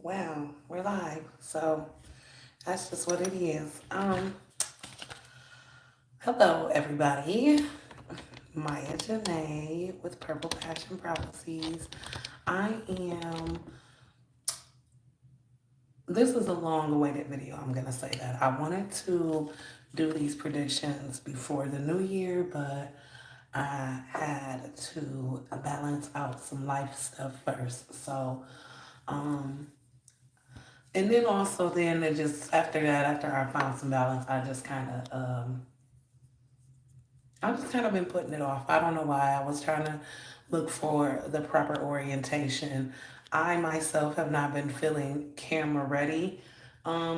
Wow, we're live. So that's just what it is. Hello everybody. Maya Janae with Purple Passion Prophecies. I am This is a long awaited video, I'm gonna say that. I wanted to do these predictions before the new year, but I had to balance out some life stuff first. Um and then also then it just after that, after I found some balance, I've just kind of been putting it off. I don't know why. I was trying to look for the proper orientation. I myself have not been feeling camera ready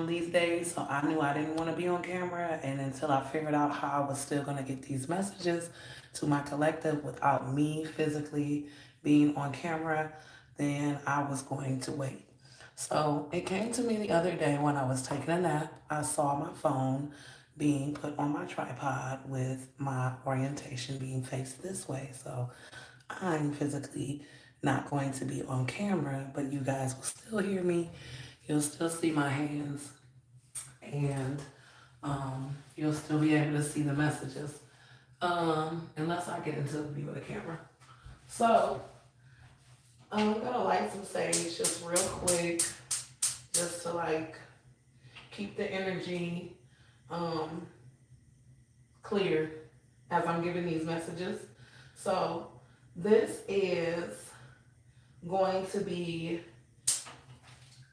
these days, so I knew I didn't want to be on camera. And until I figured out how I was still going to get these messages to my collective without me physically being on camera, then I was going to wait. So it came to me the other day when I was taking a nap. I saw my phone being put on my tripod with my orientation being faced this way. So I'm physically not going to be on camera, but you guys will still hear me. You'll still see my hands, and you'll still be able to see the messages, unless I get into the view of the camera. So I'm gonna light some sage just real quick, just to like keep the energy um, clear as I'm giving these messages. So this is going to be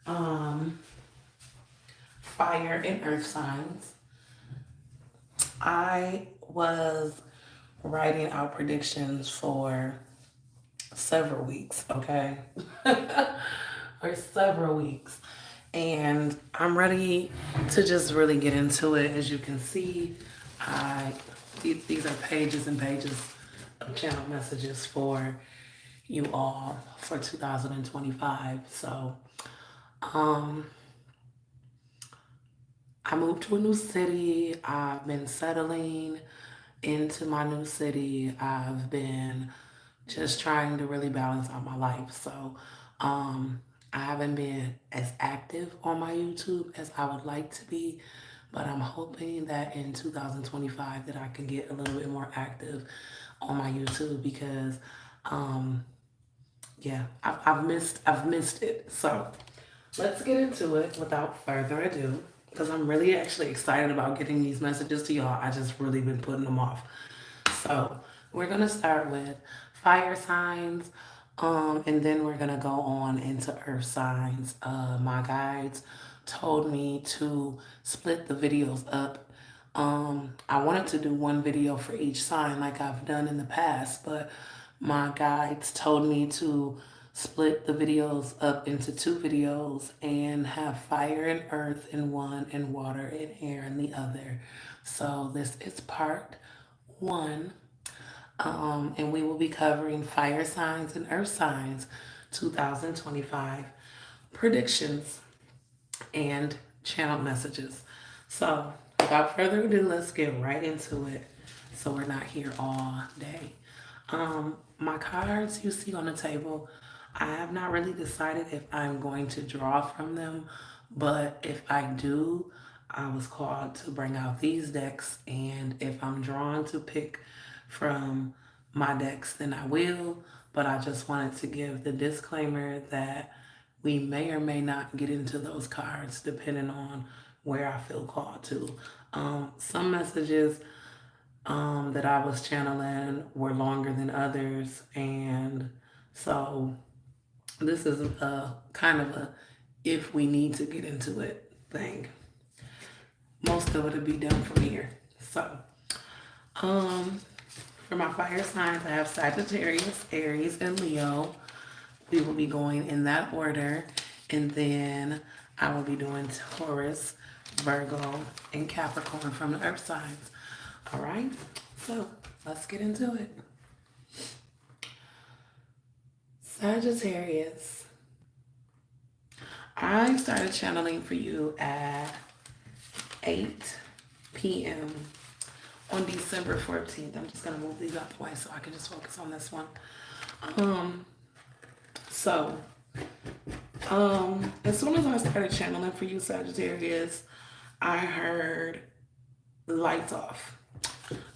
um, fire and earth signs. I was writing out predictions for several weeks, okay? For several weeks. And I'm ready to just really get into it. As you can see, these are pages and pages of channel messages for you all for 2025. So, I moved to a new city. I've been settling into my new city. I've been just trying to really balance out my life. So, I haven't been as active on my YouTube as I would like to be, but I'm hoping that in 2025 that I can get a little bit more active on my YouTube because, um, yeah, I've missed it. So let's get into it without further ado, because I'm really actually excited about getting these messages to y'all. I just really been putting them off. So we're gonna start with fire signs, and then we're gonna go on into earth signs. My guides told me to split the videos up. I wanted to do one video for each sign like I've done in the past, but my guides told me to split the videos up into two videos and have fire and earth in one and water and air in the other. So this is part one, and we will be covering fire signs and earth signs 2025 predictions and channel messages. So without further ado, let's get right into it so we're not here all day. My cards you see on the table, I have not really decided if I'm going to draw from them, but if I do, I was called to bring out these decks, and if I'm drawn to pick from my decks, then I will. But I just wanted to give the disclaimer that we may or may not get into those cards depending on where I feel called to. Some messages that I was channeling were longer than others, and so this is a kind of a if we need to get into it thing. Most of it will be done from here. So, for my fire signs, I have Sagittarius, Aries, and Leo. We will be going in that order, and then I will be doing Taurus, Virgo, and Capricorn from the earth signs. All right, so let's get into it. Sagittarius, I started channeling for you at 8 p.m. on December 14th. I'm just going to move these out the way so I can just focus on this one. So As soon as I started channeling for you, Sagittarius, I heard lights off.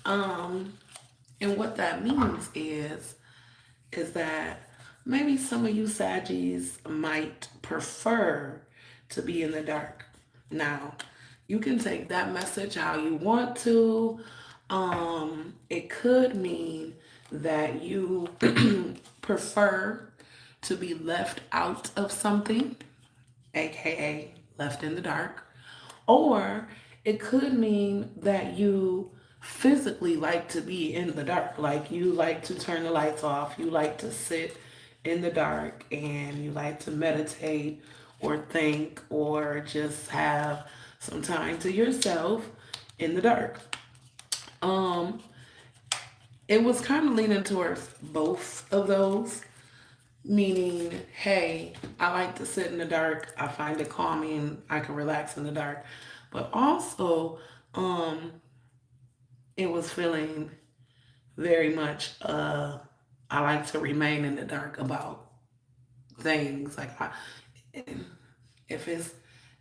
Um, and what that means is that maybe some of you Saggies might prefer to be in the dark. Now, you can take that message how you want to. It could mean that you prefer to be left out of something, aka left in the dark. Or it could mean that you physically like to be in the dark. Like you like to turn the lights off, you like to sit in the dark, and you like to meditate or think or just have some time to yourself in the dark. Um, it was kind of leaning towards both of those, meaning, hey, I like to sit in the dark. I find it calming. I can relax in the dark. But also, um, it was feeling very much, I like to remain in the dark about things. Like, if it's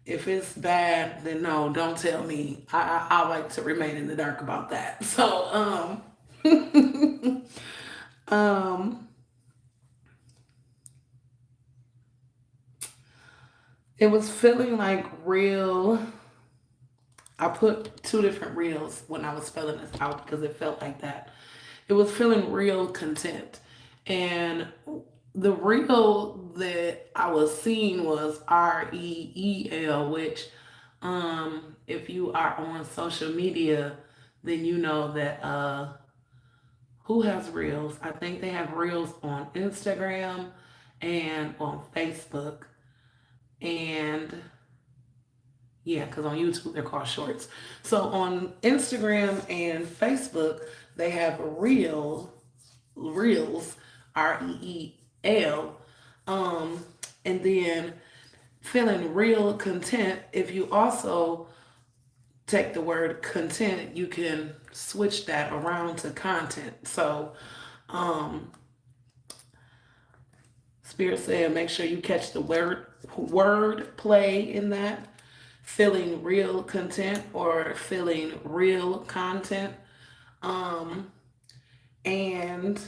if it's bad, then no, don't tell me. I like to remain in the dark about that. So, um, it was feeling like real. I put two different reels when I was spelling this out because it felt like that. It was feeling real content. And the reel that I was seeing was REEL, which, if you are on social media, then you know that, who has reels? I think they have reels on Instagram and on Facebook. And yeah, because on YouTube they're called shorts. So on Instagram and Facebook, they have reels, REEL. Um, and then feeling real content. If you also take the word content, you can switch that around to content. So, um, Spirit said, make sure you catch the word play in that. Feeling real content or feeling real content. Um, and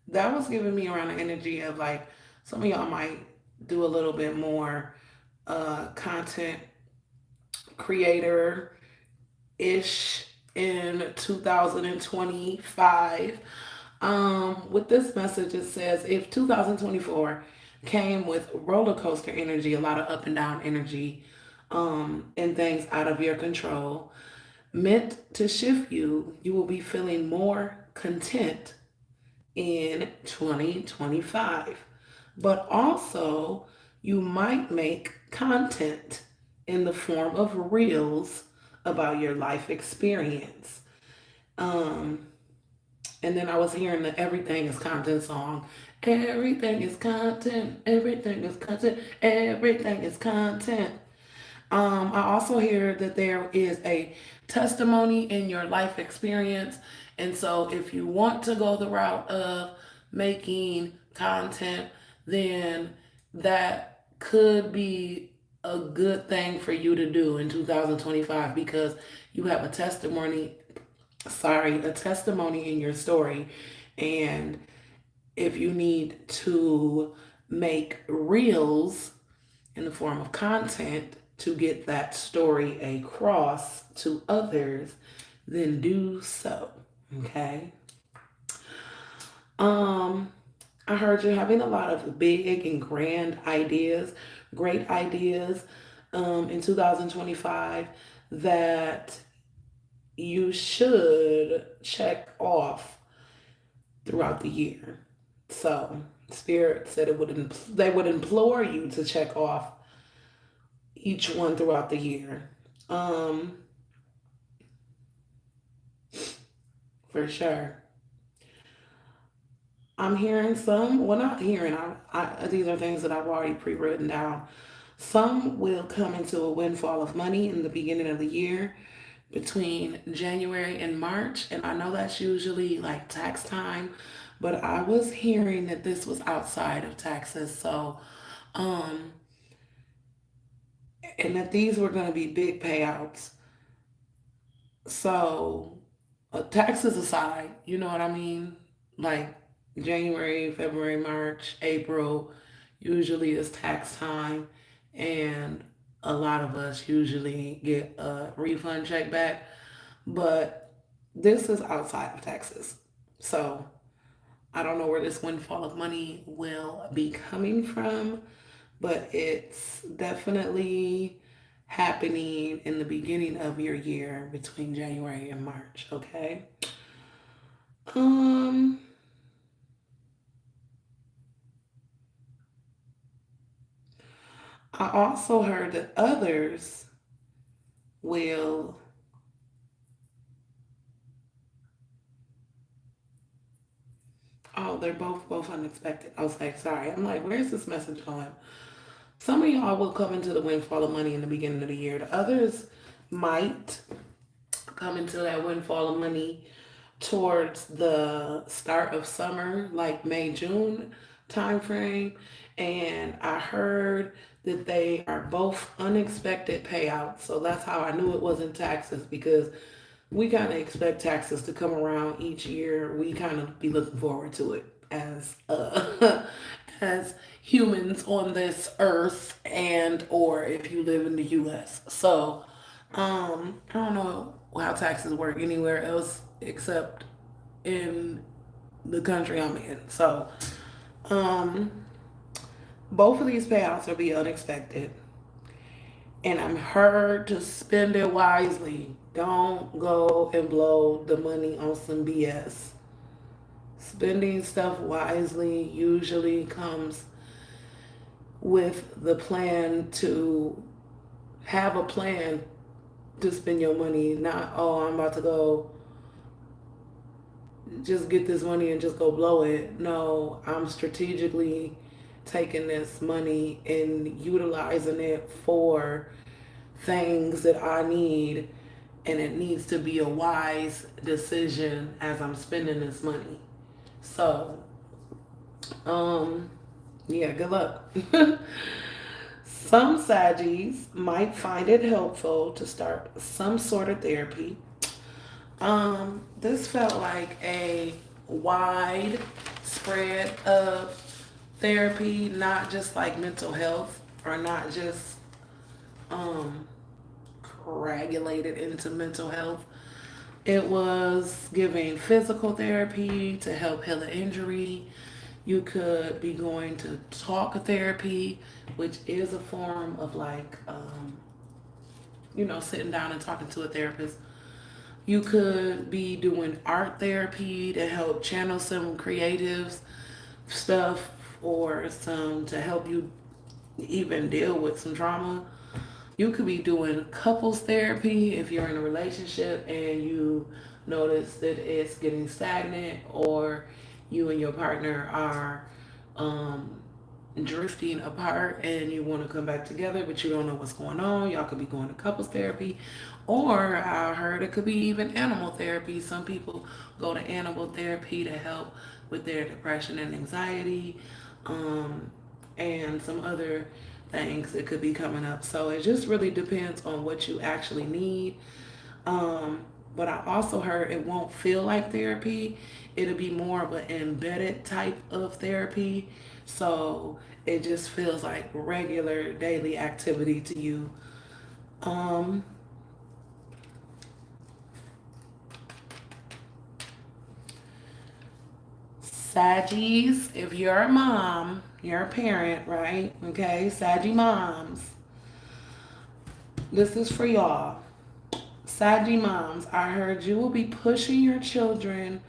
that was giving me around the energy of like some of y'all might do a little bit more content creator ish in 2025. With this message, it says if 2024 came with roller coaster energy, a lot of up and down energy, and things out of your control, meant to shift you, you will be feeling more content in 2025. But also, you might make content in the form of reels about your life experience. Um, and then I was hearing the Everything is Content song. Everything is content, everything is content, everything is content. I also hear that there is a testimony in your life experience. And so if you want to go the route of making content, then that could be a good thing for you to do in 2025 because you have a testimony in your story. And if you need to make reels in the form of content to get that story across to others, then do so. Okay. Um, I heard you're having a lot of big and grand ideas, great ideas, in 2025 that you should check off throughout the year. So, Spirit said they would implore you to check off each one throughout the year. Um, for sure. I'm hearing some, well, not hearing, these are things that I've already pre written down. Some will come into a windfall of money in the beginning of the year between January and March. And I know that's usually like tax time, but I was hearing that this was outside of taxes. So, um, and that these were going to be big payouts. So, taxes aside, you know what I mean? Like January, February, March, April usually is tax time, and a lot of us usually get a refund check back. But this is outside of taxes. So, I don't know where this windfall of money will be coming from, but it's definitely happening in the beginning of your year between January and March, okay? Um, I also heard that others will, oh, they're both unexpected. I was like, sorry. I'm like, where's this message going? Some of y'all will come into the windfall of money in the beginning of the year. The others might come into that windfall of money towards the start of summer, like May, June time frame. And I heard that they are both unexpected payouts. So that's how I knew it wasn't taxes, because we kind of expect taxes to come around each year. We kind of be looking forward to it as as humans on this earth, and or if you live in the US. So I don't know how taxes work anywhere else except in the country I'm in. So, um, both of these payouts will be unexpected, and I'm heard to spend it wisely. Don't go and blow the money on some BS. Spending stuff wisely usually comes with the plan to have a plan to spend your money, not, oh, I'm about to go just get this money and just go blow it. No, I'm strategically taking this money and utilizing it for things that I need, and it needs to be a wise decision as I'm spending this money. So, um, yeah, good luck. Some Saggies might find it helpful to start some sort of therapy. This felt like a wide spread of therapy, not just like mental health, or not just um regulated into mental health. It was giving physical therapy to help heal an injury. You could be going to talk therapy, which is a form of like, sitting down and talking to a therapist. You could be doing art therapy to help channel some creative stuff, or some to help you even deal with some trauma. You could be doing couples therapy if you're in a relationship and you notice that it's getting stagnant, or you and your partner are um, drifting apart and you want to come back together but you don't know what's going on. Y'all could be going to couples therapy, or I heard it could be even animal therapy. Some people go to animal therapy to help with their depression and anxiety, um, and some other things that could be coming up. So it just really depends on what you actually need. But I also heard it won't feel like therapy. It'll be more of an embedded type of therapy. So it just feels like regular daily activity to you. Um, Saggies, if you're a mom, you're a parent, right? Okay, Saggy moms, this is for y'all. Saggy moms, I heard you will be pushing your children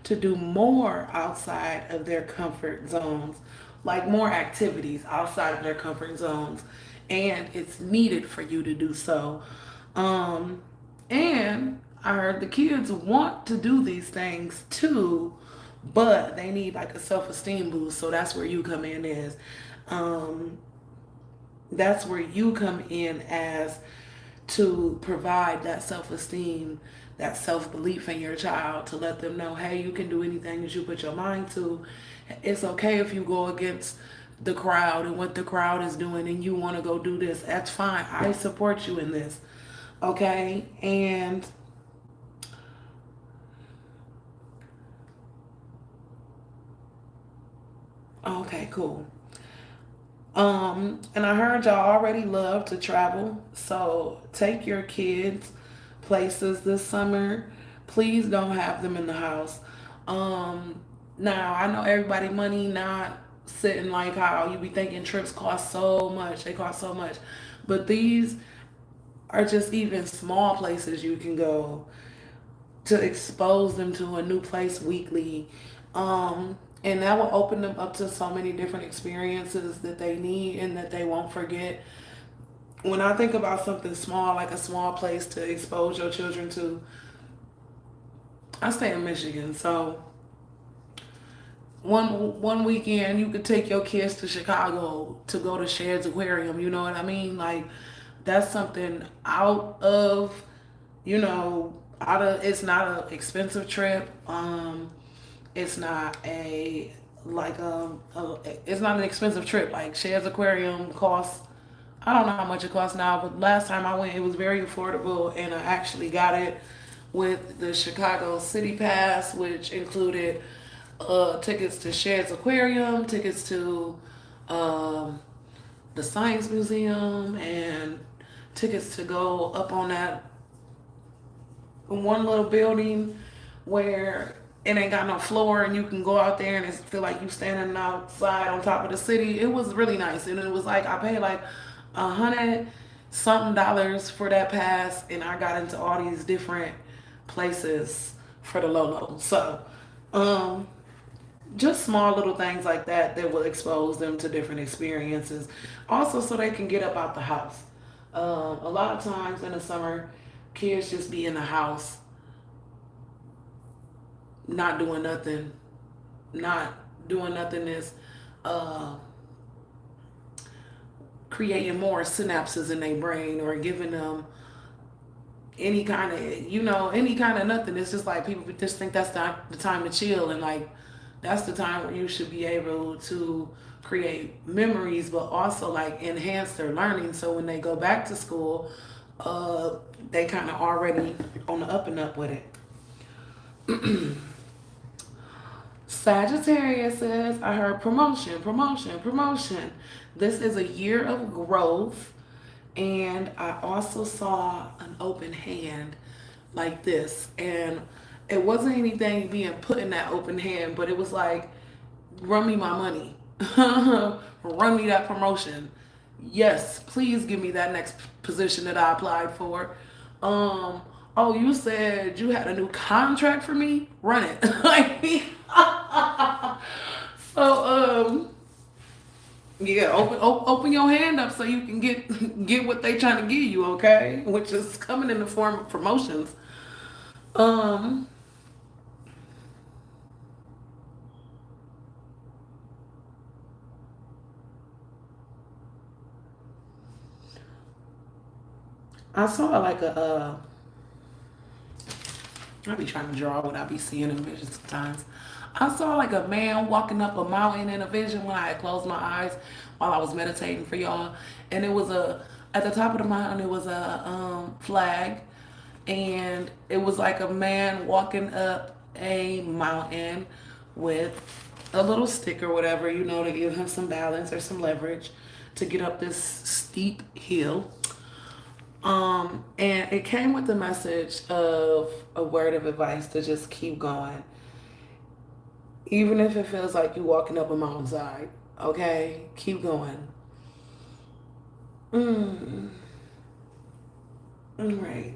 to do more outside of their comfort zones, like more activities outside of their comfort zones, and it's needed for you to do so. Um, and I heard the kids want to do these things too, but they need like a self-esteem boost. So that's where you come in, is um, that's where you come in as to provide that self-esteem, that self-belief in your child, to let them know, hey, you can do anything that you put your mind to. It's okay if you go against the crowd and what the crowd is doing and you want to go do this, that's fine. I support you in this. Okay? And okay, cool. And I heard y'all already love to travel, so take your kids places this summer. Please don't have them in the house. Um, Now I know everybody money not sitting like how you be thinking trips cost so much. They cost so much, but these are just even small places you can go to expose them to a new place weekly. And that will open them up to so many different experiences that they need and that they won't forget. When I think about something small, like a small place to expose your children to, I stay in Michigan. So one weekend you could take your kids to Chicago to go to Shed's Aquarium, you know what I mean? Like that's something out of, out of, it's not an expensive trip. It's not a like it's not an expensive trip. Like Shed's Aquarium costs, I don't know how much it costs now, but last time I went it was very affordable and I actually got it with the Chicago City Pass, which included tickets to Shed's Aquarium, tickets to um, the Science Museum, and tickets to go up on that one little building where it ain't got no floor and you can go out there and it feel like you standing outside on top of the city. It was really nice, and it was like I paid like $100 something for that pass, and I got into all these different places for the low. So um just small little things like that that will expose them to different experiences, also so they can get up out the house. A lot of times in the summer kids just be in the house not doing nothing, not doing nothing is uh, creating more synapses in their brain or giving them any kind of, any kind of nothing. It's just like people just think that's not the time to chill, and like that's the time where you should be able to create memories, but also like enhance their learning. So when they go back to school, they kind of already on the up and up with it. Sagittarius says, I heard promotion, promotion, promotion. This is a year of growth. And I also saw an open hand like this. And it wasn't anything being put in that open hand, but it was like, run me my money. Run me that promotion. Yes, please give me that next position that I applied for. Oh, you said you had a new contract for me? Run it. Like, so, yeah, open your hand up so you can get what they trying to give you, okay? Which is coming in the form of promotions. Um, I saw like I be trying to draw what I be seeing in visions sometimes. I saw like a man walking up a mountain in a vision when I had closed my eyes while I was meditating for y'all, and it was at the top of the mountain it was a flag, and it was like a man walking up a mountain with a little stick or whatever, to give him some balance or some leverage to get up this steep hill. And it came with the message of a word of advice to just keep going, even if it feels like you're walking up a mountainside. Okay, keep going. Mm, right.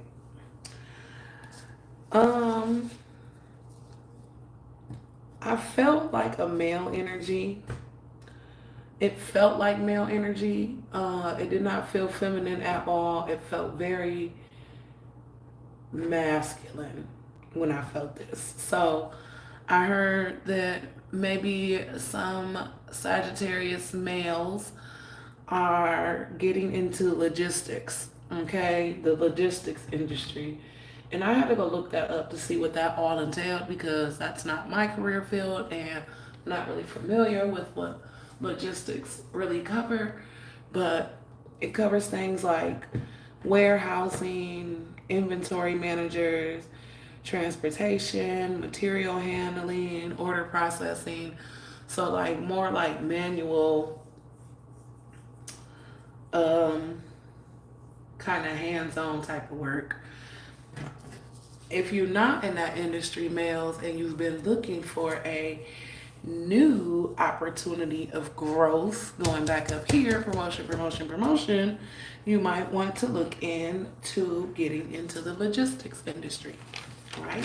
Um, I felt like a male energy. It felt like male energy. It did not feel feminine at all. It felt very masculine when I felt this. So I heard that maybe some Sagittarius males are getting into logistics, okay? The logistics industry. And I had to go look that up to see what that all entailed because that's not my career field and I'm not really familiar with what logistics really cover, but it covers things like warehousing, inventory managers, transportation, material handling, order processing. So like more like manual, um, kind of hands-on type of work. If you're not in that industry, males, and you've been looking for a new opportunity of growth, going back up here, promotion, promotion, promotion, you might want to look into getting into the logistics industry, right?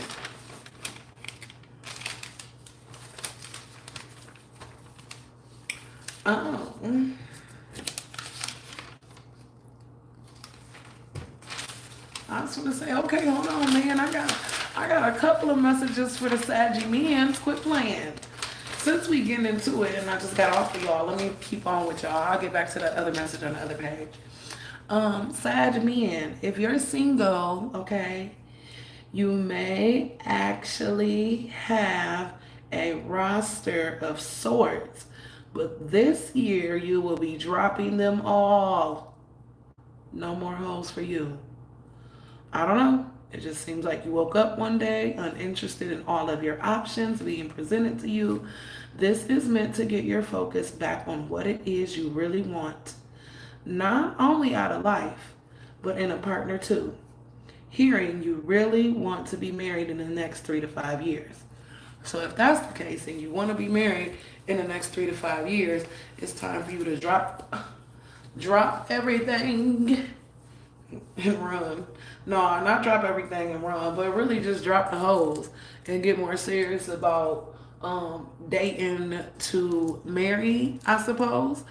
Oh, I was gonna say, okay, hold on, man. I got a couple of messages for the Saggy men. Quit playing. Since we getting into it, and I just got off of y'all, let me keep on with y'all. I'll get back to the other message on the other page. Sag men, if you're single, okay, you may actually have a roster of sorts, but this year you will be dropping them all. No more hoes for you. I don't know. It just seems like you woke up one day uninterested in all of your options being presented to you. This is meant to get your focus back on what it is you really want, not only out of life, but in a partner too. Hearing you really want to be married in the next 3 to 5 years. So if that's the case and you want to be married in the next 3 to 5 years, it's time for you to drop everything and run. No, not drop everything and run, but really just drop the hoes and get more serious about dating to marry, I suppose.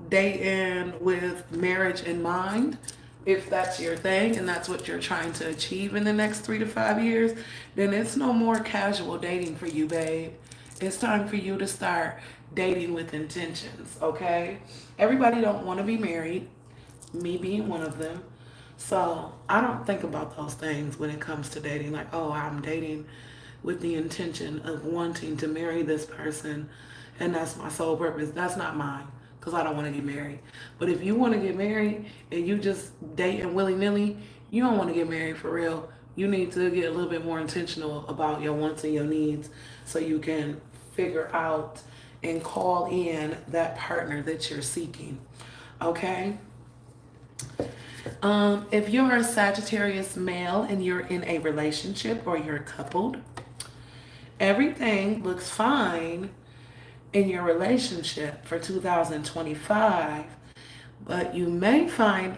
Dating with marriage in mind. If that's your thing and that's what you're trying to achieve in the next 3 to 5 years, then it's no more casual dating for you, babe. It's time for you to start dating with intentions, okay? Everybody don't want to be married, me being one of them. So I don't think about those things when it comes to dating. Like, oh, I'm dating with the intention of wanting to marry this person, and that's my sole purpose. That's not mine because I don't want to get married. But if you want to get married and you just dating willy nilly, you don't want to get married for real. You need to get a little bit more intentional about your wants and your needs so you can figure out and call in that partner that you're seeking. Okay? If you're a Sagittarius male and you're in a relationship or you're coupled, everything looks fine in your relationship for 2025, but you may find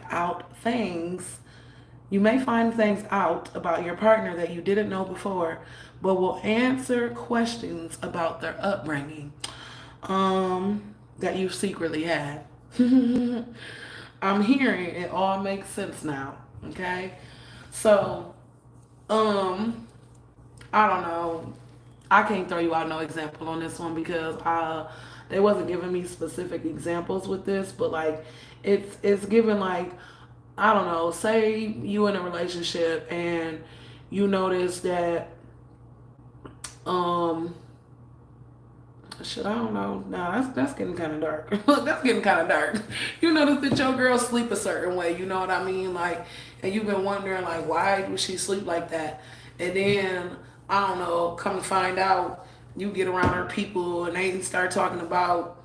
things out about your partner that you didn't know before, but will answer questions about their upbringing that you secretly had. I'm hearing it all makes sense now. Okay. So, I don't know. I can't throw you out no example on this one because they wasn't giving me specific examples with this, but like it's given like I don't know, say you in a relationship and you notice that um shit, I don't know. Nah, that's getting kind of dark. Look, that's getting kind of dark. You notice that your girl sleep a certain way. You know what I mean? Like, and you've been wondering like, why would she sleep like that? And then I don't know. Come to find out, you get around her people and they start talking about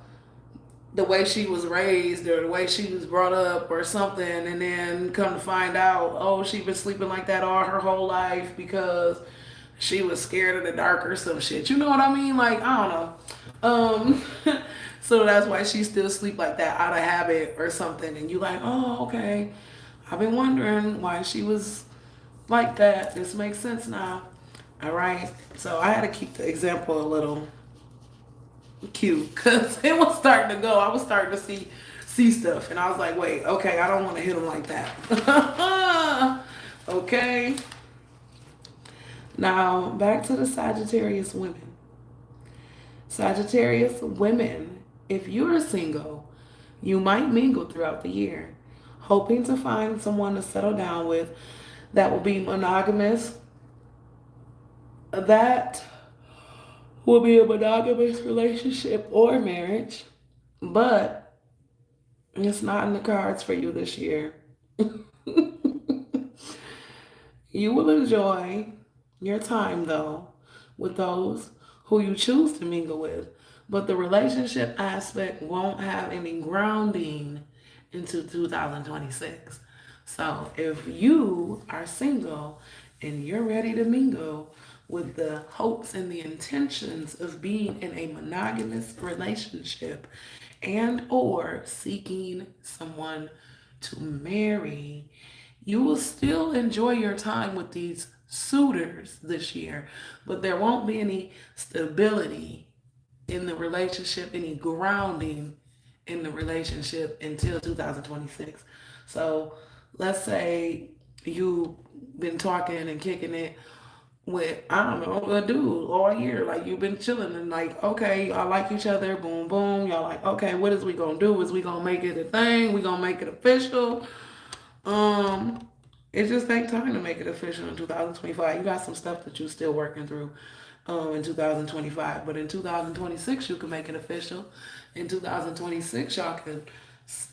the way she was raised or the way she was brought up or something, and then come to find out, oh, she been sleeping like that all her whole life because she was scared of the dark or some shit. You know what I mean? Like, I don't know. Um, so that's why she still sleep like that out of habit or something. And you like, oh, okay. I've been wondering why she was like that. This makes sense now. All right. So I had to keep the example a little cute because it was starting to go. I was starting to see stuff, and I was like, wait, okay, I don't want to hit him like that. Okay. Now back to the Sagittarius women. Sagittarius women, if you're single, you might mingle throughout the year, hoping to find someone to settle down with that will be monogamous, that will be a monogamous relationship or marriage, but it's not in the cards for you this year. You will enjoy your time, though, with those who you choose to mingle with, but the relationship aspect won't have any grounding into 2026. So if you are single and you're ready to mingle with the hopes and the intentions of being in a monogamous relationship and or seeking someone to marry, you will still enjoy your time with these suitors this year, but there won't be any stability in the relationship, any grounding in the relationship until 2026. So let's say you've been talking and kicking it with, I don't know, a dude all year. Like you've been chilling and like, okay, y'all like each other, boom, boom. Y'all like, okay, what is we gonna do? Is we gonna make it a thing? We gonna make it official? Um, it just takes time to make it official in 2025. You got some stuff that you're still working through in 2025, but in 2026 you can make it official. In 2026, y'all can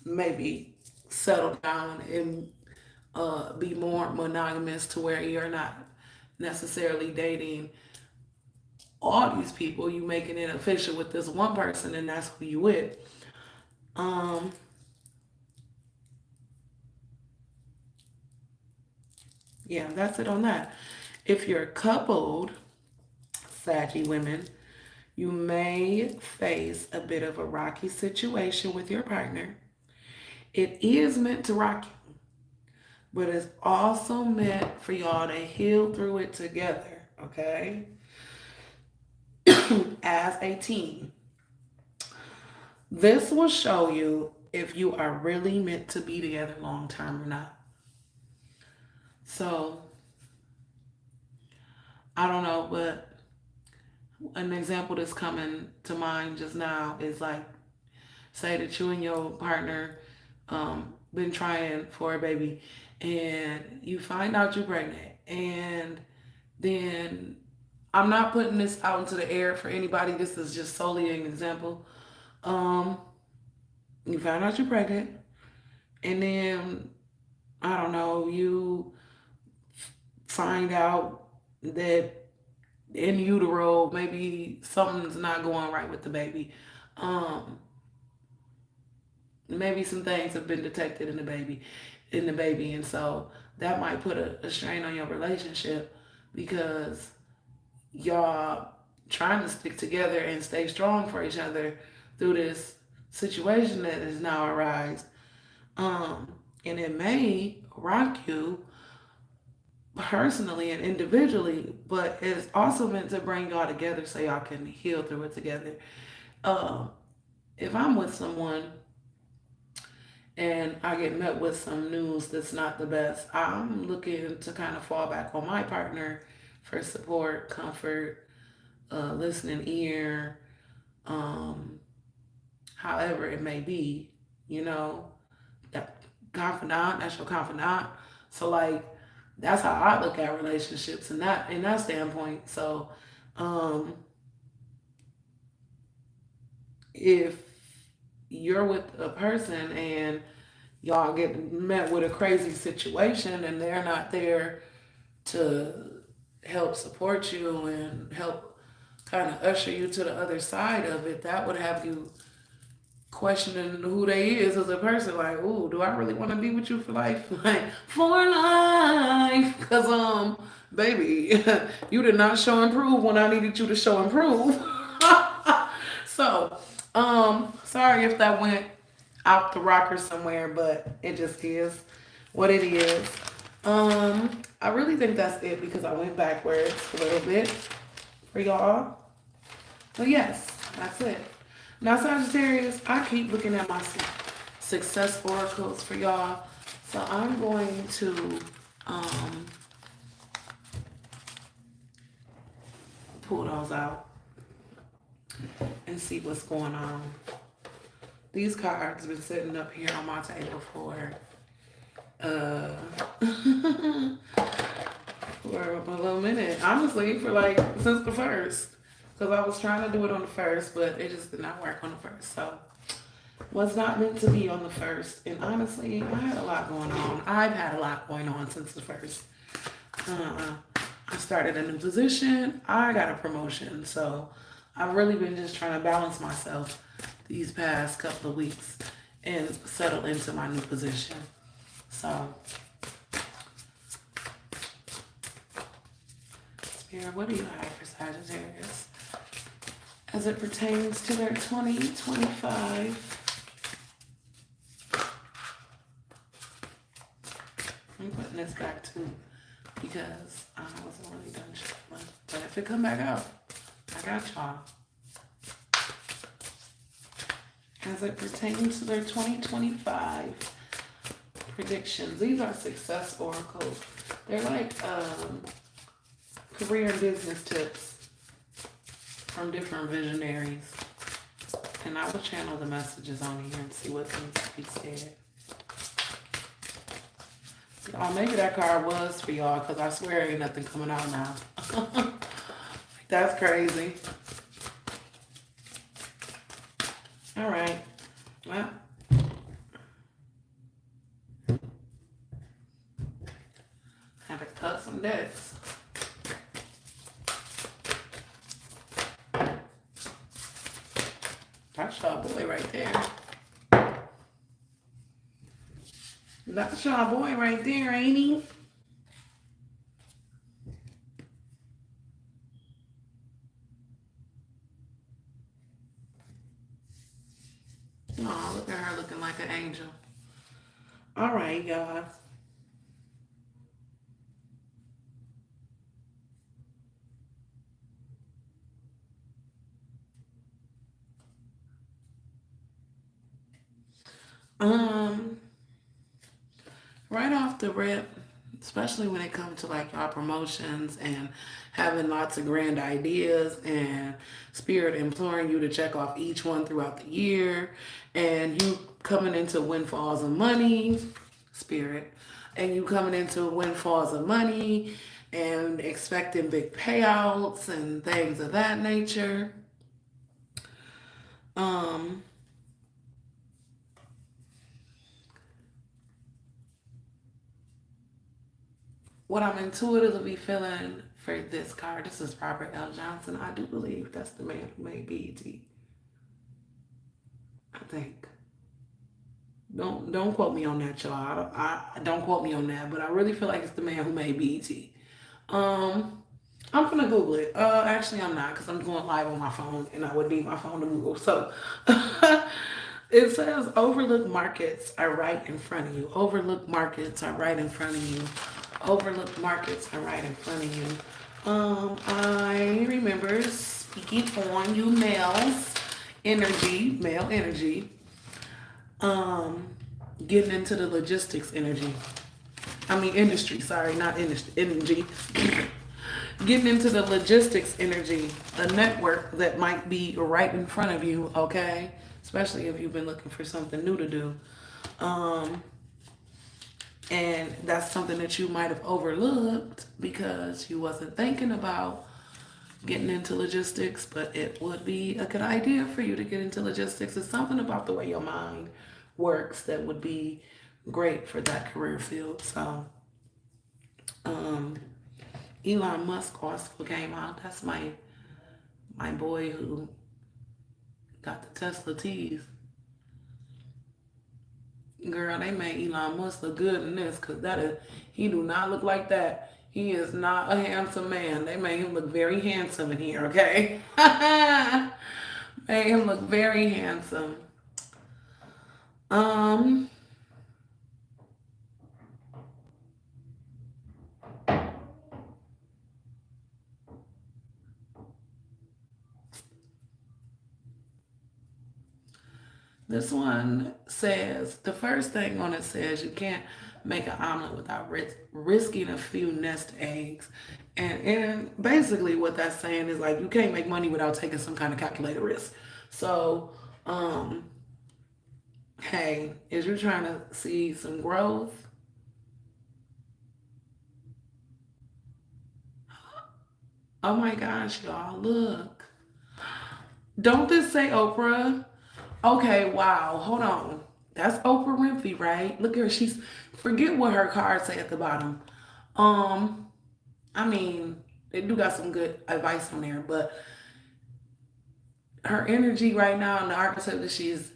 maybe settle down and be more monogamous to where you're not necessarily dating all these people. You making it official with this one person, and that's who you with. Um, yeah, that's it on that. If you're coupled, Saggy women, you may face a bit of a rocky situation with your partner. It is meant to rock you, but it's also meant for y'all to heal through it together, okay? As a team. This will show you if you are really meant to be together long term or not. So, I don't know, but an example that's coming to mind just now is like, say that you and your partner been trying for a baby and you find out you're pregnant, and then I'm not putting this out into the air for anybody, this is just solely an example. um you find out you're pregnant, and then I don't know, you find out that in utero maybe something's not going right with the baby. um Maybe some things have been detected in the baby, and so that might put a strain on your relationship because y'all trying to stick together and stay strong for each other through this situation that has now arise. And it may rock you personally and individually, but it's also meant to bring y'all together so y'all can heal through it together. um if I'm with someone and I get met with some news that's not the best, I'm looking to kind of fall back on my partner for support, comfort, listening ear, um, however it may be, you know, that confidant, that's your confidant. So like that's how I look at relationships in that standpoint. So um if you're with a person and y'all get met with a crazy situation and they're not there to help support you and help kind of usher you to the other side of it, that would have you questioning who they is as a person. Like, ooh, do I really want to be with you for life? Like, for life. Because, baby, you did not show and prove when I needed you to show and prove. So, sorry if that went out the rocker somewhere, but it just is what it is. I really think that's it because I went backwards a little bit for y'all. So yes, that's it. Now Sagittarius, I keep looking at my success oracles for y'all. So I'm going to pull those out and see what's going on. These cards have been sitting up here on my table for for a little minute. Honestly, for like since the first. because I was trying to do it on the first, but it just did not work on the first. So was not meant to be on the first. And honestly, I had a lot going on. I've had a lot going on since the first. Uh, I started a new position. I got a promotion. So I've really been just trying to balance myself these past couple of weeks and settle into my new position. So, Spirit, what do you have for Sagittarius as it pertains to their 2025? I'm putting this back too because I wasn't really done shuffling. But if it come back out, I got y'all. As it pertains to their 2025 predictions, these are success oracles. They're like career and business tips from different visionaries. And I will channel the messages on here and see what needs to be said. Oh, maybe that card was for y'all because I swear ain't nothing coming out now. That's crazy. All right. Well, had to cut some decks. That's y'all boy right there. That's y'all boy right there, ain't he? Oh, look at her looking like an angel. All right, guys. Right off the rip, especially when it comes to like y'all promotions and having lots of grand ideas and Spirit imploring you to check off each one throughout the year and you coming into windfalls of money, Spirit, and you coming into windfalls of money and expecting big payouts and things of that nature. Um, what I'm intuitively feeling for this card, this is Robert L. Johnson. I do believe that's the man who made BET. I think. Don't quote me on that, y'all. I don't quote me on that, but I really feel like it's the man who made BET. I'm gonna Google it. Actually, I'm not because I'm going live on my phone, and I would need my phone to Google. So, it says overlooked markets are right in front of you. Overlooked markets are right in front of you. Overlooked markets are right in front of you. I remember speaking on you male energy, getting into the logistics industry, sorry, not energy. Getting into the logistics energy, a network that might be right in front of you, okay? Especially if you've been looking for something new to do. And that's something that you might have overlooked because you wasn't thinking about getting into logistics, but it would be a good idea for you to get into logistics. It's something about the way your mind works that would be great for that career field. So, Elon Musk also came out. That's my boy who got the Tesla teas. Girl, they made Elon Musk look good in this because he do not look like that. He is not a handsome man. They made him look very handsome in here, okay? Made him look very handsome. This one says, the first thing on it says you can't make an omelet without risking a few nest eggs. And basically what that's saying is like you can't make money without taking some kind of calculated risk. So, hey, is you trying to see some growth? Oh my gosh, y'all, look. Don't this say Oprah? Okay, wow. Hold on. That's Oprah Winfrey, right? Look at her. She's forget what her card say at the bottom. Um, I mean, they do got some good advice on there, but her energy right now and the archetype that she's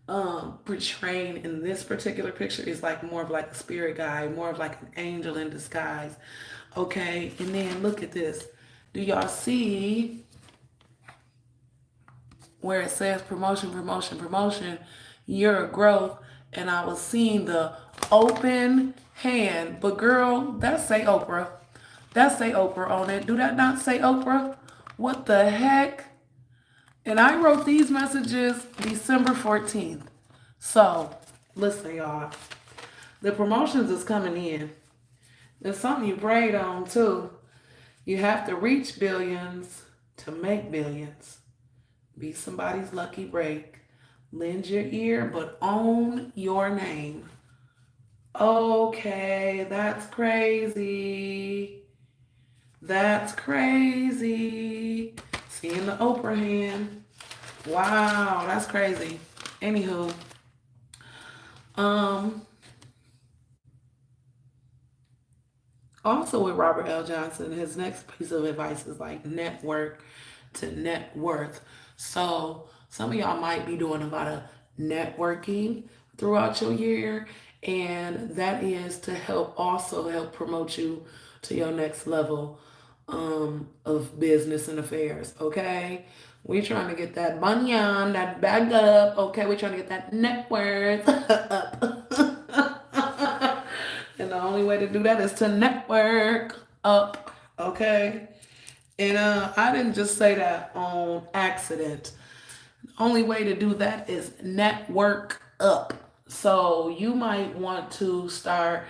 portraying in this particular picture is like more of like a spirit guide, more of like an angel in disguise. Okay, and then look at this. Do y'all see where it says promotion, promotion, promotion, year of growth? And I was seeing the open hand. But girl, that say Oprah. That say Oprah on it. Do that not say Oprah? What the heck? And I wrote these messages December 14th. So, listen, y'all. The promotions is coming in. There's something you prayed on, too. You have to reach billions to make billions. Be somebody's lucky break. Lend your ear, but own your name. Okay, that's crazy. That's crazy. Seeing the Oprah hand. Wow, that's crazy. Anywho, um, also with Robert L. Johnson, his next piece of advice is like network to net worth. So some of y'all might be doing a lot of networking throughout your year, and that is to help also help promote you to your next level of business and affairs. Okay, we're trying to get that money on that bag up. Okay, we're trying to get that net worth up. And the only way to do that is to network up. Okay. And I didn't just say that on accident. The only way to do that is network up. So you might want to start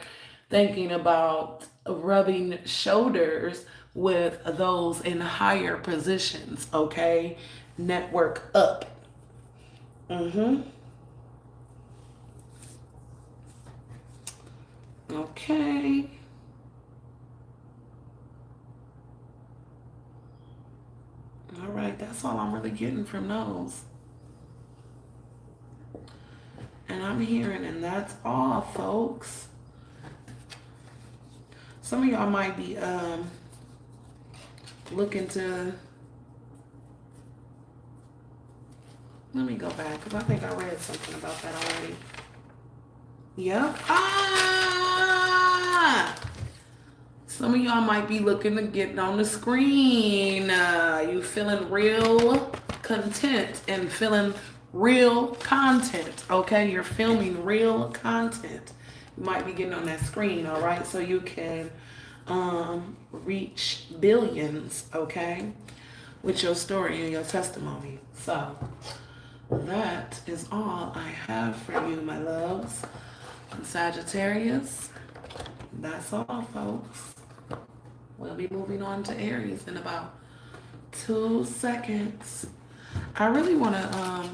thinking about rubbing shoulders with those in higher positions, okay? Network up. Mm-hmm. Okay. All right, that's all I'm really getting from those. And I'm hearing, and that's all, folks. Some of y'all might be looking to. Let me go back because I think I read something about that already. Yep. Ah! Some of y'all might be looking to get on the screen. You feeling real content and feeling real content. Okay, you're filming real content. You might be getting on that screen, all right, so you can reach billions, okay, with your story and your testimony. So that is all I have for you, my loves. Sagittarius, that's all, folks. We'll be moving on to Aries in about 2 seconds. I really want to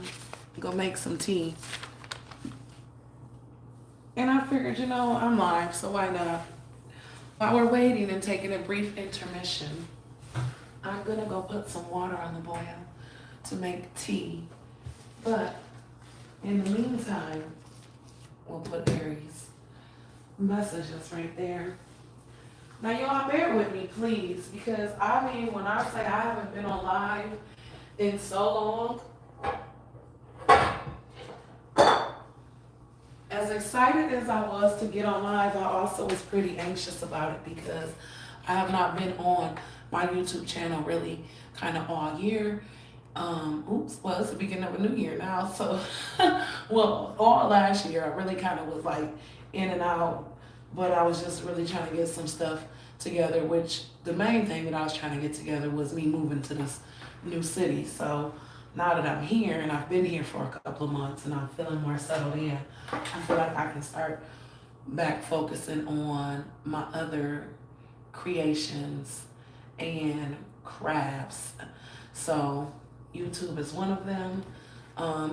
go make some tea. And I figured, I'm live, so why not? While we're waiting and taking a brief intermission, I'm going to go put some water on the boil to make tea. But in the meantime, we'll put Aries messages right there. Now, y'all, bear with me, please, because when I say I haven't been on live in so long, as excited as I was to get on live, I also was pretty anxious about it because I have not been on my YouTube channel really kind of all year. Well, it's the beginning of a new year now, so, well, all last year, I really kind of was like in and out, but I was just really trying to get some stuff together, which the main thing that I was trying to get together was me moving to this new city. So now that I'm here and I've been here for a couple of months and I'm feeling more settled in, I feel like I can start back focusing on my other creations and crafts. So YouTube is one of them.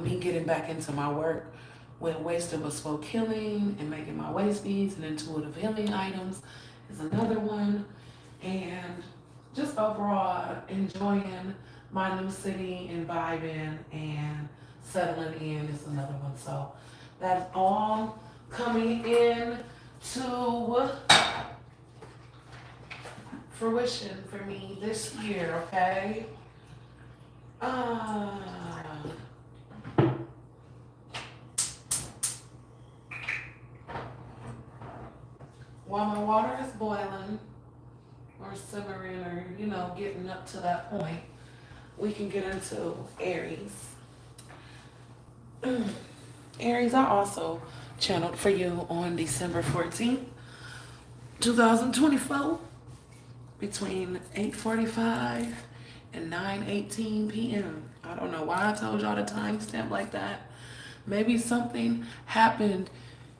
Me getting back into my work with waste of bespoke healing and making my waist beads and intuitive healing items is another one. And just overall enjoying my new city and vibing and settling in is another one. So that's all coming in to fruition for me this year, okay? Uh, while my water is boiling or simmering or, getting up to that point, we can get into Aries. Aries, I also channeled for you on December 14th, 2024, between 8:45 and 9:18 p.m. I don't know why I told y'all the timestamp like that. Maybe something happened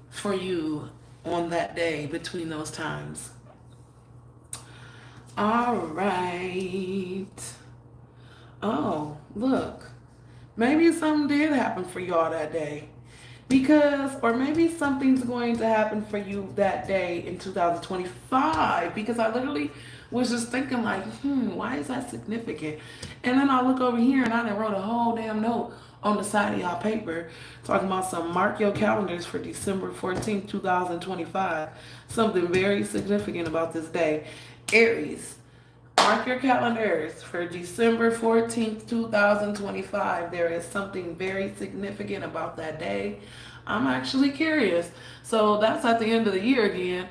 for you on that day between those times. All right. Oh, look. Maybe something did happen for y'all that day. Or maybe something's going to happen for you that day in 2025. Because I literally was just thinking like, why is that significant? And then I look over here and I done wrote a whole damn note on the side of y'all paper talking about some mark your calendars for December 14th, 2025. Something very significant about this day. Aries. Mark your calendars for December 14th, 2025. There is something very significant about that day. I'm actually curious. So that's at the end of the year again.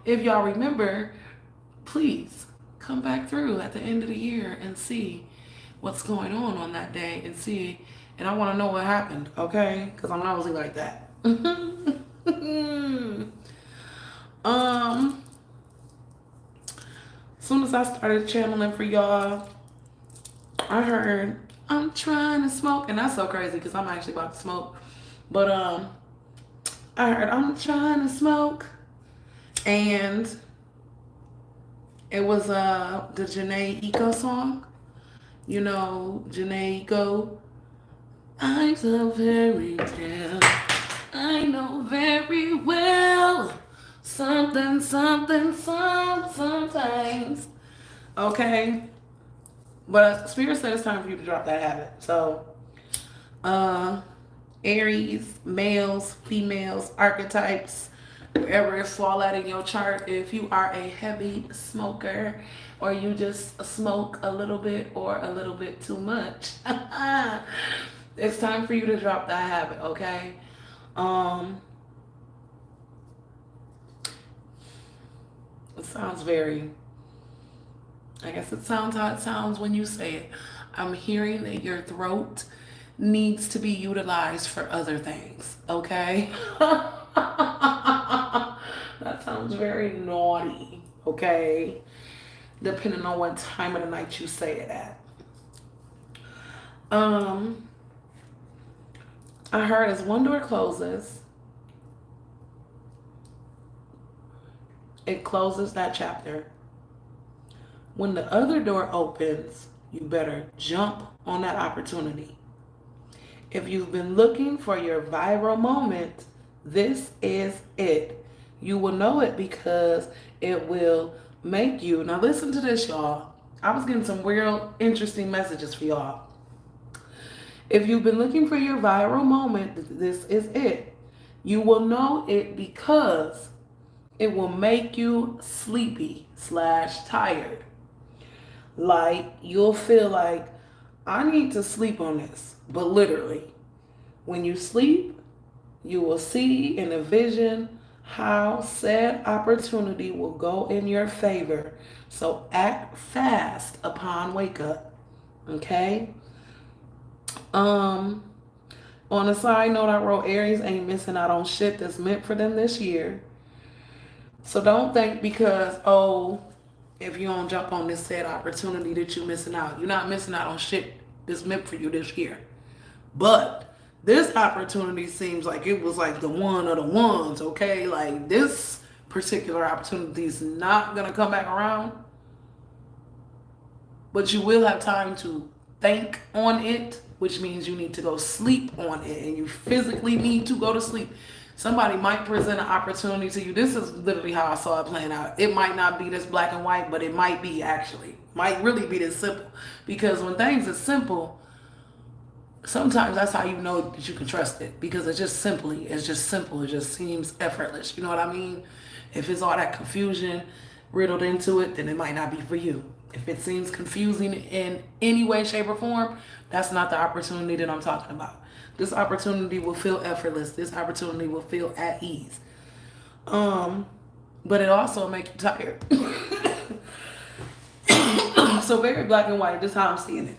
If y'all remember, please come back through at the end of the year and see what's going on that day and see. And I want to know what happened, okay? Because I'm nosy like that. As soon as I started channeling for y'all, I heard, I'm trying to smoke. And that's so crazy because I'm actually about to smoke. But I heard, I'm trying to smoke. And it was the Janae Eco song. You know, Janae Eco. I'm so very tale. I know very well. Sometimes. Okay? But Spirit said it's time for you to drop that habit. So, Aries, males, females, archetypes, wherever it fall out in your chart, if you are a heavy smoker or you just smoke a little bit or a little bit too much, it's time for you to drop that habit, okay? It sounds I guess it sounds how it sounds when you say it. I'm hearing that your throat needs to be utilized for other things, okay? That sounds very naughty, okay? Depending on what time of the night you say it at. I heard as one door closes, it closes that chapter. When the other door opens, you better jump on that opportunity. If you've been looking for your viral moment, this is it. You will know it because it will make you. Now listen to this, y'all. I was getting some real interesting messages for y'all. If you've been looking for your viral moment, this is it. You will know it because it will make you sleepy/tired. Like you'll feel like, I need to sleep on this. But literally, when you sleep, you will see and envision how said opportunity will go in your favor. So act fast upon wake up. Okay? On a side note, I wrote Aries ain't missing out on shit that's meant for them this year. So don't think because, if you don't jump on this said opportunity that you're missing out. You're not missing out on shit that's meant for you this year. But this opportunity seems like it was like the one of the ones, okay? Like this particular opportunity is not going to come back around. But you will have time to think on it, which means you need to go sleep on it. And you physically need to go to sleep. Somebody might present an opportunity to you. This is literally how I saw it playing out. It might not be this black and white, but it might be actually. Might really be this simple. Because when things are simple, sometimes that's how you know that you can trust it. Because it's just simple. It just seems effortless. You know what I mean? If it's all that confusion riddled into it, then it might not be for you. If it seems confusing in any way, shape, or form, that's not the opportunity that I'm talking about. This opportunity will feel effortless. This opportunity will feel at ease. But it also make you tired. So very black and white. This is how I'm seeing it.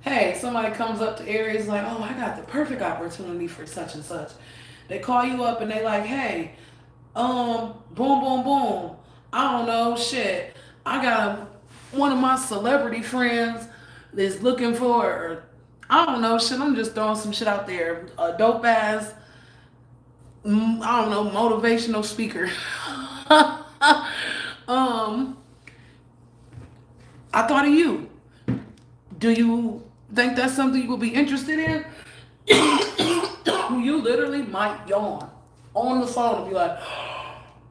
Hey, somebody comes up to Aries like, oh, I got the perfect opportunity for such and such. They call you up and they like, hey, boom, boom, boom. I don't know, shit. I got one of my celebrity friends that's looking for, I don't know, shit. I'm just throwing some shit out there. A dope ass, I don't know, motivational speaker. I thought of you. Do you think that's something you would be interested in? You literally might yawn on the phone and be like,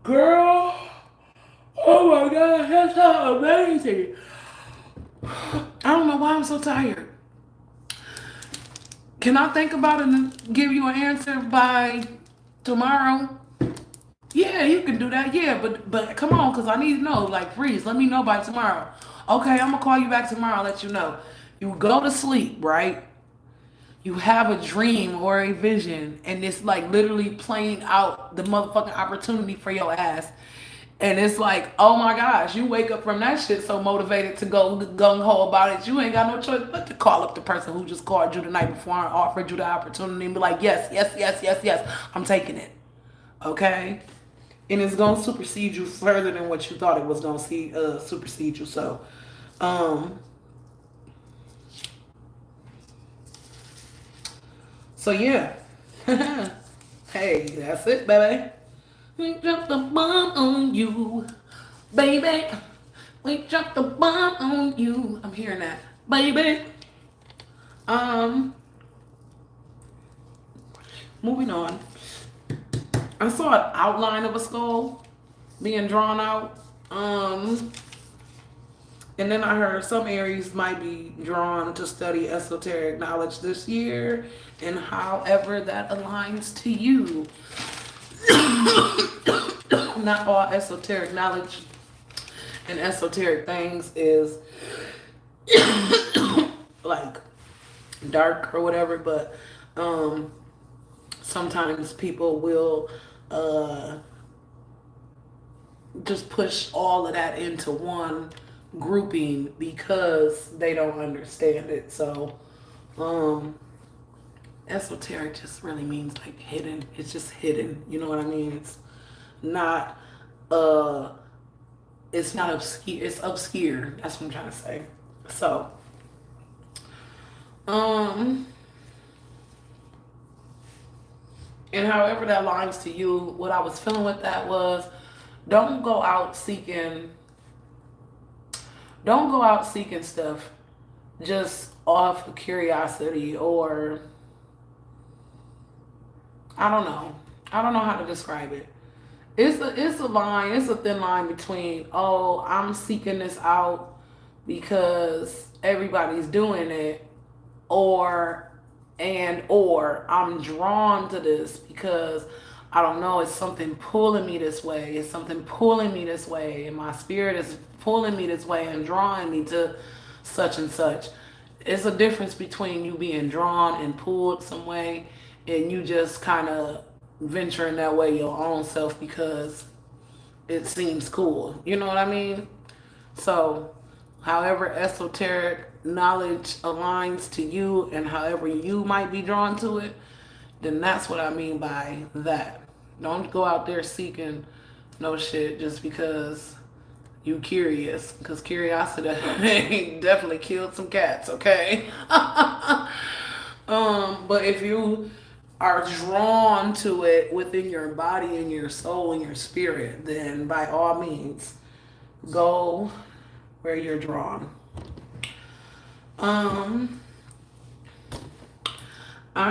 girl, oh my God, that's so amazing. I don't know why I'm so tired. Can I think about it and give you an answer by tomorrow? Yeah, you can do that. Yeah, but come on, because I need to know. Like, please, let me know by tomorrow. Okay, I'm going to call you back tomorrow and let you know. You go to sleep, right? You have a dream or a vision, and it's like literally playing out the motherfucking opportunity for your ass. And it's like, oh my gosh, you wake up from that shit so motivated to go gung ho about it. You ain't got no choice but to call up the person who just called you the night before and offered you the opportunity and be like, yes, yes, yes, yes, yes, I'm taking it. Okay? And it's gonna supersede you further than what you thought it was gonna supersede you. So yeah. Hey, that's it, baby. We dropped the bomb on you, baby. We dropped the bomb on you. I'm hearing that, baby. Moving on. I saw an outline of a skull being drawn out. And then I heard some Aries might be drawn to study esoteric knowledge this year, and however that aligns to you. Not all esoteric knowledge and esoteric things is like dark or whatever, but sometimes people will just push all of that into one grouping because they don't understand it. So esoteric just really means like hidden. It's just hidden. You know what I mean? Not it's not obscure. It's obscure. That's what I'm trying to say. So and however that aligns to you, what I was feeling with that was don't go out seeking stuff just off of curiosity, or I don't know. I don't know how to describe it. It's a thin line between, oh, I'm seeking this out because everybody's doing it, or I'm drawn to this because I don't know, it's something pulling me this way. It's something pulling me this way, and my spirit is pulling me this way and drawing me to such and such. It's a difference between you being drawn and pulled some way and you just kind of venturing that way your own self because it seems cool. You know what I mean? So, however esoteric knowledge aligns to you and however you might be drawn to it, then that's what I mean by that. Don't go out there seeking no shit just because you curious, because curiosity definitely killed some cats, okay? But if you are drawn to it within your body and your soul and your spirit, then by all means, go where you're drawn. I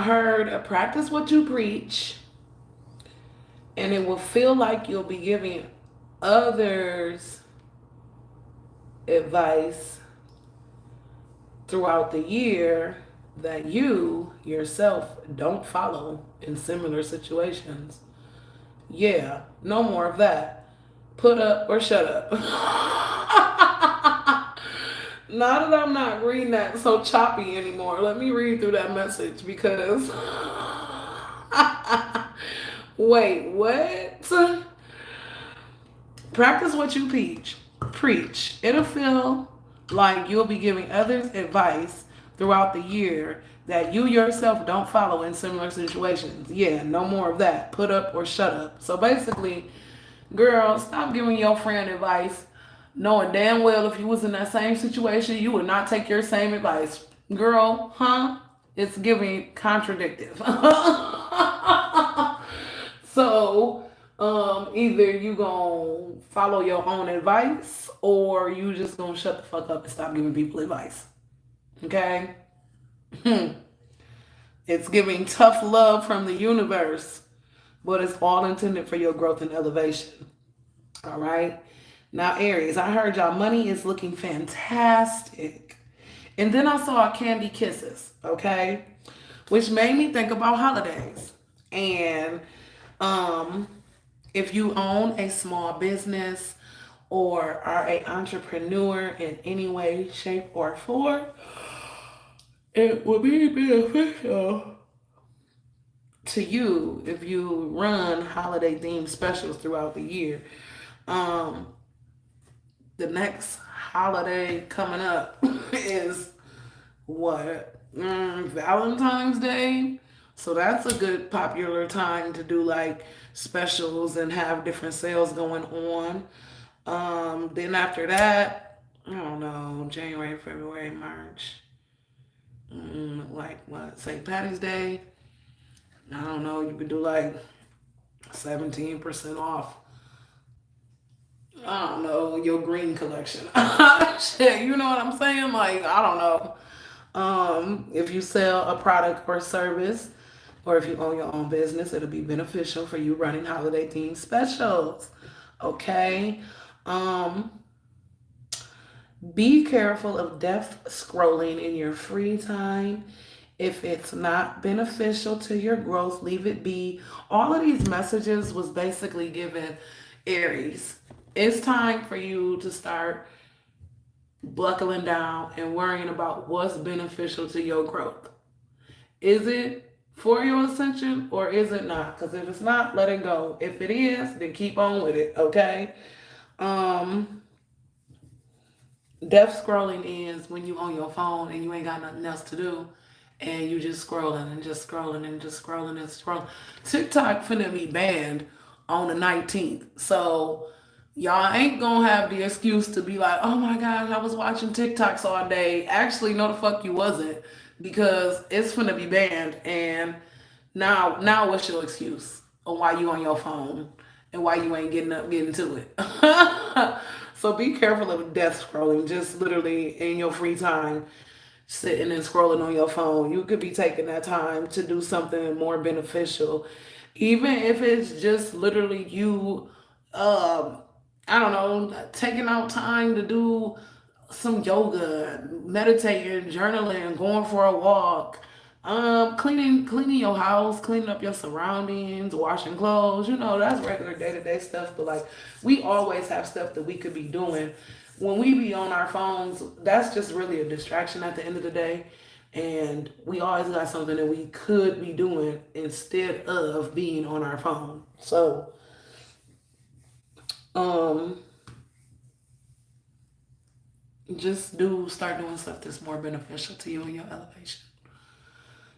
heard practice what you preach. And it will feel like you'll be giving others advice throughout the year that you yourself don't follow in similar situations. Yeah, no more of that. Put up or shut up. Now that I'm not reading that so choppy anymore, let me read through that message because. Wait, what? Practice what you preach. It'll feel like you'll be giving others advice throughout the year that you yourself don't follow in similar situations. Yeah, no more of that. Put up or shut up. So basically, girl, stop giving your friend advice knowing damn well if you was in that same situation, you would not take your same advice. Girl, huh? It's giving contradictive. So, either you gonna follow your own advice or you just gonna shut the fuck up and stop giving people advice. Okay? It's giving tough love from the universe, but it's all intended for your growth and elevation. All right? Now, Aries, I heard y'all money is looking fantastic. And then I saw candy kisses, okay? Which made me think about holidays. And if you own a small business or are an entrepreneur in any way, shape, or form, it would be beneficial to you if you run holiday themed specials throughout the year. Um, the next holiday coming up is what? Valentine's Day. So that's a good popular time to do like specials and have different sales going on. Then after that, I don't know, January, February, March. Like what? St. Patty's Day. I don't know. You could do like 17% off. I don't know, your green collection. Shit, you know what I'm saying? Like, I don't know. If you sell a product or service, or if you own your own business, it'll be beneficial for you running holiday themed specials. Okay. Um, be careful of death scrolling in your free time. If it's not beneficial to your growth, leave it be. All of these messages was basically given Aries. It's time for you to start buckling down and worrying about what's beneficial to your growth. Is it for your ascension or is it not? Because if it's not, let it go. If it is, then keep on with it, okay? Um, Death scrolling is when you on your phone and you ain't got nothing else to do and you just scrolling and just scrolling and just scrolling and scrolling. TikTok finna be banned on the 19th. So y'all ain't gonna have the excuse to be like, oh my gosh, I was watching TikToks all day. Actually, no the fuck you wasn't because it's finna be banned. And now what's your excuse on why you on your phone and why you ain't getting up getting to it? So be careful of death scrolling, just literally in your free time, sitting and scrolling on your phone. You could be taking that time to do something more beneficial. Even if it's just literally you, um, I don't know, taking out time to do some yoga, meditating, journaling, going for a walk, cleaning your house, cleaning up your surroundings, washing clothes. You know, that's regular day to day stuff. But like, we always have stuff that we could be doing. When we be on our phones, that's just really a distraction at the end of the day. And we always got something that we could be doing instead of being on our phone. So, um, just start doing stuff that's more beneficial to you and your elevation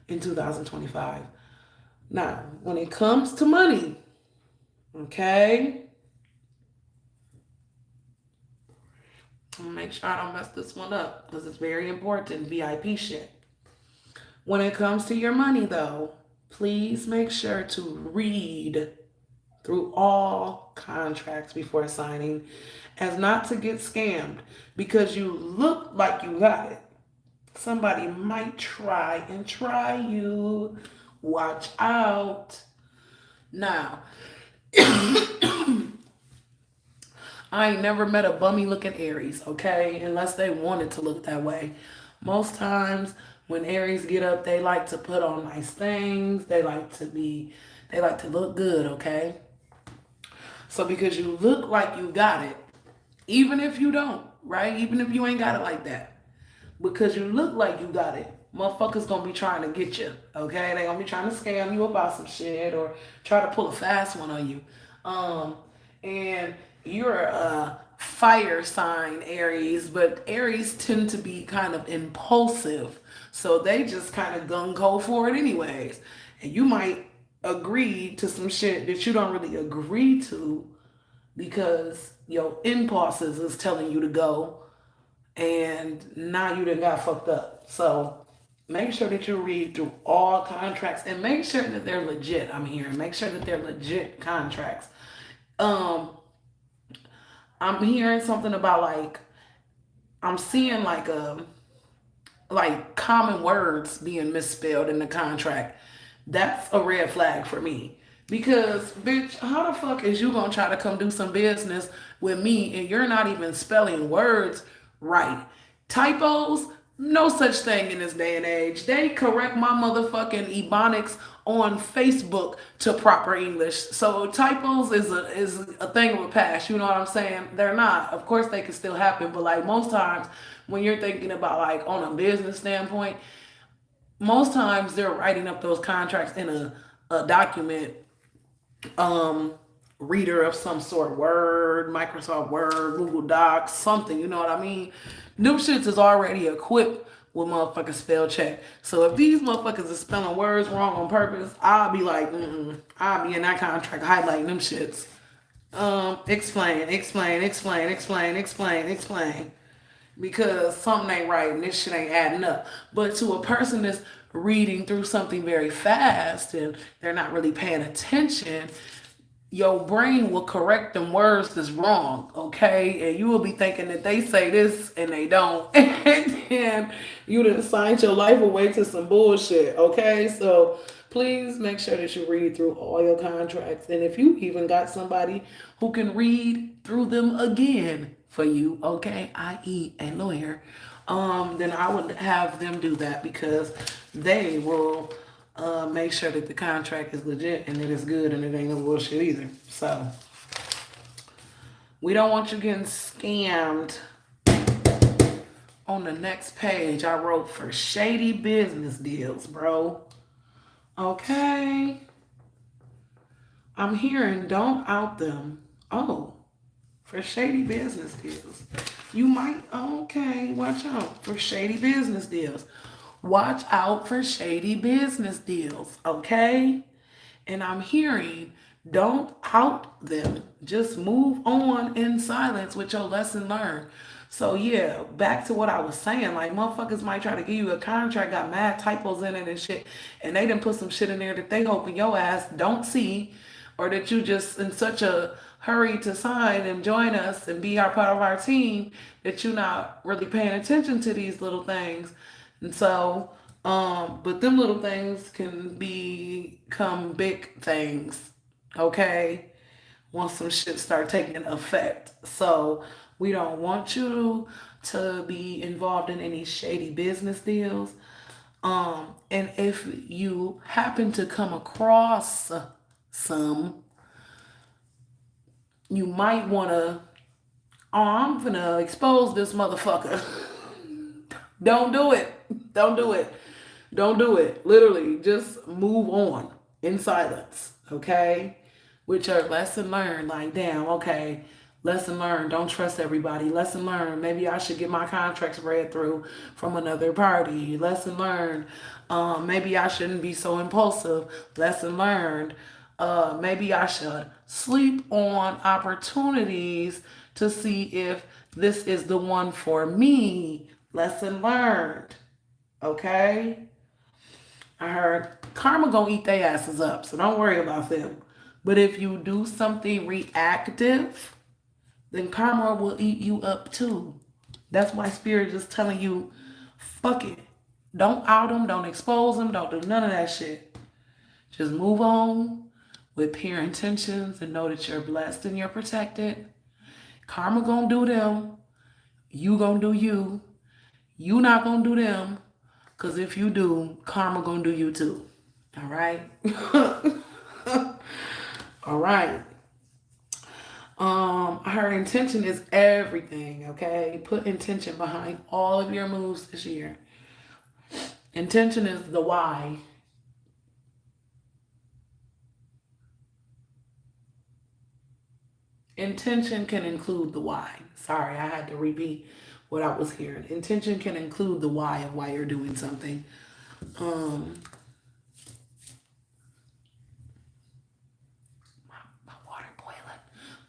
in 2025. Now, when it comes to money, okay, I'm gonna make sure I don't mess this one up because it's very important VIP shit. When it comes to your money, though, please make sure to read through all contracts before signing as not to get scammed because you look like you got it. Somebody might try you. Watch out. Now, I ain't never met a bummy looking Aries, okay? Unless they wanted to look that way. Most times when Aries get up, they like to put on nice things. They like to look good, okay? So because you look like you got it, even if you don't, right? Even if you ain't got it like that, because you look like you got it, motherfuckers gonna be trying to get you, okay? They gonna be trying to scam you about some shit or try to pull a fast one on you. Um, and you're a fire sign, Aries, but Aries tend to be kind of impulsive, so they just kind of gung ho for it anyways. And you might agree to some shit that you don't really agree to because your impulses is telling you to go, and now you done got fucked up. So make sure that you read through all contracts and make sure that they're legit. I'm hearing, make sure that they're legit contracts. Um, I'm hearing something about like I'm seeing like common words being misspelled in the contract. That's a red flag for me. Because, bitch, how the fuck is you gonna try to come do some business with me and you're not even spelling words right? Typos, no such thing in this day and age. They correct my motherfucking ebonics on Facebook to proper English. So typos is a thing of the past. You know what I'm saying? They're not. Of course, they can still happen, but like most times when you're thinking about like on a business standpoint, most times they're writing up those contracts in a document um reader of some sort, Word, Microsoft Word, Google Docs, something, you know what I mean? Them shits is already equipped with motherfucking spell check. So if these motherfuckers is spelling words wrong on purpose, I'll be like, I'll be in that contract highlighting them shits. Explain, because something ain't right and this shit ain't adding up. But to a person that's reading through something very fast and they're not really paying attention, your brain will correct them words that's wrong, okay? And you will be thinking that they say this and they don't. And then you done signed your life away to some bullshit, okay? So please make sure that you read through all your contracts. And if you even got somebody who can read through them again for you, okay, i.e. a lawyer, then I would have them do that because they will make sure that the contract is legit and it is good and it ain't no bullshit either. So we don't want you getting scammed. On the next page, I wrote for shady business deals, bro. Okay. I'm hearing don't out them. Oh, for shady business deals. You might, okay, watch out for shady business deals. Watch out for shady business deals, okay? And I'm hearing don't out them. Just move on in silence with your lesson learned. So yeah, back to what I was saying. Like motherfuckers might try to give you a contract, got mad typos in it and shit, and they didn't put some shit in there that they hoping your ass don't see, or that you just in such a hurry to sign and join us and be our part of our team that you're not really paying attention to these little things. And so, but them little things can become big things, okay? Once some shit start taking effect. So we don't want you to be involved in any shady business deals. And if you happen to come across some, you might want to, oh, I'm gonna expose this motherfucker. Don't do it. Don't do it. Don't do it. Literally, just move on in silence, okay? With your lesson learned, like, damn, okay, lesson learned, don't trust everybody. Lesson learned, maybe I should get my contracts read through from another party. Lesson learned, maybe I shouldn't be so impulsive. Lesson learned, maybe I should sleep on opportunities to see if this is the one for me. Lesson learned. Okay? I heard karma gonna eat their asses up, so don't worry about them. But if you do something reactive, then karma will eat you up too. That's why spirit is telling you, fuck it. Don't out them, don't expose them, don't do none of that shit. Just move on with pure intentions and know that you're blessed and you're protected. Karma gonna do them. You gonna do you. You not gonna do them. Cause if you do, karma gonna do you too. All right. All right. Her intention is everything. Okay. Put intention behind all of your moves this year. Intention is the why. Intention can include the why. Sorry, I had to repeat what I was hearing. Intention can include the why of why you're doing something. My water boiling.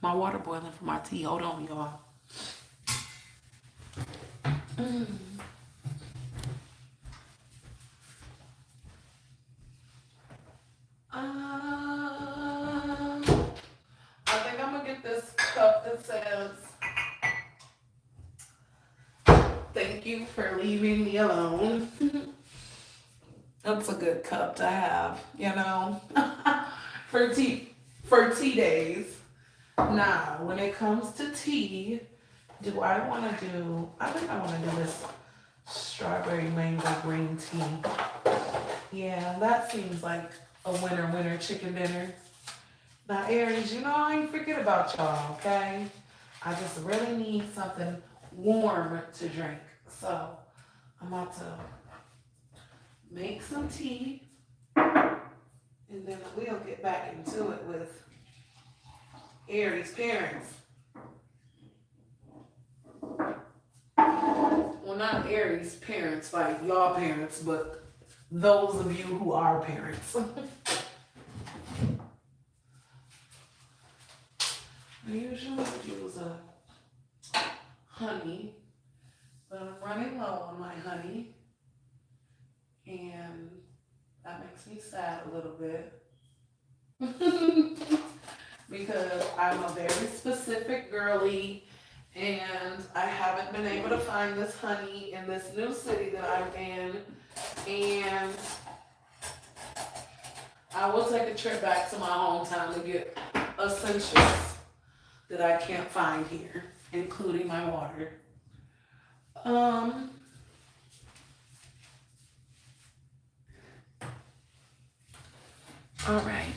My water boiling for my tea. Hold on, y'all. I think I'm gonna get this cup that says, "Thank you for leaving me alone." That's a good cup to have, for tea days. Now, when it comes to tea, do I want to do? I think I want to do this strawberry mango green tea. Yeah, that seems like a winner chicken dinner. Now, Aries, I ain't forget about y'all, okay? I just really need something warm to drink. So, I'm about to make some tea, and then we'll get back into it with Aries parents. Well, not Aries parents, like y'all parents, but those of you who are parents. I usually use a honey, but I'm running low on my honey, and that makes me sad a little bit. Because I'm a very specific girly, and I haven't been able to find this honey in this new city that I'm in, and I will take a trip back to my hometown to get essentials that I can't find here, including my water. All right.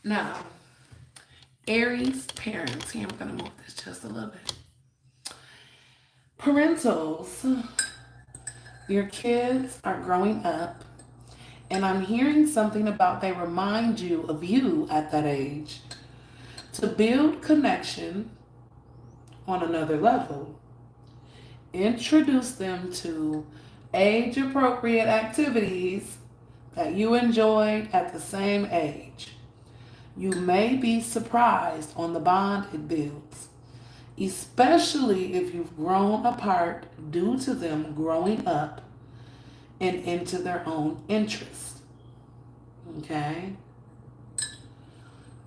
Now, Aries parents, here I'm going to move this just a little bit. Parentals, your kids are growing up, and I'm hearing something about they remind you of you at that age. To build connection on another level, introduce them to age-appropriate activities that you enjoyed at the same age. You may be surprised on the bond it builds, especially if you've grown apart due to them growing up and into their own interests. Okay?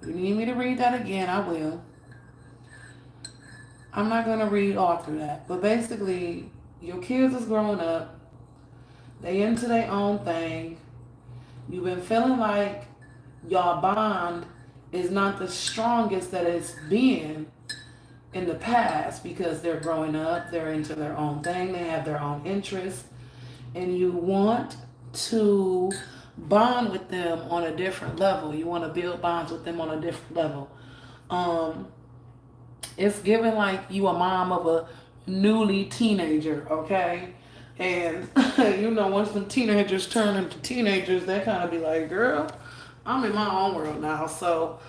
If you need me to read that again, I will. I'm not going to read all through that. But basically, your kids is growing up. They into their own thing. You've been feeling like y'all bond is not the strongest that it's been in the past because they're growing up, they're into their own thing, they have their own interests, and you want to bond with them on a different level. You want to build bonds with them on a different level. It's given like you a mom of a newly teenager, okay? And once the teenagers turn into teenagers, they kind of be like, girl, I'm in my own world now. So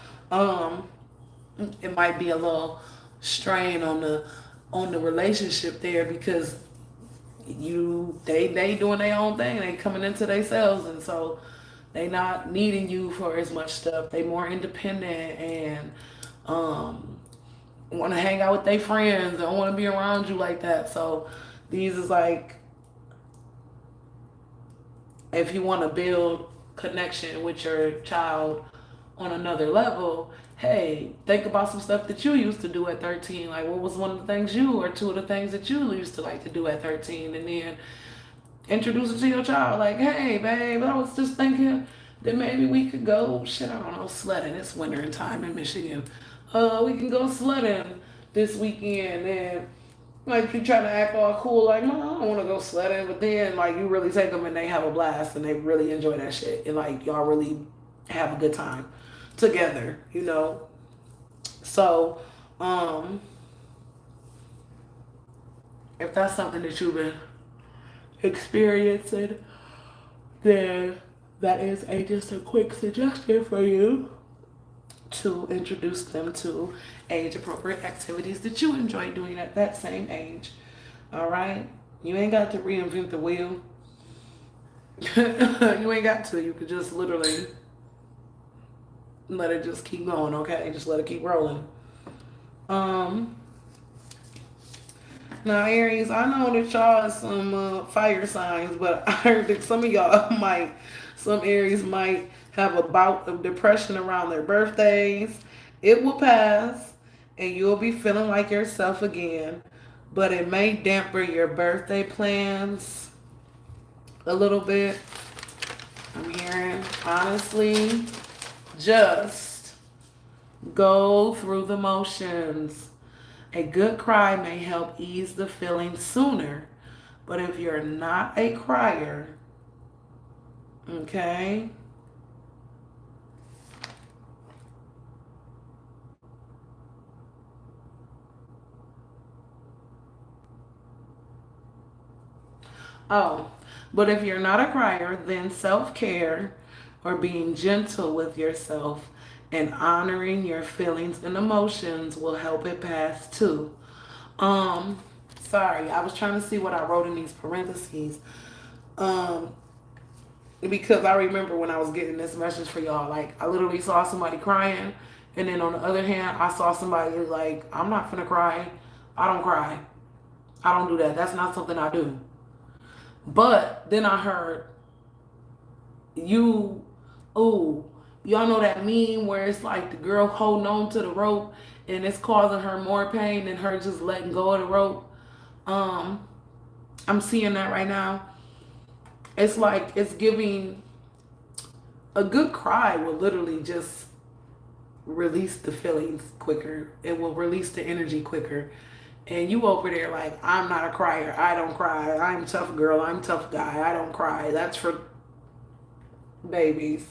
it might be a little strain on the relationship there because they doing their own thing. They coming into themselves, and so they not needing you for as much stuff. They more independent and want to hang out with their friends. Don't want to be around you like that. So these is like, if you want to build connection with your child on another level, hey, think about some stuff that you used to do at 13. Like, what was one of the things or two of the things that you used to like to do at 13? And then introduce it to your child. Like, hey, babe, I was just thinking then maybe we could go, shit, I don't know, sledding. It's winter time in Michigan. We can go sledding this weekend. And like you try to act all cool, like, no, I don't want to go sledding. But then like you really take them and they have a blast and they really enjoy that shit. And like y'all really have a good time together, you know? So, if that's something that you've been experiencing, then that is just a quick suggestion for you to introduce them to age appropriate activities that you enjoy doing at that same age. All right? You ain't got to reinvent the wheel. You ain't got to. You could just literally let it just keep going, okay? Just let it keep rolling. Now, Aries, I know that y'all are some fire signs, but I heard that some of y'all some Aries might have a bout of depression around their birthdays. It will pass, and you'll be feeling like yourself again, but it may dampen your birthday plans a little bit. I'm hearing, honestly, just go through the motions. A good cry may help ease the feeling sooner, but if you're not a crier, okay? Oh, but if you're not a crier, then self-care or being gentle with yourself and honoring your feelings and emotions will help it pass too. Um, Sorry, I was trying to see what I wrote in these parentheses. Um, because I remember when I was getting this message for y'all, like I literally saw somebody crying, and then on the other hand, I saw somebody like, I'm not finna cry. I don't cry. I don't do that. That's not something I do. But then I heard you, oh, y'all know that meme where it's like the girl holding on to the rope and it's causing her more pain than her just letting go of the rope. Um, I'm seeing that right now. It's like it's giving a good cry will literally just release the feelings quicker. It will release the energy quicker. And you over there like, I'm not a crier. I don't cry. I'm tough girl. I'm tough guy. I don't cry. That's for babies.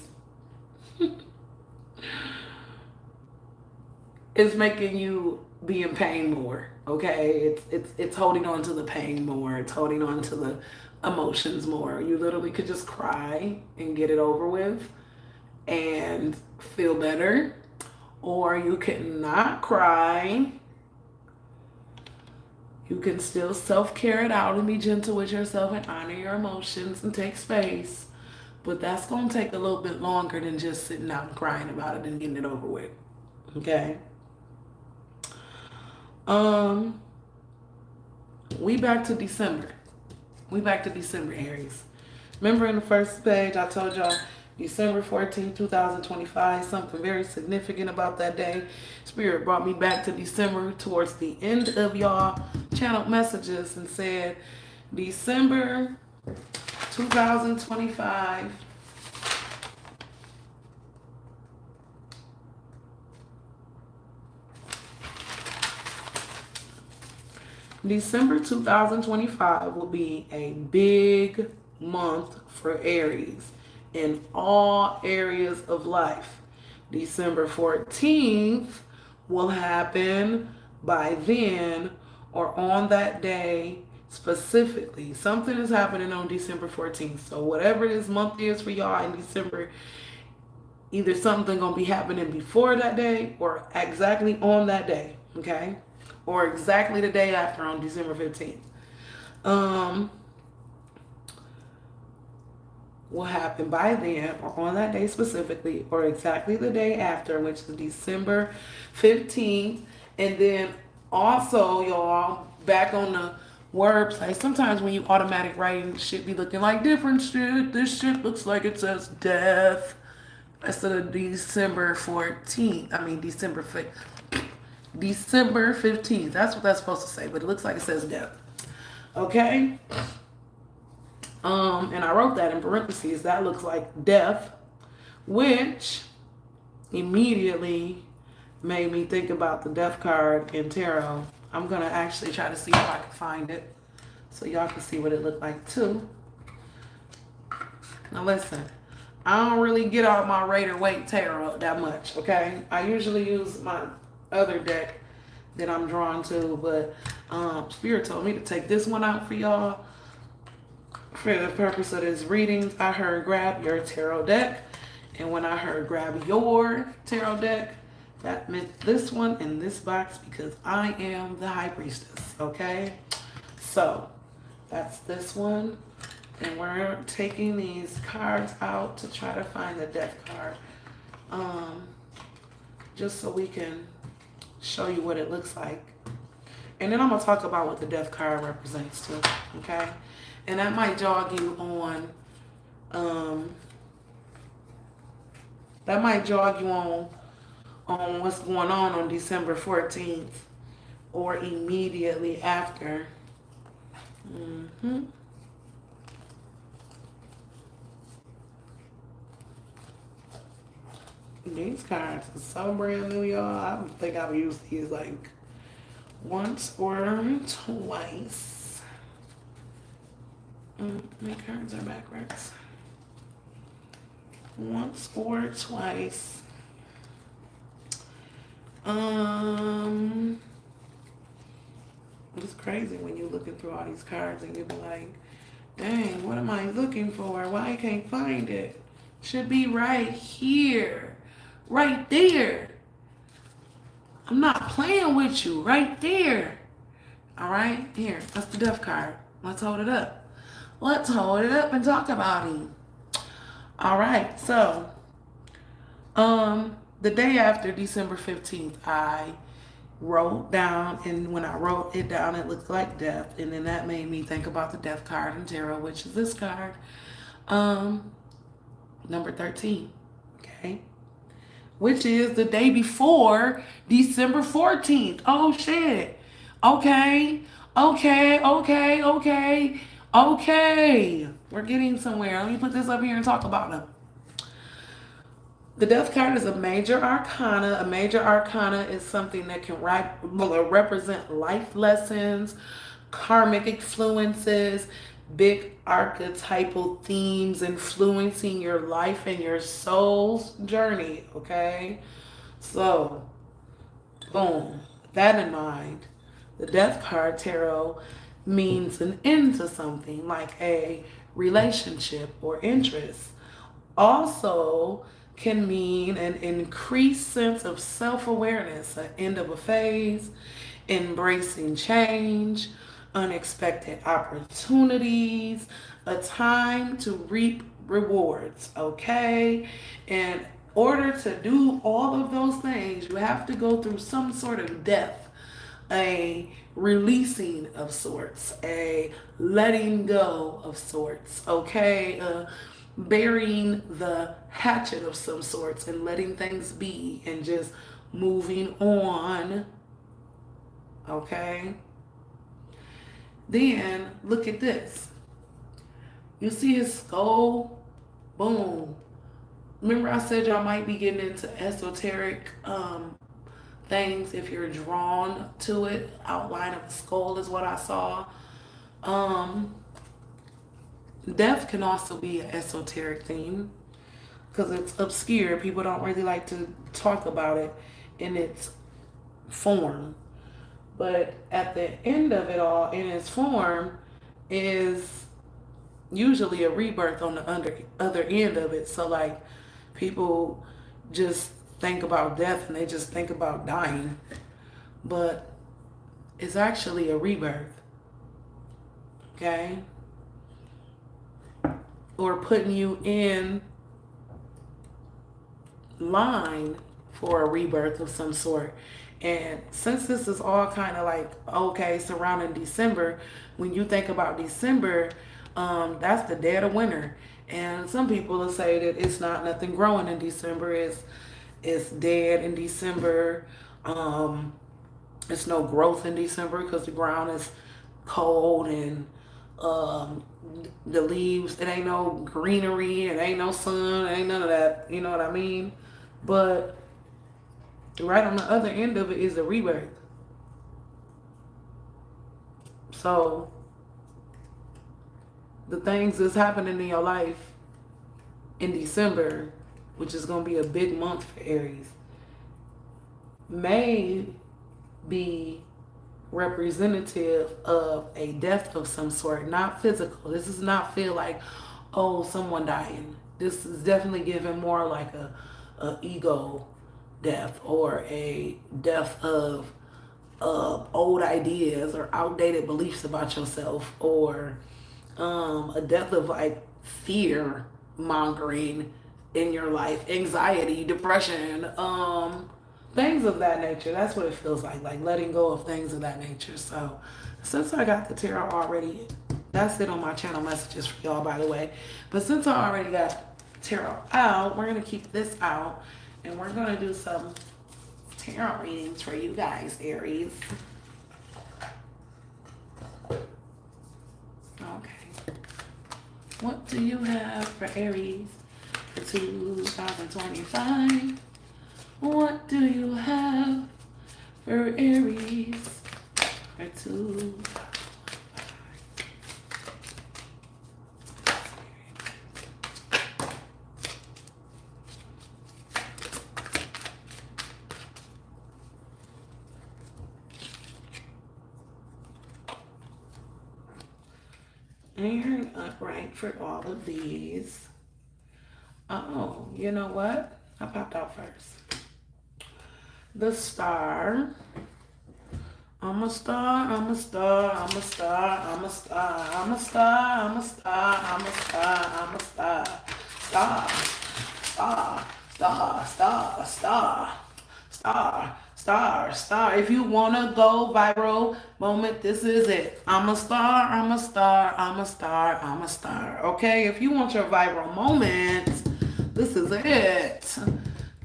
It's making you be in pain more. Okay, it's holding on to the pain more. It's holding on to the emotions more. You literally could just cry and get it over with and feel better, or you can not cry. You can still self-care it out and be gentle with yourself and honor your emotions and take space. But that's going to take a little bit longer than just sitting out and crying about it and getting it over with. Okay? Um, we back to December. We back to December, Aries. Remember in the first page I told y'all December 14th, 2025, something very significant about that day. Spirit brought me back to December towards the end of y'all channeled messages and said December 2025. December 2025 will be a big month for Aries in all areas of life. December 14th will happen by then or on that day specifically. Something is happening on December 14th. So whatever this month is for y'all in December, either something gonna be happening before that day or exactly on that day, okay? Or exactly the day after on December 15th. Will happen by then or on that day specifically or exactly the day after, which is December 15th. And then also, y'all, back on the wordplay, sometimes when you automatic writing, shit be looking like different shit. This shit looks like it says death instead of December 14th. I mean, December 15th. That's what that's supposed to say, but it looks like it says death. Okay? And I wrote that in parentheses. That looks like death. which immediately made me think about the death card in tarot. I'm going to actually try to see if I can find it so y'all can see what it looked like too. Now listen, I don't really get out my Rider-Waite tarot that much, okay? I usually use my other deck that I'm drawn to, but Spirit told me to take this one out for y'all. For the purpose of this reading, I heard grab your tarot deck. And when I heard grab your tarot deck, that meant this one in this box because I am the High Priestess, okay? So, that's this one. And we're taking these cards out to try to find the death card. Just so we can show you what it looks like. And then I'm going to talk about what the death card represents too, okay? And that might jog you on, on what's going on December 14th or immediately after. These cards are so brand new, y'all. I think I've used these like once or twice. My cards are backwards. Once or twice. It's crazy when you're looking through all these cards and you be like, dang, what am I looking for? Why I can't find it? Should be right here. Right there. I'm not playing with you. Right there. All right? Here. That's the death card. Let's hold it up. Let's hold it up and talk about him. All right. So, the day after December 15th, I wrote down, and when I wrote it down, it looked like death. And then that made me think about the death card in tarot, which is this card. Number 13. Okay. Which is the day before December 14th. Oh, shit. Okay. Okay. We're getting somewhere. Let me put this up here and talk about them. The death card is a major arcana. A major arcana is something that can represent life lessons, karmic influences, big archetypal themes influencing your life and your soul's journey, okay? So, boom. With that in mind, the death card tarot means an end to something like a relationship or interest. Also can mean an increased sense of self-awareness, an end of a phase, embracing change, unexpected opportunities, a time to reap rewards, okay? In order to do all of those things, you have to go through some sort of death, a releasing of sorts, a letting go of sorts, okay? Burying the hatchet of some sorts and letting things be and just moving on, okay? Then, look at this. You see his skull? Boom. Remember I said y'all might be getting into esoteric things if you're drawn to it. Outline of the skull is what I saw. Death can also be an esoteric theme because it's obscure. People don't really like to talk about it in its form. But at the end of it all, in its form, is usually a rebirth on the other end of it. So like people just think about death and they just think about dying. But it's actually a rebirth. Okay? Or putting you in line for a rebirth of some sort. And since this is all kind of like, okay, surrounding December, when you think about December, that's the dead of winter. And some people will say that it's not nothing growing in December. It's dead in December. It's no growth in December because the ground is cold and um, the leaves. It ain't no greenery. It ain't no sun. It ain't none of that. You know what I mean? But right on the other end of it is a rebirth. So the things that's happening in your life in December, which is going to be a big month for Aries, may be representative of a death of some sort, not physical. This does not feel like, oh, someone dying. This is definitely giving more like a ego death, or a death of old ideas or outdated beliefs about yourself, or a death of like fear mongering in your life, anxiety, depression, things of that nature. That's what it feels like letting go of things of that nature. So since I got the tarot already, that's it on my channel messages for y'all, by the way. But since I already got tarot out, we're going to keep this out, and we're going to do some tarot readings for you guys, Aries. Okay. What do you have for Aries for 2025? What do you have for Aries for 2025? And upright for all of these. Oh, you know what? I popped out first. The star. I'm a star, I'm a star, I'm a star, I'm a star, I'm a star, I'm a star, I'm a star, I'm a star. Star, star, star, star, star, star, star, star. If you wanna go viral moment, this is it. I'm a star, I'm a star, I'm a star, I'm a star. Okay? If you want your viral moment, this is it.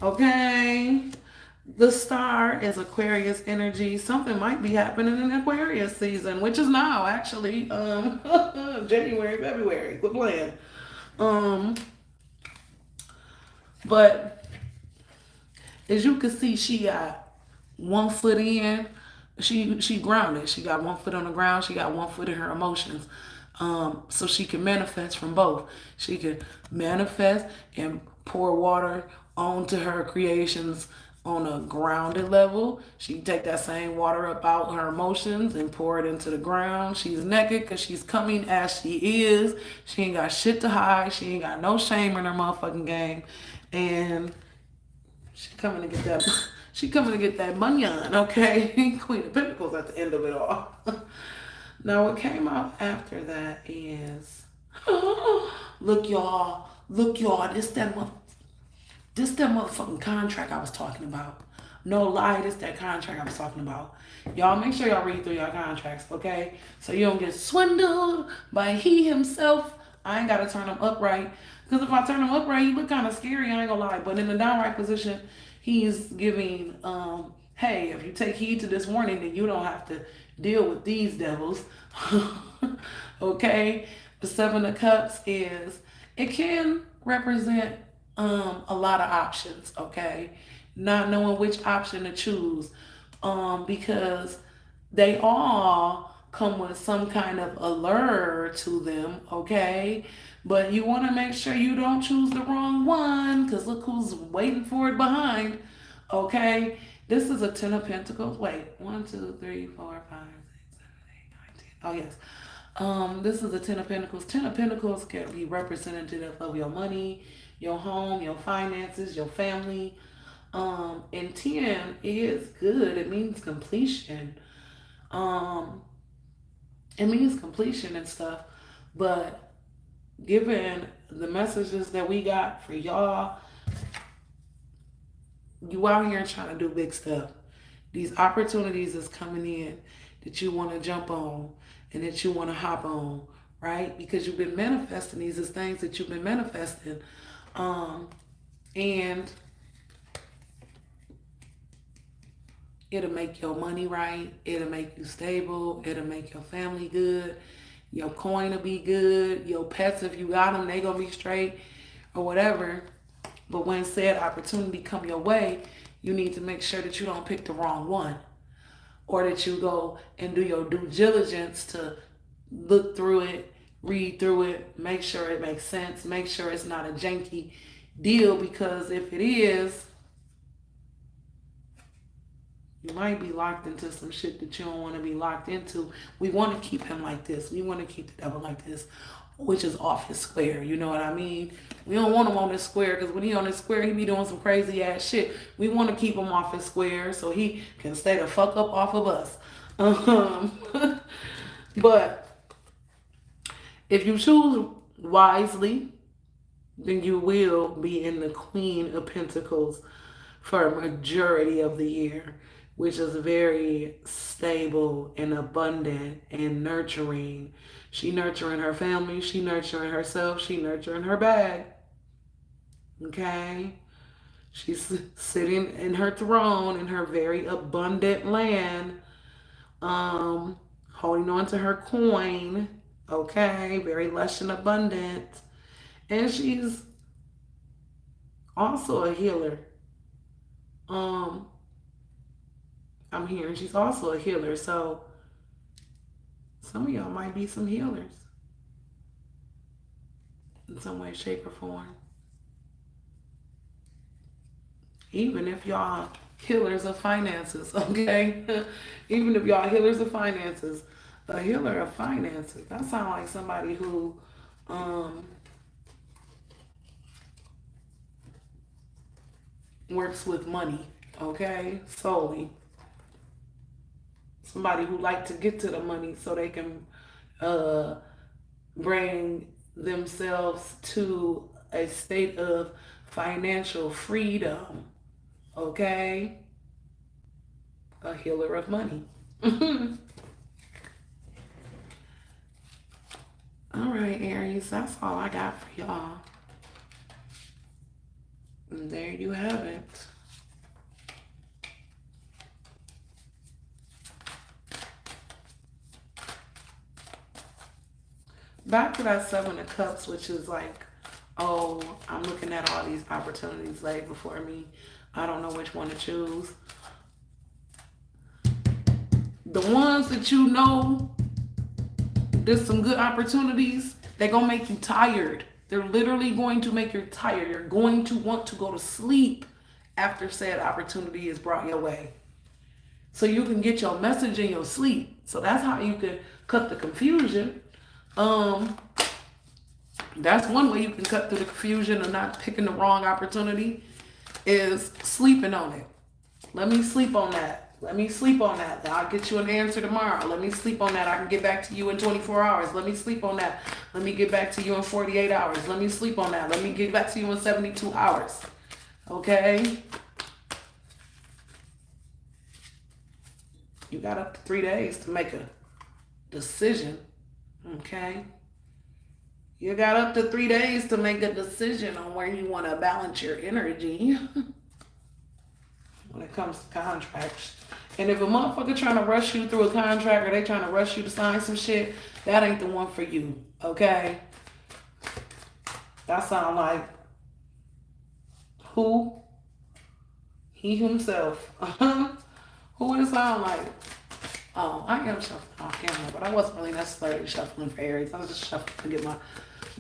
Okay? The star is Aquarius energy. Something might be happening in Aquarius season, which is now actually January, February. Quit playing. But as you can see, she got 1 foot in. She grounded. She got 1 foot on the ground. She got 1 foot in her emotions. So she can manifest from both. She can manifest and pour water onto her creations on a grounded level. She can take that same water up out her emotions and pour it into the ground. She's naked because she's coming as she is. She ain't got shit to hide. She ain't got no shame in her motherfucking game. And she coming to get that. She coming to get that money on, okay? Queen of Pentacles at the end of it all. Now, what came out after that is, look, y'all, this that motherfucking contract I was talking about. No lie, this that contract I was talking about. Y'all make sure y'all read through your contracts, okay? So you don't get swindled by he himself. I ain't gotta turn him upright. Because if I turn him upright, he look kind of scary, I ain't gonna lie. But in the downright position, he's giving, hey, if you take heed to this warning, then you don't have to deal with these devils. Okay? The 7 of Cups is, it can represent a lot of options, okay? Not knowing which option to choose, because they all come with some kind of allure to them, okay? But you want to make sure you don't choose the wrong one, because look who's waiting for it behind, okay? This is a 10 of Pentacles. Wait, 1, 2, 3, 4, 5, 6, 7, 8, 9, 10. Oh, yes. This is a 10 of Pentacles. 10 of Pentacles can be representative of your money, your home, your finances, your family. And 10 is good. It means completion. It means completion and stuff. But given the messages that we got for y'all, you out here trying to do big stuff. These opportunities is coming in that you want to jump on and that you want to hop on, right? Because you've been manifesting these as things that you've been manifesting. And it'll make your money right. It'll make you stable. It'll make your family good. Your coin will be good. Your pets, if you got them, they gonna be straight or whatever. But when said opportunity come your way, you need to make sure that you don't pick the wrong one, or that you go and do your due diligence to look through it, read through it, make sure it makes sense, make sure it's not a janky deal, because if it is, you might be locked into some shit that you don't want to be locked into. We want to keep him like this. We want to keep the devil like this, which is off his square. You know what I mean? We don't want him on his square, because when he on his square, he be doing some crazy ass shit. We want to keep him off his square so he can stay the fuck up off of us. But if you choose wisely, then you will be in the Queen of Pentacles for a majority of the year, which is very stable and abundant and nurturing. She nurturing her family, she nurturing herself, she nurturing her bag. Okay? She's sitting in her throne in her very abundant land, holding on to her coin. Okay? Very lush and abundant. And she's also a healer. I'm hearing she's also a healer, so some of y'all might be some healers in some way, shape, or form. Even if y'all healers of finances, okay? Even if y'all healers of finances, a healer of finances, that sounds like somebody who works with money, okay? Solely. Somebody who like to get to the money so they can bring themselves to a state of financial freedom, okay? A healer of money. All right, Aries, that's all I got for y'all. And there you have it. Back to that Seven of Cups, which is like, oh, I'm looking at all these opportunities laid before me. I don't know which one to choose. The ones that you know, there's some good opportunities, they're going to make you tired. They're literally going to make you tired. You're going to want to go to sleep after said opportunity is brought your way, so you can get your message in your sleep. So that's how you can cut the confusion. That's one way you can cut through the confusion of not picking the wrong opportunity, is sleeping on it. Let me sleep on that. Let me sleep on that. I'll get you an answer tomorrow. Let me sleep on that. I can get back to you in 24 hours. Let me sleep on that. Let me get back to you in 48 hours. Let me sleep on that. Let me get back to you in 72 hours. Okay? You got up to 3 days to make a decision. Okay? You got up to 3 days to make a decision on where you want to balance your energy when it comes to contracts. And if a motherfucker trying to rush you through a contract, or they trying to rush you to sign some shit, that ain't the one for you. Okay? That sound like who? He himself. Who it sound like? Oh, I am shuffling off camera, but I wasn't really necessarily shuffling for Aries. I was just shuffling to get my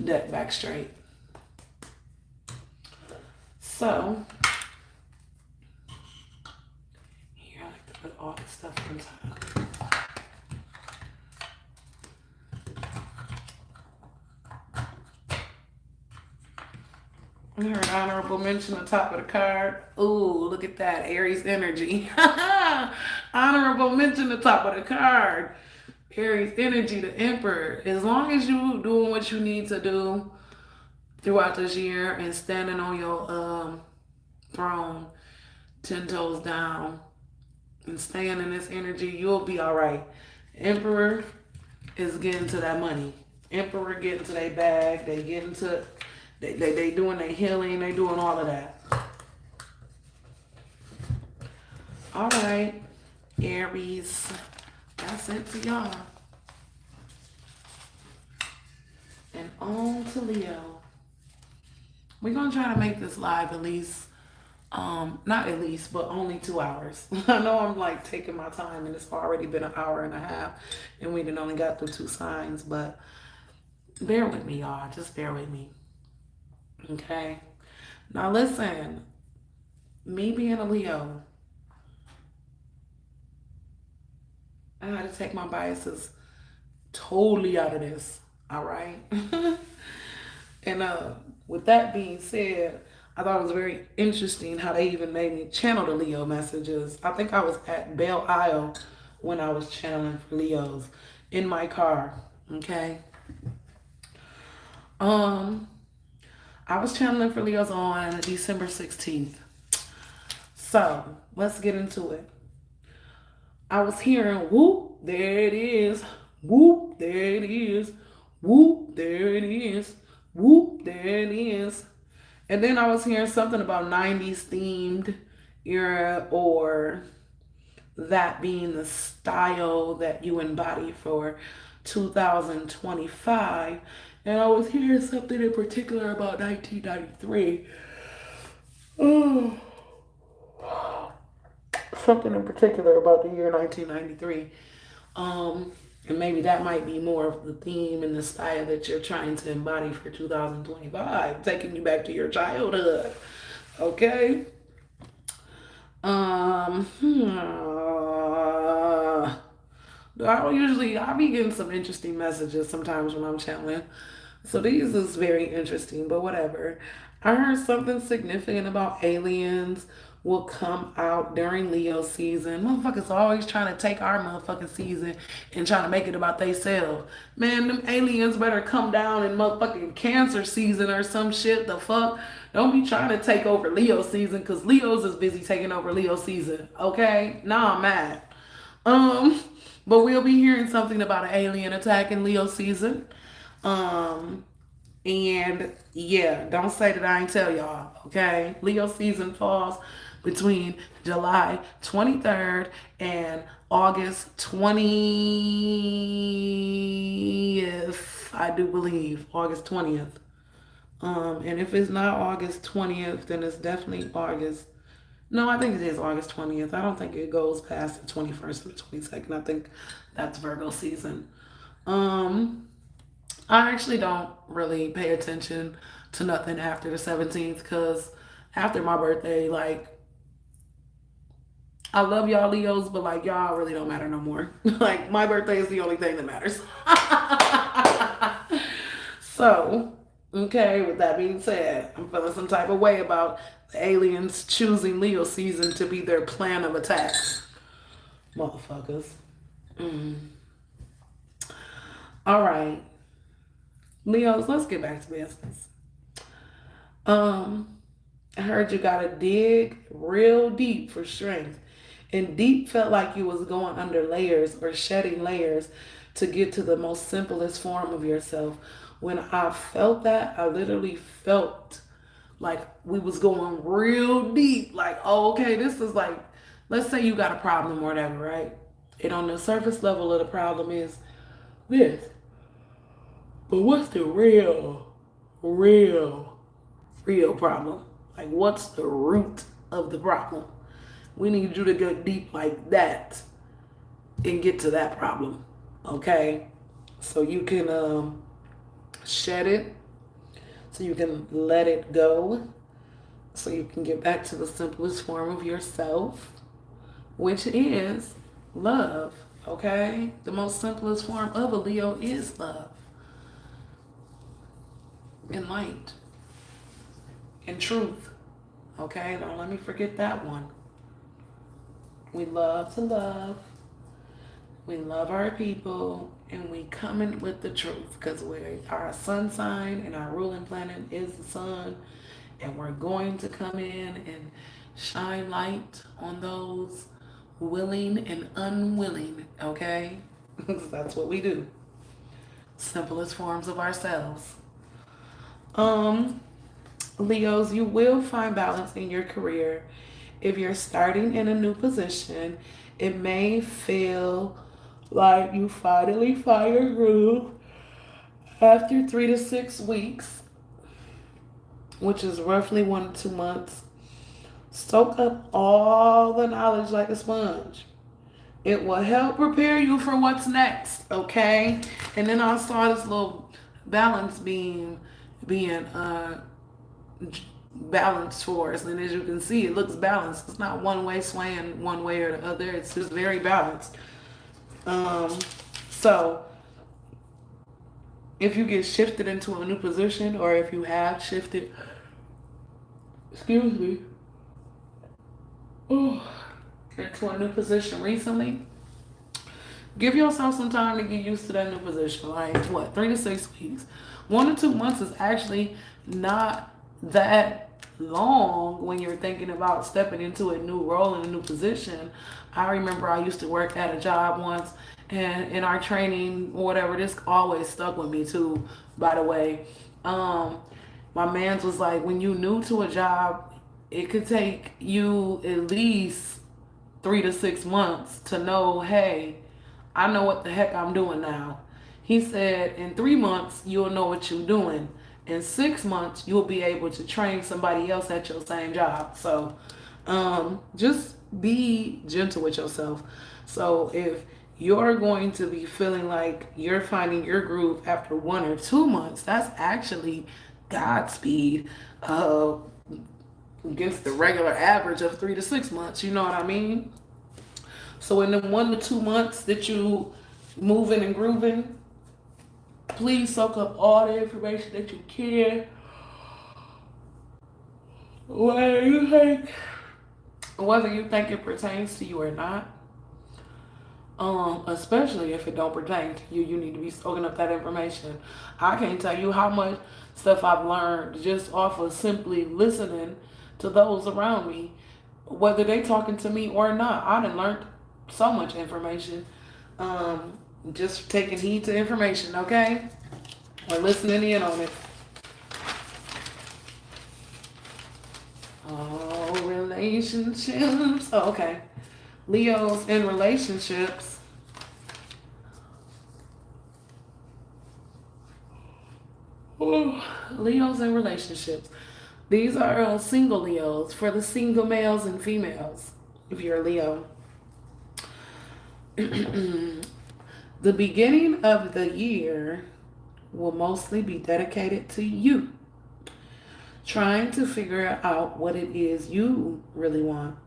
deck back straight. So, here I like to put all this stuff on top. I heard honorable mention on top of the card. Ooh, look at that. Aries energy. Honorable mention on top of the card. Aries energy, the Emperor. As long as you doing what you need to do throughout this year and standing on your throne, 10 toes down, and staying in this energy, you'll be all right. Emperor is getting to that money. Emperor getting to their bag. They getting to... They doing their healing. They doing all of that. All right, Aries. That's it for y'all. And on to Leo. We're gonna try to make this live at least, not at least, but only 2 hours. I know I'm like taking my time and it's already been an hour and a half and we didn't only got through 2 signs, but bear with me, y'all. Just bear with me. Okay. Now listen, me being a Leo, I had to take my biases totally out of this. All right. And with that being said, I thought it was very interesting how they even made me channel the Leo messages. I think I was at Belle Isle when I was channeling for Leos in my car. Okay. Um, I was channeling for Leos on December 16th. So let's get into it. I was hearing whoop, there it is. Whoop, there it is. Whoop, there it is. Whoop, there it is. And then I was hearing something about 90s themed era, or that being the style that you embody for 2025. And I was hearing something in particular about 1993. Oh, something in particular about the year 1993. And maybe that might be more of the theme and the style that you're trying to embody for 2025, taking you back to your childhood. Okay. I be getting some interesting messages sometimes when I'm channeling. So these is very interesting, but whatever. I heard something significant about aliens will come out during Leo season. Motherfuckers always trying to take our motherfucking season and trying to make it about theyself. Man, them aliens better come down in motherfucking Cancer season or some shit. The fuck? Don't be trying to take over Leo season because Leo's is busy taking over Leo season. Okay? Nah, I'm mad. Um, but we'll be hearing something about an alien attack in Leo season. Um, and yeah, don't say that I ain't tell y'all, okay? Leo season falls between July 23rd and August 20th, I do believe. August 20th. And if it's not August 20th, then it's definitely August. No, I think it is August 20th. I don't think it goes past the 21st or the 22nd. I think that's Virgo season. Um, I actually don't really pay attention to nothing after the 17th because after my birthday, like, I love y'all Leos, but like, y'all really don't matter no more. Like, my birthday is the only thing that matters. So, okay, with that being said, I'm feeling some type of way about the aliens choosing Leo season to be their plan of attack. Motherfuckers. Mm. All right. Leos, let's get back to business. Um, I heard you gotta dig real deep for strength. And deep felt like you was going under layers or shedding layers to get to the most simplest form of yourself. When I felt that, I literally felt like we was going real deep. Like, oh, okay, this is like, let's say you got a problem or whatever, right? And on the surface level of the problem is this. But what's the real, real problem? Like, what's the root of the problem? We need you to get deep like that and get to that problem, okay? So you can shed it, so you can let it go, so you can get back to the simplest form of yourself, which is love, okay? The most simplest form of a Leo is love and light and truth, okay? Don't let me forget that one. We love to love. We love our people, and we come in with the truth because we're our sun sign and our ruling planet is the sun, and we're going to come in and shine light on those willing and unwilling, okay? That's what we do. Simplest forms of ourselves. Um, Leos, you will find balance in your career. If you're starting in a new position, it may feel like you finally find your groove After 3 to 6 weeks, which is roughly 1 to 2 months, soak up all the knowledge like a sponge. It will help prepare you for what's next, okay? And then I saw this little balance beam being balanced for us. And as you can see, it looks balanced. It's not one way swaying one way or the other. It's just very balanced. So if you get shifted into a new position, or if you have shifted, excuse me, into a new position recently, give yourself some time to get used to that new position. Like what, 3 to 6 weeks? 1 to 2 months is actually not that long when you're thinking about stepping into a new role in a new position. I remember I used to work at a job once, and in our training or whatever, this always stuck with me too, by the way. My man's was like, when you new to a job, it could take you at least 3 to 6 months to know, hey, I know what the heck I'm doing now. He said in 3 months, you'll know what you're doing. In 6 months, you'll be able to train somebody else at your same job. So just be gentle with yourself. So if you're going to be feeling like you're finding your groove after 1 or 2 months, that's actually Godspeed against the regular average of 3 to 6 months. You know what I mean? So in the 1 to 2 months that you moving and grooving, please soak up all the information that you can. Whether you think it pertains to you or not. Especially if it don't pertain to you, you need to be soaking up that information. I can't tell you how much stuff I've learned just off of simply listening to those around me, whether they talking to me or not. I done learned so much information. Just taking heed to information, okay? Or listening in on it. Oh, relationships. Oh, okay. Leos in relationships. Ooh, Leos in relationships. These are single Leos for the single males and females, if you're a Leo. The beginning of the year will mostly be dedicated to you, trying to figure out what it is you really want.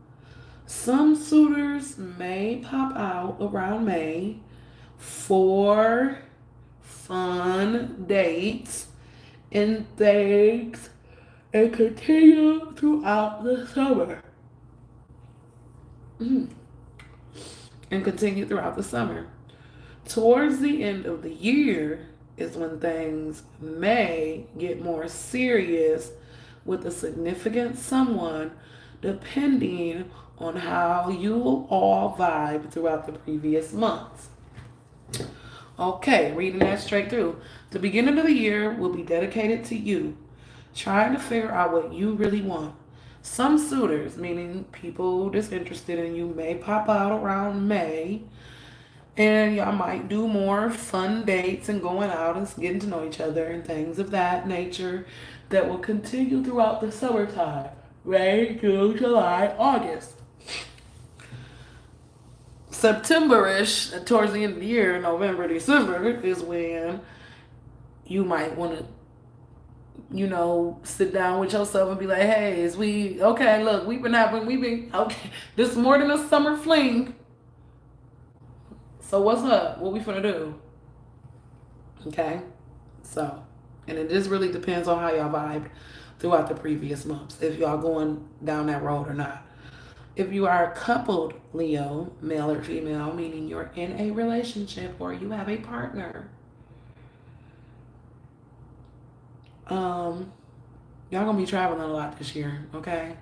Some suitors may pop out around May for fun dates and things, and continue throughout the summer. And continue throughout the summer. Towards the end of the year is when things may get more serious with a significant someone, depending on how you all vibe throughout the previous months. Okay, reading that straight through. The beginning of the year will be dedicated to you, trying to figure out what you really want. Some suitors, meaning people disinterested in you, may pop out around May, and y'all might do more fun dates and going out and getting to know each other and things of that nature that will continue throughout the summertime, right? June, July, August. September-ish, towards the end of the year, November, December, is when you might want to, sit down with yourself and be like, hey, okay, look, okay, this is more than a summer fling. So what's up? What we finna do? Okay? So, and it just really depends on how y'all vibed throughout the previous months, if y'all going down that road or not. If you are a coupled Leo, male or female, meaning you're in a relationship or you have a partner, y'all gonna be traveling a lot this year, okay?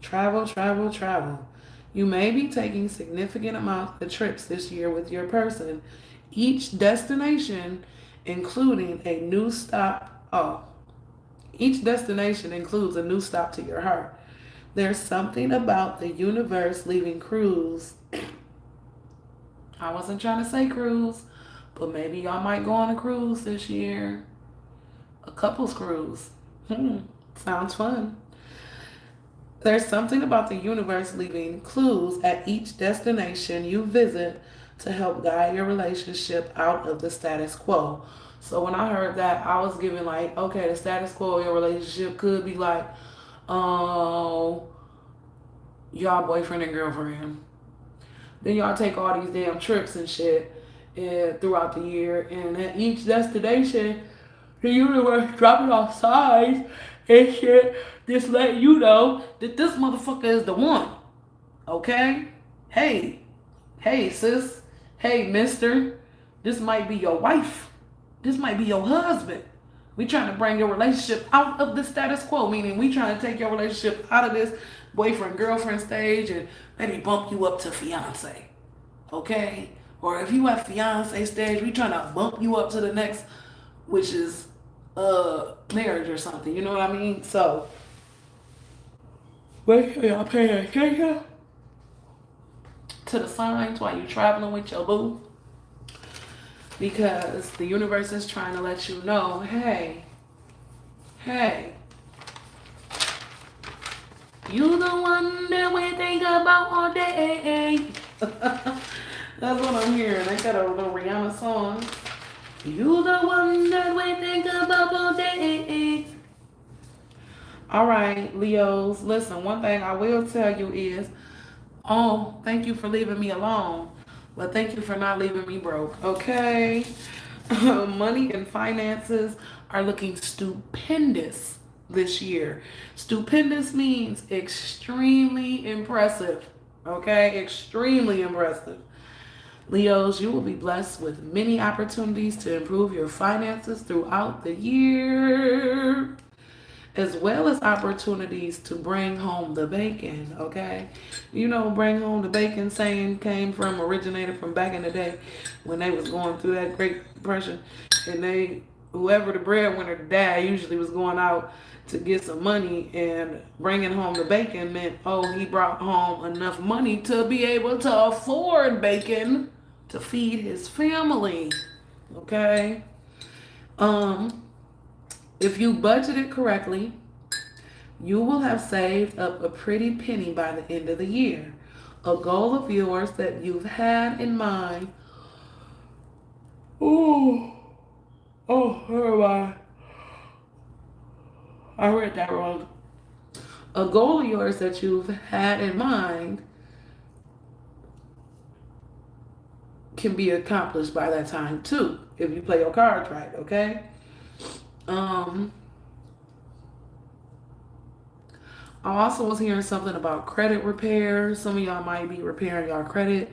Travel, travel, travel. You may be taking significant amounts of trips this year with your person, each destination including a new stop. Each destination includes a new stop to your heart. There's something about the universe leaving cruise. I wasn't trying to say cruise, But maybe y'all might go on a cruise this year. A couple's cruise. Sounds fun. There's something about the universe leaving clues at each destination you visit to help guide your relationship out of the status quo. So when I heard that, I was giving like, okay, the status quo of your relationship could be like, oh, y'all boyfriend and girlfriend. Then y'all take all these damn trips and shit throughout the year, and at each destination, the universe dropping off signs and shit, just let you know that this motherfucker is the one. Okay? Hey, sis. Hey, mister. This might be your wife. This might be your husband. We trying to bring your relationship out of the status quo, meaning we trying to take your relationship out of this boyfriend-girlfriend stage and maybe bump you up to fiance. Okay? Or if you at fiance stage, we trying to bump you up to the next, which is marriage or something. You know what I mean? So, make sure y'all pay attention to the signs while you're traveling with your boo. Because the universe is trying to let you know, hey, you the one that we think about all day. That's what I'm hearing. I got a little Rihanna song. You the one that we think about all day. All right, Leos, listen, one thing I will tell you is, oh, thank you for leaving me alone. But thank you for not leaving me broke, okay? Money and finances are looking stupendous this year. Stupendous means extremely impressive, okay? Extremely impressive. Leos, you will be blessed with many opportunities to improve your finances throughout the year, as well as opportunities to bring home the bacon, okay? You know, bring home the bacon saying originated from back in the day when they was going through that Great Depression, and whoever the breadwinner, dad, usually was going out to get some money, and bringing home the bacon meant, oh, he brought home enough money to be able to afford bacon to feed his family, okay? If you budgeted correctly, you will have saved up a pretty penny by the end of the year. A goal of yours that you've had in mind. Never mind. I read that wrong. A goal of yours that you've had in mind can be accomplished by that time too, if you play your cards right, okay? I also was hearing something about credit repair. Some of y'all might be repairing your credit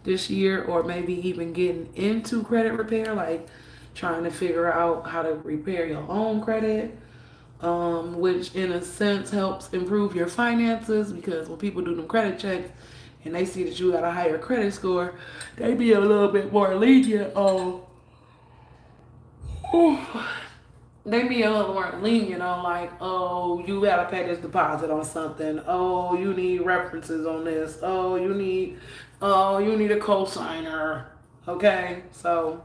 this year, or maybe even getting into credit repair, like trying to figure out how to repair your own credit, which in a sense helps improve your finances, because when people do them credit checks and they see that you got a higher credit score, they be a little bit more lenient on they be a little more lenient on like, oh, you gotta pay this deposit on something. Oh, you need references on this. Oh, you need a co-signer. Okay, so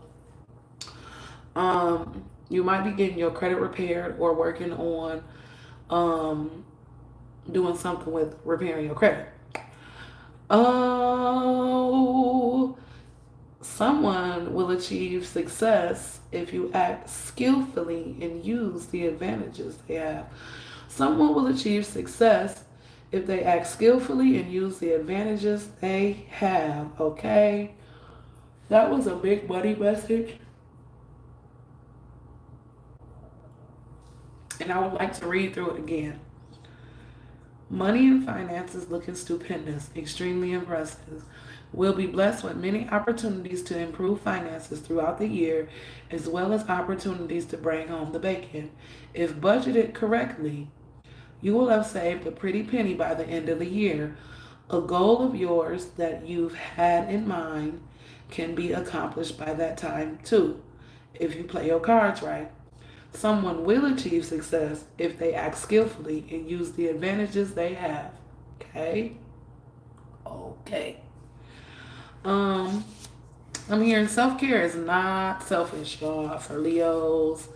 you might be getting your credit repaired or working on doing something with repairing your credit. Oh, someone will achieve success if you act skillfully and use the advantages they have. Someone will achieve success if they act skillfully and use the advantages they have, okay? That was a big money message. And I would like to read through it again. Money and finances looking stupendous, extremely impressive. Will be blessed with many opportunities to improve finances throughout the year, as well as opportunities to bring home the bacon. If budgeted correctly, you will have saved a pretty penny by the end of the year. A goal of yours that you've had in mind can be accomplished by that time too, if you play your cards right. Someone will achieve success if they act skillfully and use the advantages they have. Okay? Okay. I'm hearing self-care is not selfish, y'all, for Leos.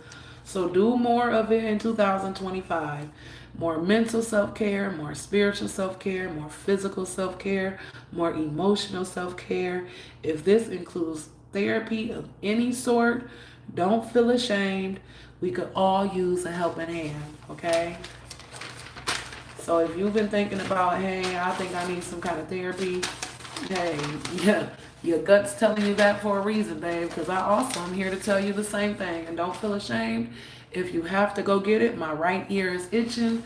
So do more of it in 2025. More mental self-care, more spiritual self-care, more physical self-care, more emotional self-care. If this includes therapy of any sort, don't feel ashamed. We could all use a helping hand, okay? So if you've been thinking about, hey, I think I need some kind of therapy, hey, yeah, your gut's telling you that for a reason, babe, because I also am here to tell you the same thing. And don't feel ashamed. If you have to go get it, my right ear is itching.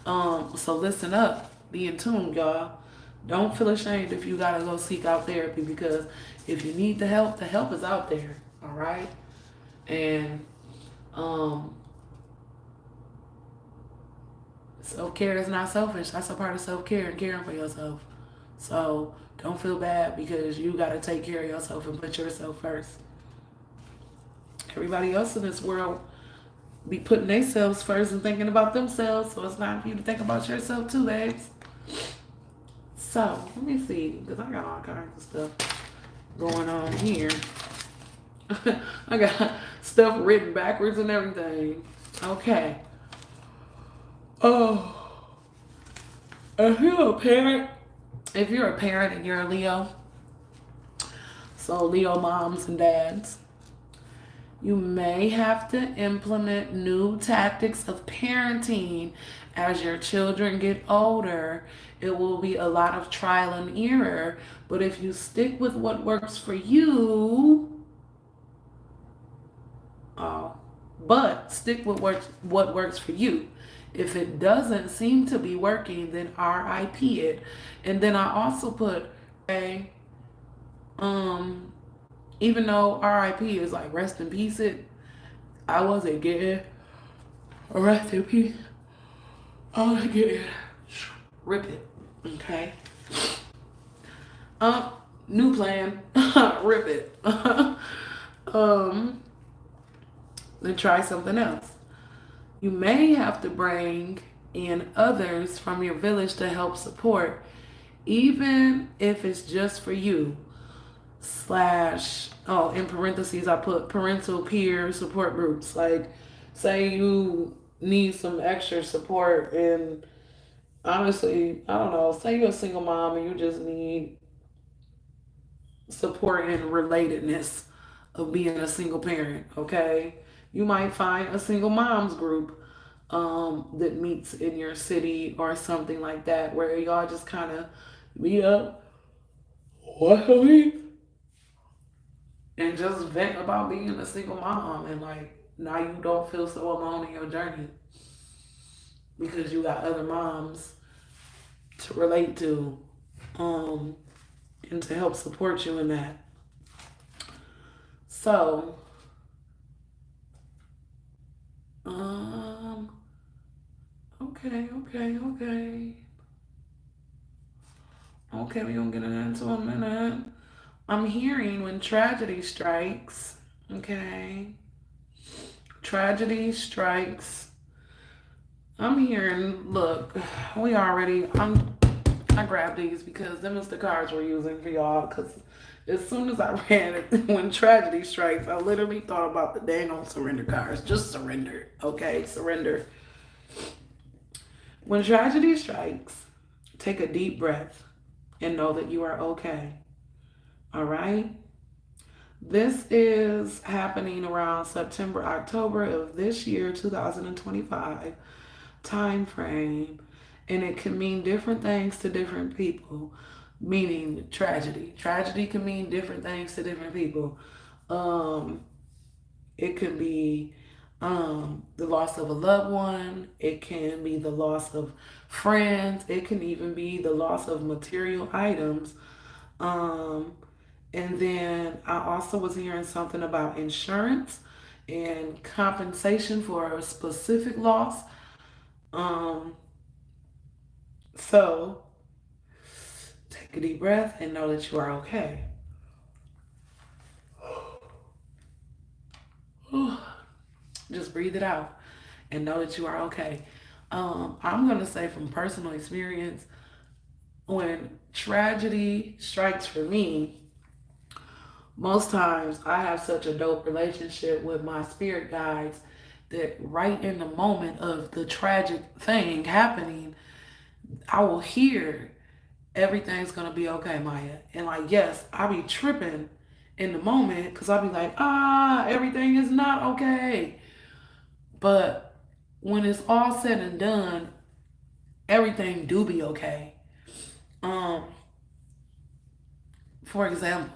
So listen up. Be in tune, y'all. Don't feel ashamed if you gotta go seek out therapy, because if you need the help is out there. All right. And um, self-care is not selfish. That's a part of self-care and caring for yourself. So don't feel bad because you got to take care of yourself and put yourself first. Everybody else in this world be putting themselves first and thinking about themselves. So it's time for you to think about yourself too, babes. So let me see, because I got all kinds of stuff going on here. I got stuff written backwards and everything. Okay. Oh, if you're a parent and you're a Leo, so Leo moms and dads, you may have to implement new tactics of parenting as your children get older. It will be a lot of trial and error, but if you stick with what works for you, stick with what works for you. If it doesn't seem to be working, then RIP it. And then I also put, okay, even though RIP is like rest in peace, I wasn't getting a rest in peace. I was getting rip it. Okay. New plan. Rip it. Then try something else. You may have to bring in others from your village to help support, even if it's just for you. Slash, oh, in parentheses, I put parental peer support groups. Like, say you need some extra support, and honestly, I don't know, say you're a single mom and you just need support and relatedness of being a single parent, okay? You might find a single moms group that meets in your city or something like that, where y'all just kind of meet up once a week and just vent about being a single mom, and like now you don't feel so alone in your journey because you got other moms to relate to, and to help support you in that. So, um, okay. Okay, we're gonna get into a minute. I'm hearing when tragedy strikes, okay? Tragedy strikes. I'm hearing, look, I grabbed these because them is the cards we're using for y'all. Because as soon as I read it, when tragedy strikes, I literally thought about the dang on surrender cards. Just surrender, okay? Surrender. When tragedy strikes, take a deep breath and know that you are okay. All right? This is happening around September, October of this year, 2025 time frame, and it can mean different things to different people. Meaning tragedy. Tragedy can mean different things to different people. It can be the loss of a loved one. It can be the loss of friends. It can even be the loss of material items. And then I also was hearing something about insurance and compensation for a specific loss. Um, so take a deep breath and know that you are okay. Just breathe it out and know that you are okay. I'm going to say from personal experience, when tragedy strikes for me, most times I have such a dope relationship with my spirit guides that right in the moment of the tragic thing happening, I will hear everything's gonna be okay, Maya. And like, yes, I be tripping in the moment because I'll be like, everything is not okay. But when it's all said and done, everything do be okay. Um, for example,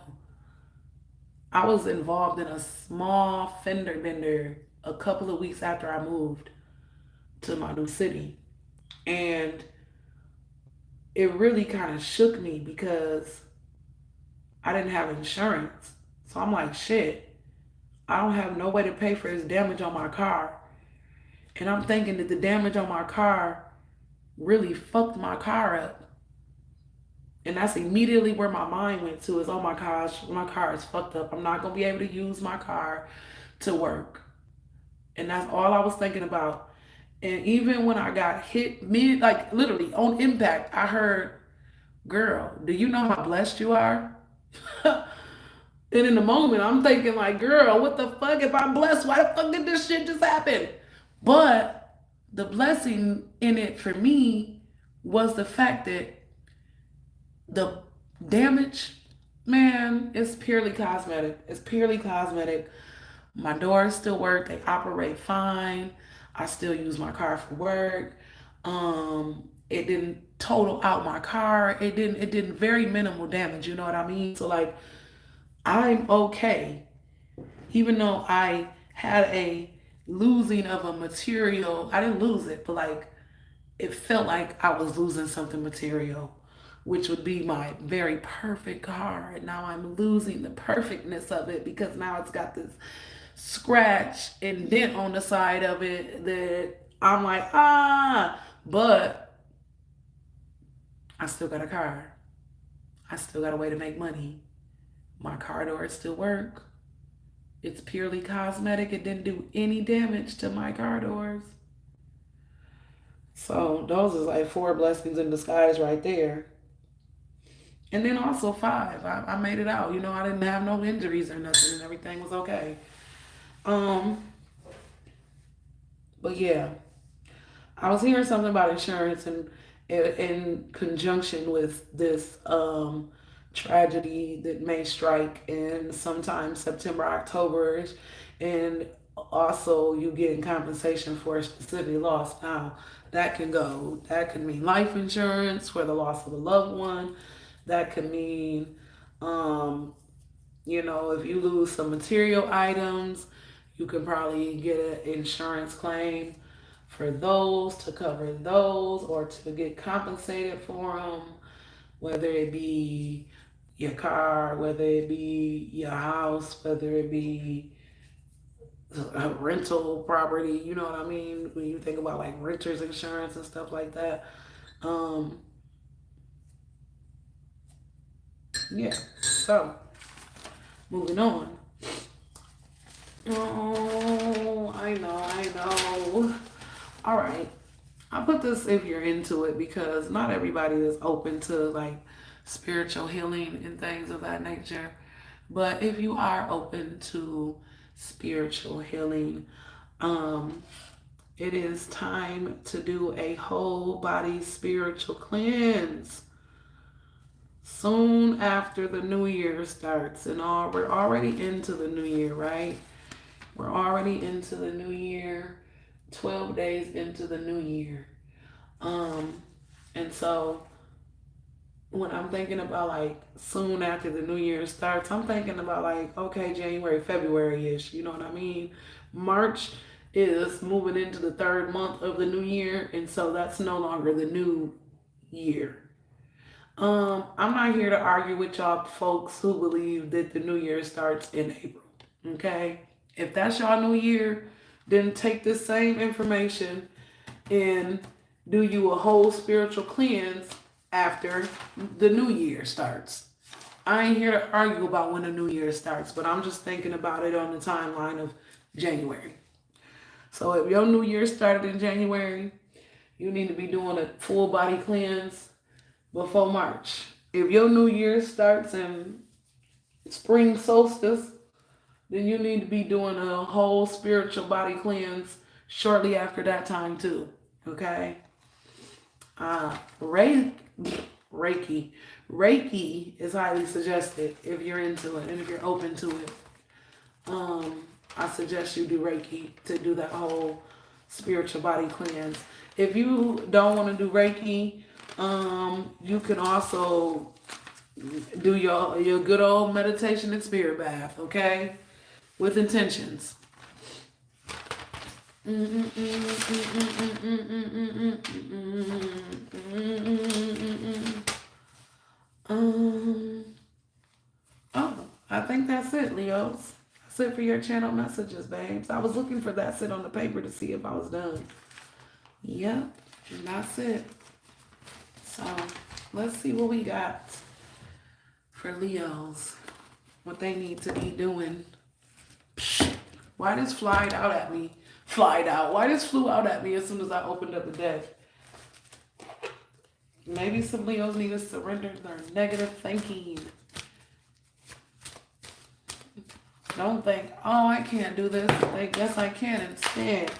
I was involved in a small fender bender a couple of weeks after I moved to my new city. And it really kind of shook me because I didn't have insurance. So I'm like, shit, I don't have no way to pay for this damage on my car. And I'm thinking that the damage on my car really fucked my car up. And that's immediately where my mind went to is, oh my gosh, my car is fucked up. I'm not going to be able to use my car to work. And that's all I was thinking about. And even when I got hit mid, like literally on impact, I heard, girl, do you know how blessed you are? And in the moment, I'm thinking like, girl, what the fuck? If I'm blessed, why the fuck did this shit just happen? But the blessing in it for me was the fact that the damage, man, it's purely cosmetic. It's purely cosmetic. My doors still work. They operate fine. I still use my car for work. It didn't total out my car. It didn't very minimal damage, you know what I mean? So like I'm okay. Even though I had a losing of a material, I didn't lose it, but like it felt like I was losing something material, which would be my very perfect car. And now I'm losing the perfectness of it because now it's got this scratch and dent on the side of it that I'm like, but I still got a car. I still got a way to make money. My car doors still work. It's purely cosmetic. It didn't do any damage to my car doors. So those is like four blessings in disguise right there. And then also five. I made it out. You know, I didn't have no injuries or nothing and everything was okay. Um, but yeah. I was hearing something about insurance and in conjunction with this tragedy that may strike in sometime September, October, and also you getting compensation for a specific loss. Now that can mean life insurance for the loss of a loved one. That could mean um, if you lose some material items, you can probably get an insurance claim for those to cover those or to get compensated for them, whether it be your car, whether it be your house, whether it be a rental property. You know what I mean? When you think about like renters insurance and stuff like that. Um, yeah. So moving on. Oh, I know. All right. I put this if you're into it because not everybody is open to like spiritual healing and things of that nature. But if you are open to spiritual healing, um, it is time to do a whole body spiritual cleanse soon after the new year starts. And we're already into the new year, right? We're already into the new year, 12 days into the new year. Um, and so when I'm thinking about like soon after the new year starts, I'm thinking about like, okay, January, February-ish, you know what I mean? March is moving into the third month of the new year, and so that's no longer the new year. I'm not here to argue with y'all folks who believe that the new year starts in April. Okay? If that's y'all new year, then take this same information and do you a whole spiritual cleanse after the new year starts. I ain't here to argue about when the new year starts, but I'm just thinking about it on the timeline of January. So if your new year started in January, you need to be doing a full body cleanse before March. If your new year starts in spring solstice, then you need to be doing a whole spiritual body cleanse shortly after that time too. Okay. Reiki, Reiki, Reiki is highly suggested if you're into it and if you're open to it. I suggest you do Reiki to do that whole spiritual body cleanse. If you don't want to do Reiki, you can also do your good old meditation and spirit bath, okay? With intentions. Oh, I think that's it, Leos. That's it for your channel messages, babes. I was looking for that sit on the paper to see if I was done. Yep, and that's it. So let's see what we got for Leos. What they need to be doing. Psh, why this flied out at me? Flied out. Why this flew out at me as soon as I opened up the deck? Maybe some Leos need to surrender their negative thinking. Don't think, oh, I can't do this. Think, yes, I can instead.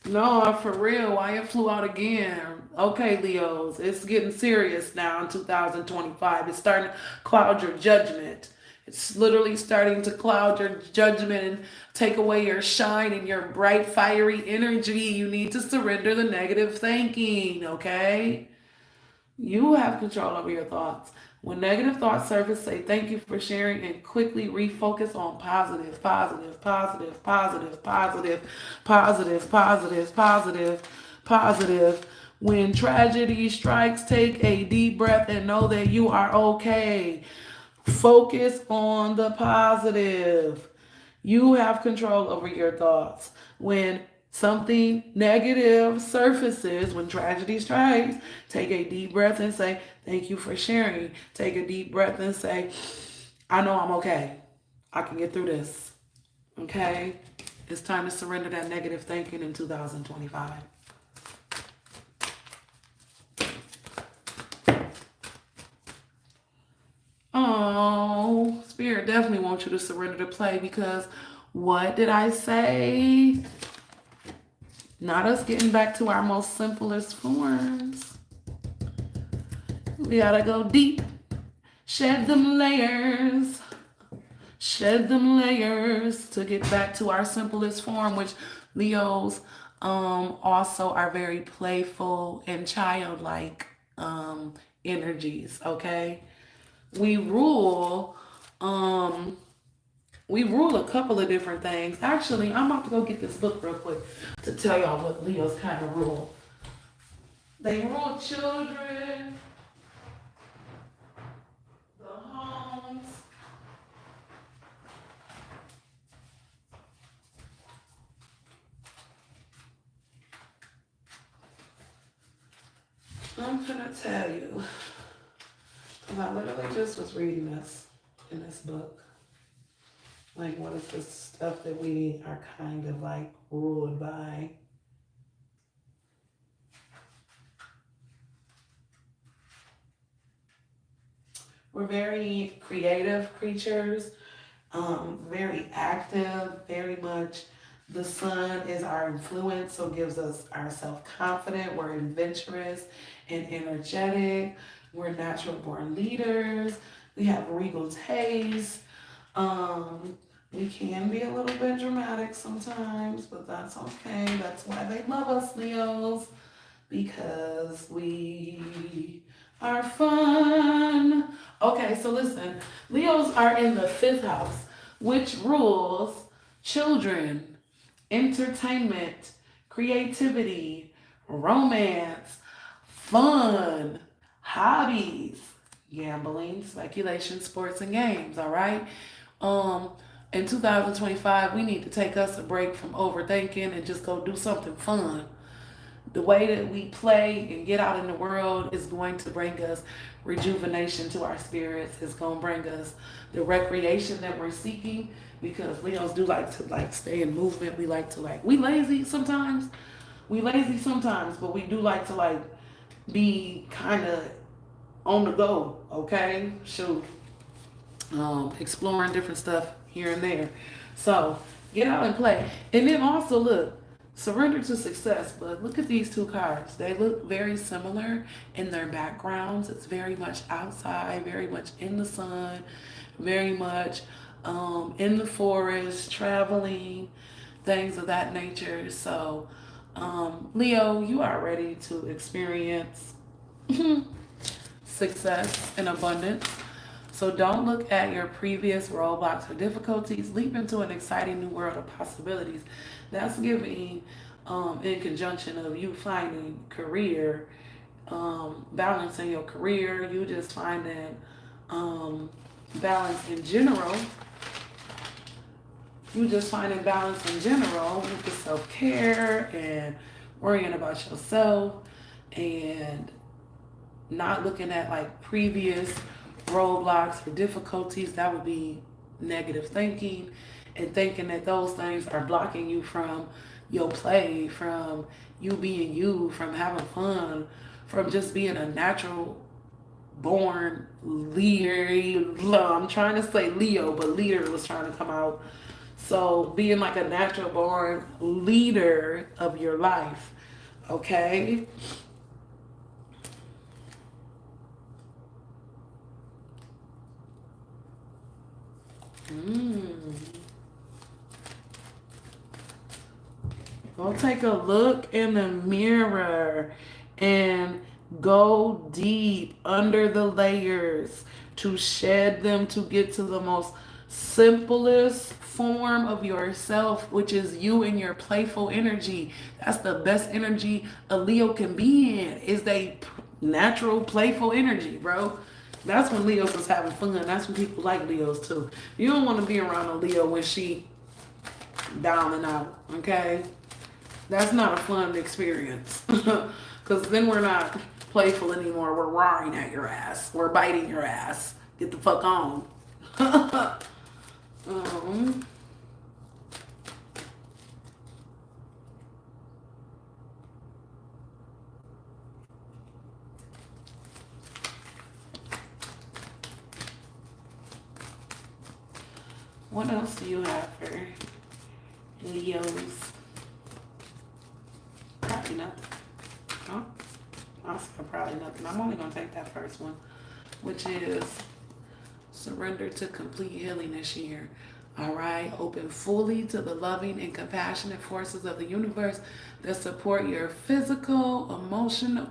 No, for real. Why it flew out again? Okay, Leos, it's getting serious now in 2025. It's starting to cloud your judgment. It's literally starting to cloud your judgment and take away your shine and your bright, fiery energy. You need to surrender the negative thinking, okay? You have control over your thoughts. When negative thoughts surface, say thank you for sharing and quickly refocus on positive, positive, positive, positive, positive, positive, positive, positive, positive. When tragedy strikes, take a deep breath and know that you are okay. Focus on the positive. You have control over your thoughts. When something negative surfaces, when tragedy strikes, take a deep breath and say, thank you for sharing. Take a deep breath and say, I know I'm okay. I can get through this. Okay? It's time to surrender that negative thinking in 2025. Oh, Spirit definitely wants you to surrender to play because what did I say? Not us getting back to our most simplest forms. We gotta go deep. Shed them layers. Shed them layers to get back to our simplest form, which Leos also are very playful and childlike energies, okay? We rule a couple of different things. Actually, I'm about to go get this book real quick to tell y'all what Leos kind of rule. They rule children, the homes, I'm gonna tell you. I literally just was reading this in this book. Like, what is this stuff that we are kind of like ruled by? We're very creative creatures, very active, very much. The sun is our influence, so gives us our self-confident. We're adventurous and energetic. We're natural born leaders. We have regal taste. We can be a little bit dramatic sometimes, but that's okay. That's why they love us, Leos, because we are fun. Okay, so listen, Leos are in the 5th house, which rules children, entertainment, creativity, romance, fun, hobbies, gambling, speculation, sports, and games, all right? In 2025, we need to take us a break from overthinking and just go do something fun. The way that we play and get out in the world is going to bring us rejuvenation to our spirits. It's going to bring us the recreation that we're seeking, because Leos do like to stay in movement. We like to we lazy sometimes. But we do like to be kind of on the go, okay? Shoot. exploring different stuff here and there. So get out and play. And then also look, surrender to success. But look at these two cards. They look very similar in their backgrounds. It's very much outside, very much in the sun, very much in the forest, traveling, things of that nature. So, Leo, you are ready to experience success and abundance. So don't look at your previous roadblocks or difficulties. Leap into an exciting new world of possibilities. That's giving in conjunction of you finding career, balancing your career, you just finding balance in general. You just finding balance in general with the self-care and worrying about yourself and not looking at like previous roadblocks or difficulties. That would be negative thinking, and thinking that those things are blocking you from your play, from you being you, from having fun, from just being a natural born leader. I'm trying to say Leo, but leader was trying to come out. So being like a natural born leader of your life, okay? Go take a look in the mirror and go deep under the layers to shed them to get to the most simplest form of yourself, which is you and your playful energy. That's the best energy a Leo can be in, is they natural playful energy, bro. That's when Leos is having fun. That's when people like Leos too. You don't want to be around a Leo when she down and out, okay? That's not a fun experience. Because then we're not playful anymore. We're roaring at your ass. We're biting your ass. Get the fuck on. um, what else do you have for Leos? Probably nothing. Huh? I'll say probably nothing. I'm only going to take that first one, which is surrender to complete healing this year. All right. Open fully to the loving and compassionate forces of the universe that support your physical, emotional.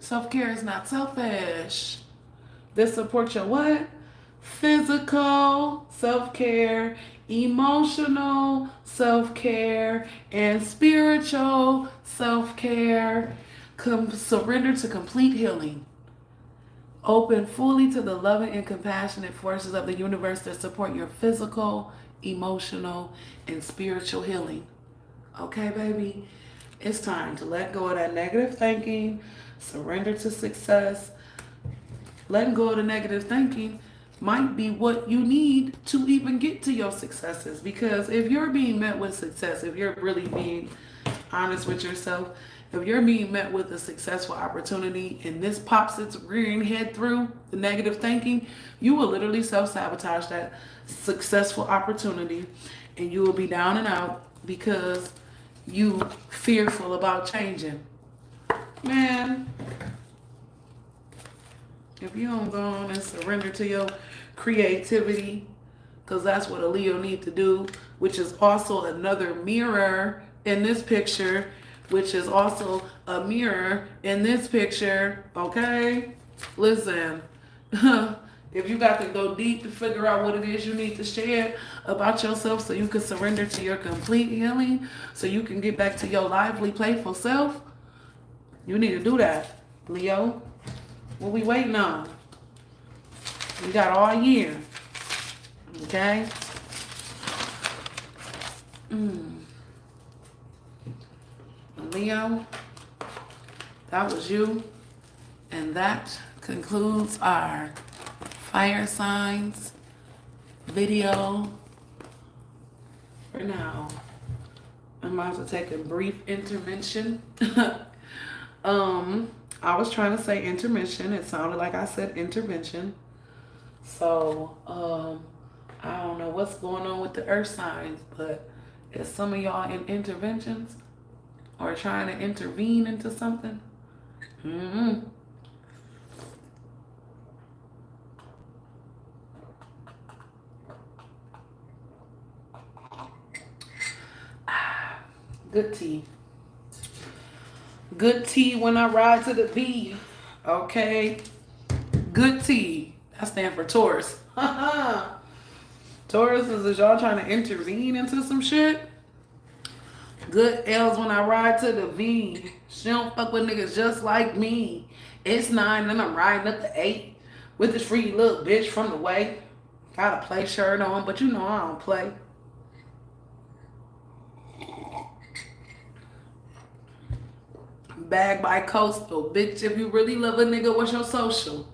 Self-care is not selfish. This supports your what? Physical self-care, emotional self-care, and spiritual self-care. Surrender to complete healing. Open fully to the loving and compassionate forces of the universe that support your physical, emotional, and spiritual healing. Okay, baby? It's time to let go of that negative thinking, surrender to success. Letting go of the negative thinking might be what you need to even get to your successes. Because if you're being met with success, if you're really being honest with yourself, if you're being met with a successful opportunity and this pops its rearing head through the negative thinking, you will literally self-sabotage that successful opportunity and you will be down and out because you fearful about changing. Man, if you don't go on and surrender to your creativity, because that's what a Leo needs to do, which is also another mirror in this picture, which is also a mirror in this picture, okay? Listen, if you got to go deep to figure out what it is you need to share about yourself so you can surrender to your complete healing, so you can get back to your lively, playful self, you need to do that, Leo. What we waiting on? We got all year. Okay? Leo, that was you. And that concludes our fire signs video for now. I'm about to take a brief intervention. I was trying to say intermission. It sounded like I said intervention. So, I don't know what's going on with the earth signs, but is some of y'all in interventions or trying to intervene into something? Mm-hmm. Good tea. Good tea when I ride to the V. Okay. Good tea. That stands for Taurus. Taurus is y'all trying to intervene into some shit. Good L's when I ride to the V. She don't fuck with niggas just like me. It's 9 and I'm riding up to 8 with this free little bitch from the way. Got a play shirt on, but you know I don't play. Bag by Coastal. Bitch, if you really love a nigga, what's your social?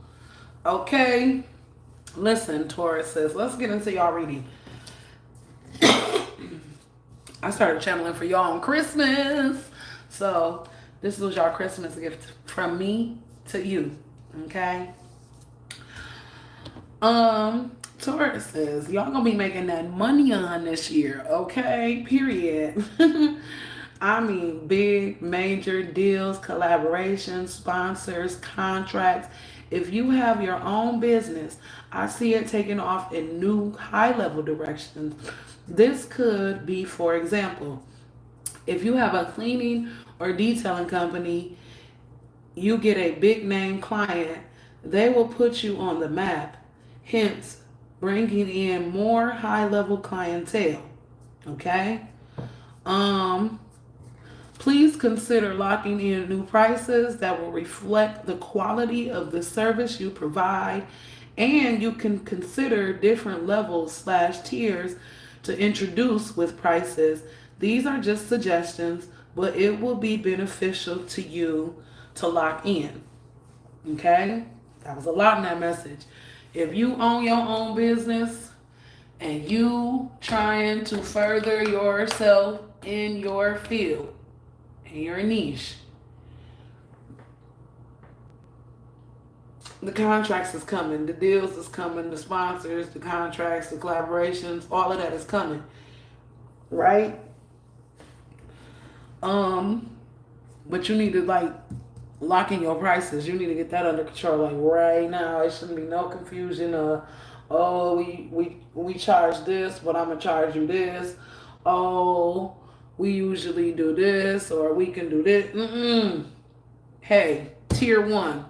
Okay. Listen, Taurus says, let's get into y'all reading. I started channeling for y'all on Christmas. So this was y'all Christmas gift from me to you. Okay. Taurus says, y'all gonna be making that money on this year, okay? Period. I mean, big, major deals, collaborations, sponsors, contracts. If you have your own business, I see it taking off in new high-level directions. This could be, for example, if you have a cleaning or detailing company, you get a big name client, they will put you on the map, hence bringing in more high-level clientele. Okay? Please consider locking in new prices that will reflect the quality of the service you provide, and you can consider different levels / tiers to introduce with prices. These are just suggestions, but it will be beneficial to you to lock in. Okay? That was a lot in that message. If you own your own business and you trying to further yourself in your field, in your niche, the contracts is coming, the deals is coming, the sponsors, the contracts, the collaborations, all of that is coming, right? But you need to like lock in your prices. You need to get that under control, like right now. It shouldn't be no confusion of, oh, we charge this, but I'm gonna charge you this. Oh, we usually do this, or we can do this. Hey, tier 1.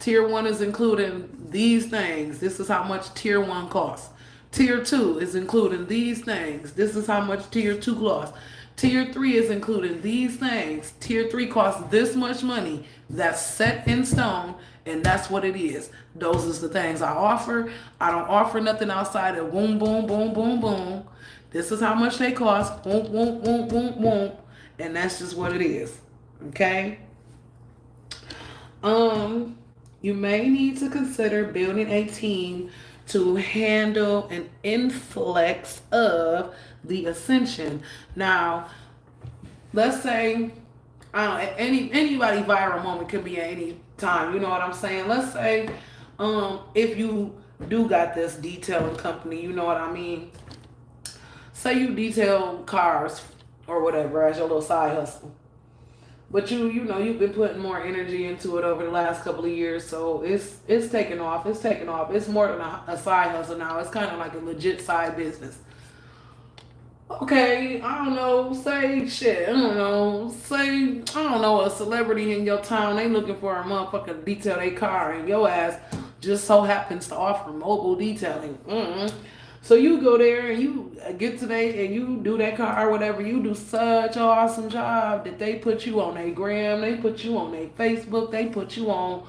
Tier 1 is including these things. This is how much tier 1 costs. Tier 2 is including these things. This is how much tier 2 costs. Tier 3 is including these things. Tier 3 costs this much money. That's set in stone, and that's what it is. Those is the things I offer. I don't offer nothing outside of boom, boom, boom, boom, boom. This is how much they cost. Boom, boom, boom, boom, boom. And that's just what it is. Okay? You may need to consider building a team to handle an influx of the ascension. Now, let's say anybody viral moment could be at any time. You know what I'm saying? Let's say if you do got this detailing company, you know what I mean? Say you detail cars or whatever as your little side hustle. But you know, you've been putting more energy into it over the last couple of years, so it's taking off. It's taking off. It's more than a side hustle now. It's kind of like a legit side business. Okay, I don't know, say shit, I don't know, say, I don't know, a celebrity in your town, they looking for a motherfucker to detail their car, and your ass just so happens to offer mobile detailing. So you go there and you get today and you do that car or whatever. You do such an awesome job that they put you on their gram, they put you on their Facebook, they put you on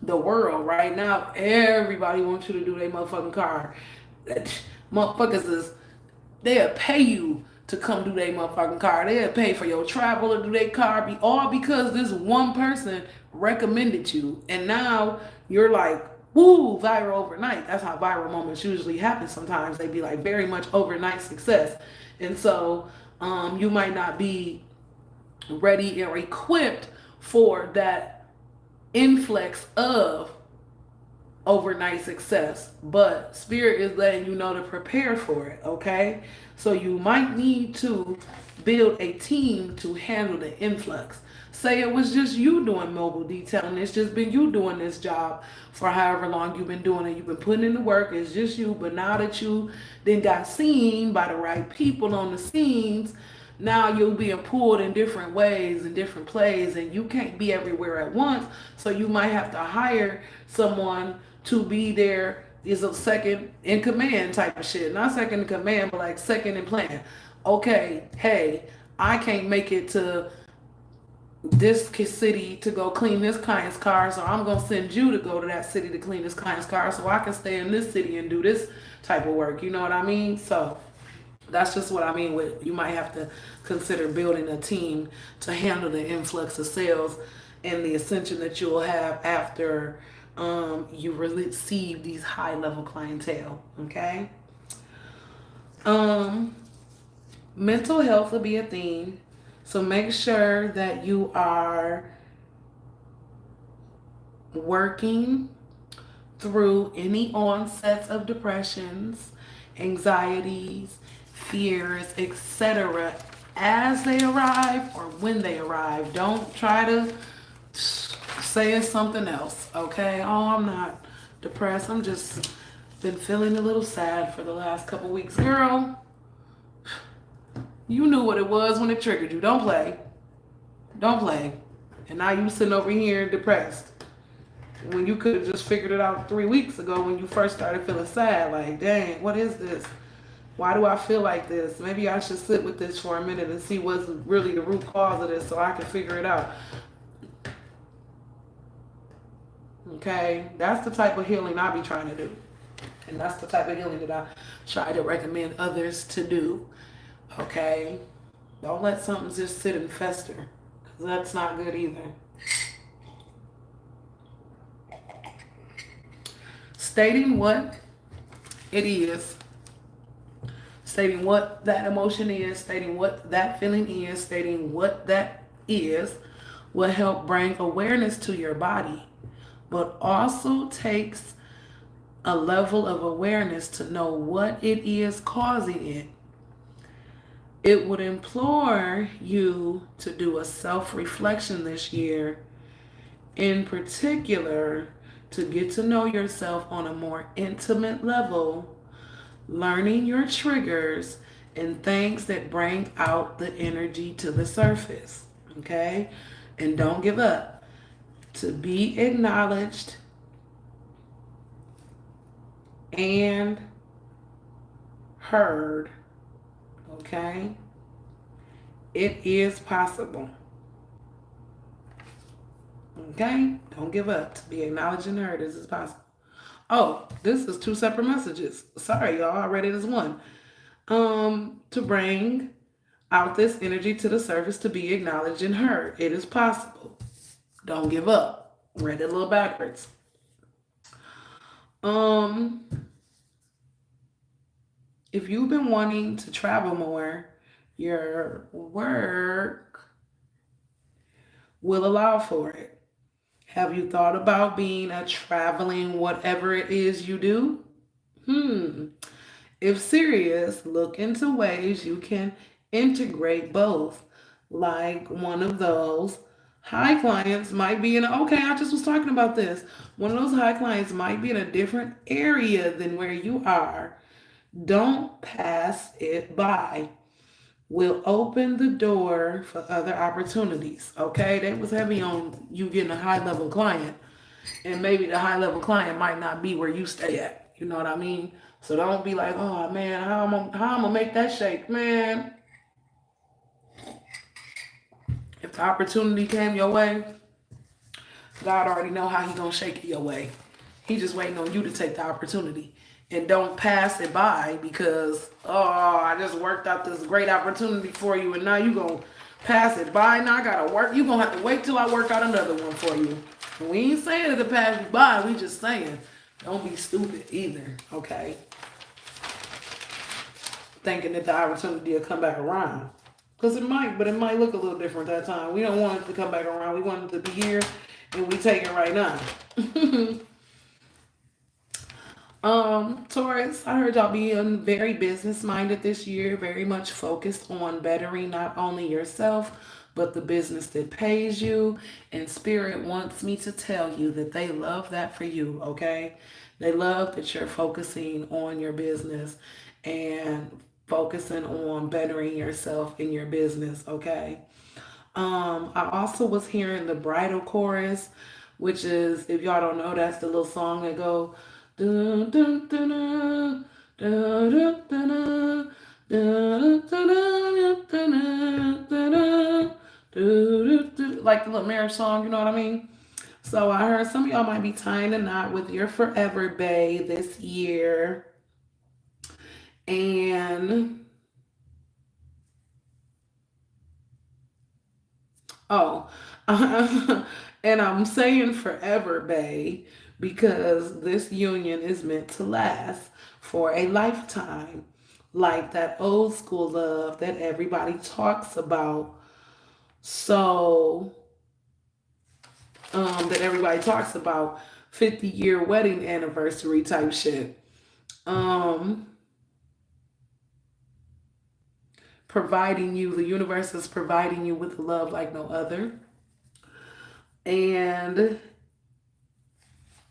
the world right now. Everybody wants you to do their motherfucking car. Motherfuckers is, they'll pay you to come do their motherfucking car. They'll pay for your travel to do their car, all because this one person recommended you. And now you're like, woo, viral overnight. That's how viral moments usually happen sometimes. They be like very much overnight success. And so you might not be ready or equipped for that influx of overnight success, but spirit is letting you know to prepare for it. Okay, so you might need to build a team to handle the influx. Say it was just you doing mobile detailing, it's just been you doing this job for however long you've been doing it, you've been putting in the work, it's just you. But now that you then got seen by the right people on the scenes, now you're being pulled in different ways and different plays, and you can't be everywhere at once. So you might have to hire someone to be there is a second in command type of shit. Not second in command, but like second in plan. Okay, hey, I can't make it to this city to go clean this client's car, so I'm gonna send you to go to that city to clean this client's car so I can stay in this city and do this type of work. You know what I mean? So that's just what I mean with you might have to consider building a team to handle the influx of sales and the ascension that you'll have after you receive these high level clientele. Okay. Um, Mental health will be a theme. So make sure that you are working through any onsets of depressions, anxieties, fears, etc. as they arrive or when they arrive. Don't try to say it's something else, okay? Oh, I'm not depressed. I'm just been feeling a little sad for the last couple weeks. Girl, you knew what it was when it triggered you. Don't play. Don't play. And now you sitting over here depressed when you could have just figured it out 3 weeks ago when you first started feeling sad. Like, dang, what is this? Why do I feel like this? Maybe I should sit with this for a minute and see what's really the root cause of this so I can figure it out. Okay? That's the type of healing I be trying to do. And that's the type of healing that I try to recommend others to do. Okay? Don't let something just sit and fester, because that's not good either. Stating what it is, stating what that emotion is, stating what that feeling is, stating what that is, will help bring awareness to your body, but also takes a level of awareness to know what it is causing it. It would implore you to do a self-reflection this year, in particular, to get to know yourself on a more intimate level, learning your triggers and things that bring out the energy to the surface. Okay? And don't give up. To be acknowledged and heard. Okay? It is possible. Okay? Don't give up. To be acknowledged and heard, this is possible. Oh, this is 2 separate messages. Sorry, y'all. I read it as one. To bring out this energy to the surface, to be acknowledged and heard. It is possible. Don't give up. Read it a little backwards. If you've been wanting to travel more, your work will allow for it. Have you thought about being a traveling whatever it is you do? If serious, look into ways you can integrate both. Like one of those high clients might be in okay, I just was talking about this. One of those high clients might be in a different area than where you are. Don't pass it by. Will open the door for other opportunities. Okay, that was heavy on you getting a high level client, and maybe the high level client might not be where you stay at. You know what I mean? So don't be like, oh man, how I'm gonna make that shake, man. If the opportunity came your way, God already know how he gonna shake it your way. He just waiting on you to take the opportunity. And don't pass it by because, oh, I just worked out this great opportunity for you and now you going to pass it by. Now I got to work. You're going to have to wait till I work out another one for you. And we ain't saying it to pass you by. We just saying, don't be stupid either, okay? Thinking that the opportunity will come back around. Because it might, but it might look a little different that time. We don't want it to come back around. We want it to be here and we take it right now. Taurus, I heard y'all being very business minded this year, very much focused on bettering not only yourself, but the business that pays you. And Spirit wants me to tell you that they love that for you, okay? They love that you're focusing on your business and focusing on bettering yourself in your business, okay? I also was hearing the bridal chorus, which is, if y'all don't know, that's the little song that go dun dun dun dun dun dun dun dun dun dun dun dun, like the little marriage song, you know what I mean? So I heard some of y'all might be tying a knot with your forever bae this year. And oh, and I'm saying forever, bae, because this union is meant to last for a lifetime. Like that old school love that everybody talks about. So, that everybody talks about 50-year wedding anniversary type shit. Um, Providing you, the universe is providing you with love like no other. And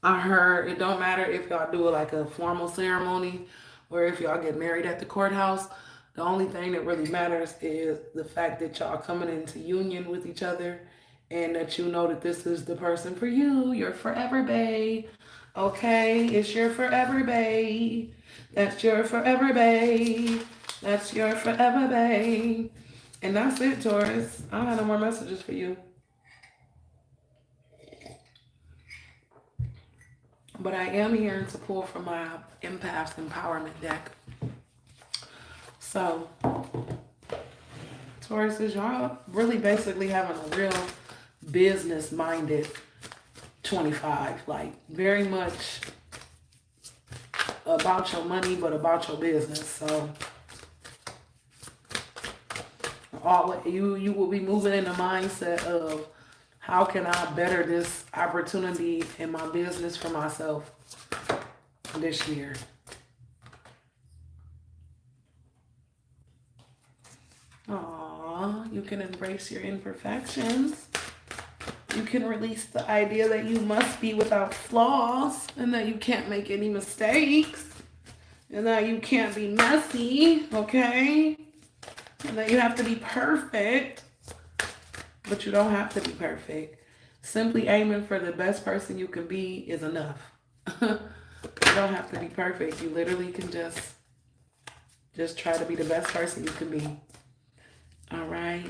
I heard it don't matter if y'all do like a formal ceremony or if y'all get married at the courthouse. The only thing that really matters is the fact that y'all coming into union with each other and that you know that this is the person for you, your forever bae. Okay, it's your forever bae. That's your forever bae. That's your forever bae. And that's it, Taurus. I don't have no more messages for you. But I am here to pull from my empath empowerment deck. So, Taurus, is y'all really basically having a real business minded 25. Like, very much about your money, but about your business. So, you will be moving in the mindset of how can I better this opportunity in my business for myself this year. Aww, you can embrace your imperfections. You can release the idea that you must be without flaws and that you can't make any mistakes and that you can't be messy, okay? And that you have to be perfect, but you don't have to be perfect. Simply aiming for the best person you can be is enough. You don't have to be perfect. You literally can just try to be the best person you can be. All right.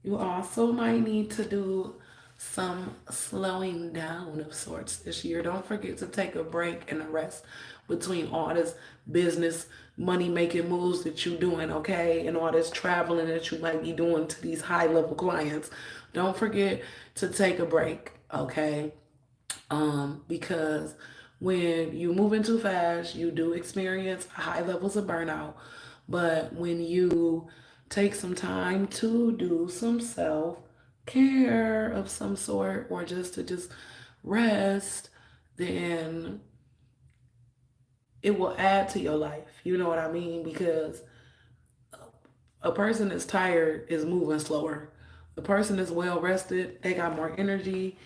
You also might need to do some slowing down of sorts this year. Don't forget to take a break and a rest between all this business money making moves that you're doing, okay, and all this traveling that you might be doing to these high level clients. Don't forget to take a break, okay? Because when you moving too fast, you do experience high levels of burnout. But when you take some time to do some self care of some sort or just rest, then it will add to your life. You know what I mean? Because a person that's tired is moving slower. The person that's well rested, they got more energy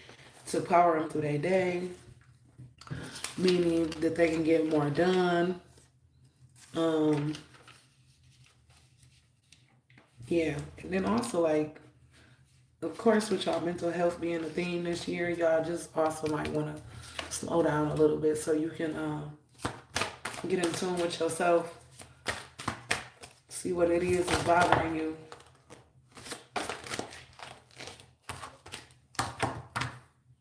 to power them through their day, meaning that they can get more done. Um, yeah, and then also like, of course, with y'all mental health being a theme this year, y'all just also might want to slow down a little bit so you can get in tune with yourself, see what it is that's bothering you.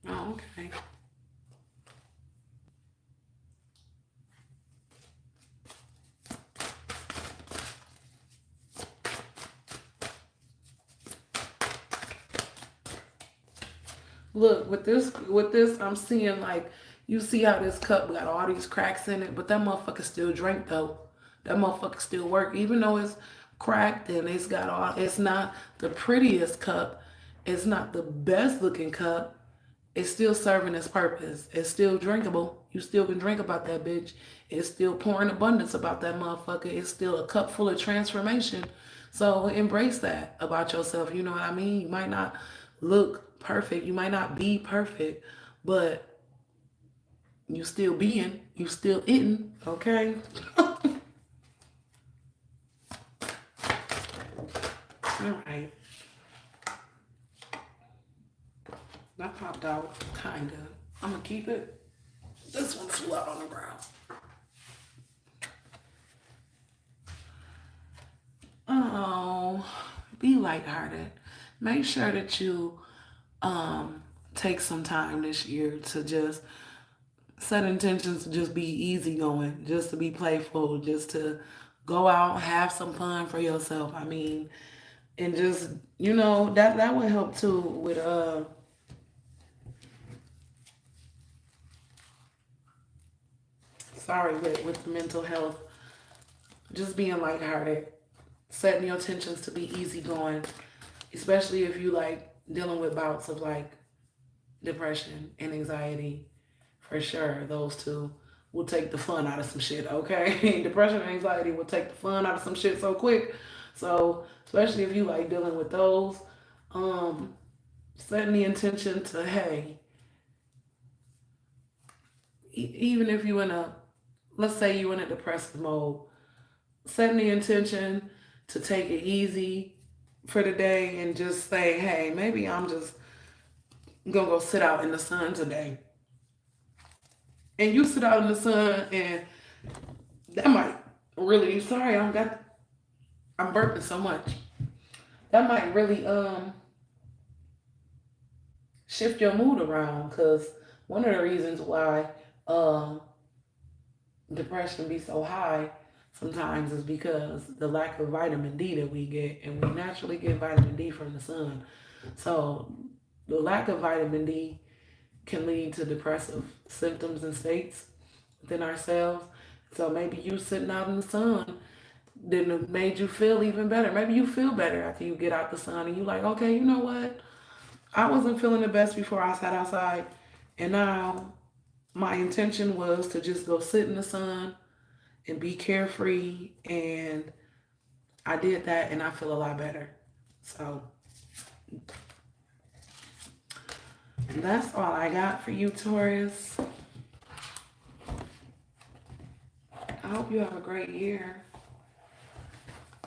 Oh, okay. Look, with this, I'm seeing like, you see how this cup got all these cracks in it, but that motherfucker still drink though. That motherfucker still work, even though it's cracked and it's got all. It's not the prettiest cup. It's not the best looking cup. it's still serving its purpose. It's still drinkable. You still can drink about that bitch. It's still pouring abundance about that motherfucker. It's still a cup full of transformation. So embrace that about yourself. You know what I mean? You might not look perfect. You might not be perfect, but you still being. You still eating. Okay? All right. That popped out, kinda. I'm gonna keep it. This one flew out on the ground. Oh, be lighthearted. Make sure that you take some time this year to just set intentions to just be easygoing, just to be playful, just to go out, have some fun for yourself. I mean, and just that would help too with sorry with the mental health. Just being lighthearted, setting your intentions to be easygoing, especially if you like dealing with bouts of like depression and anxiety. For sure, those two will take the fun out of some shit, okay? Depression and anxiety will take the fun out of some shit so quick. So, especially if you like dealing with those, um, setting the intention to, hey, even if you in a, let's say you in a depressive mode, setting the intention to take it easy for the day and just say, hey, maybe I'm just gonna go sit out in the sun today. And you sit out in the sun and that might really, sorry, I'm burping so much. That might really shift your mood around because one of the reasons why um depression be so high sometimes is because the lack of vitamin D that we get, and we naturally get vitamin D from the sun. So the lack of vitamin D can lead to depressive symptoms and states within ourselves. So maybe you sitting out in the sun then it made you feel even better. Maybe you feel better after you get out the sun and you like, okay, you know what? I wasn't feeling the best before I sat outside, and now my intention was to just go sit in the sun and be carefree, and I did that and I feel a lot better. So that's all I got for you, Taurus. I hope you have a great year.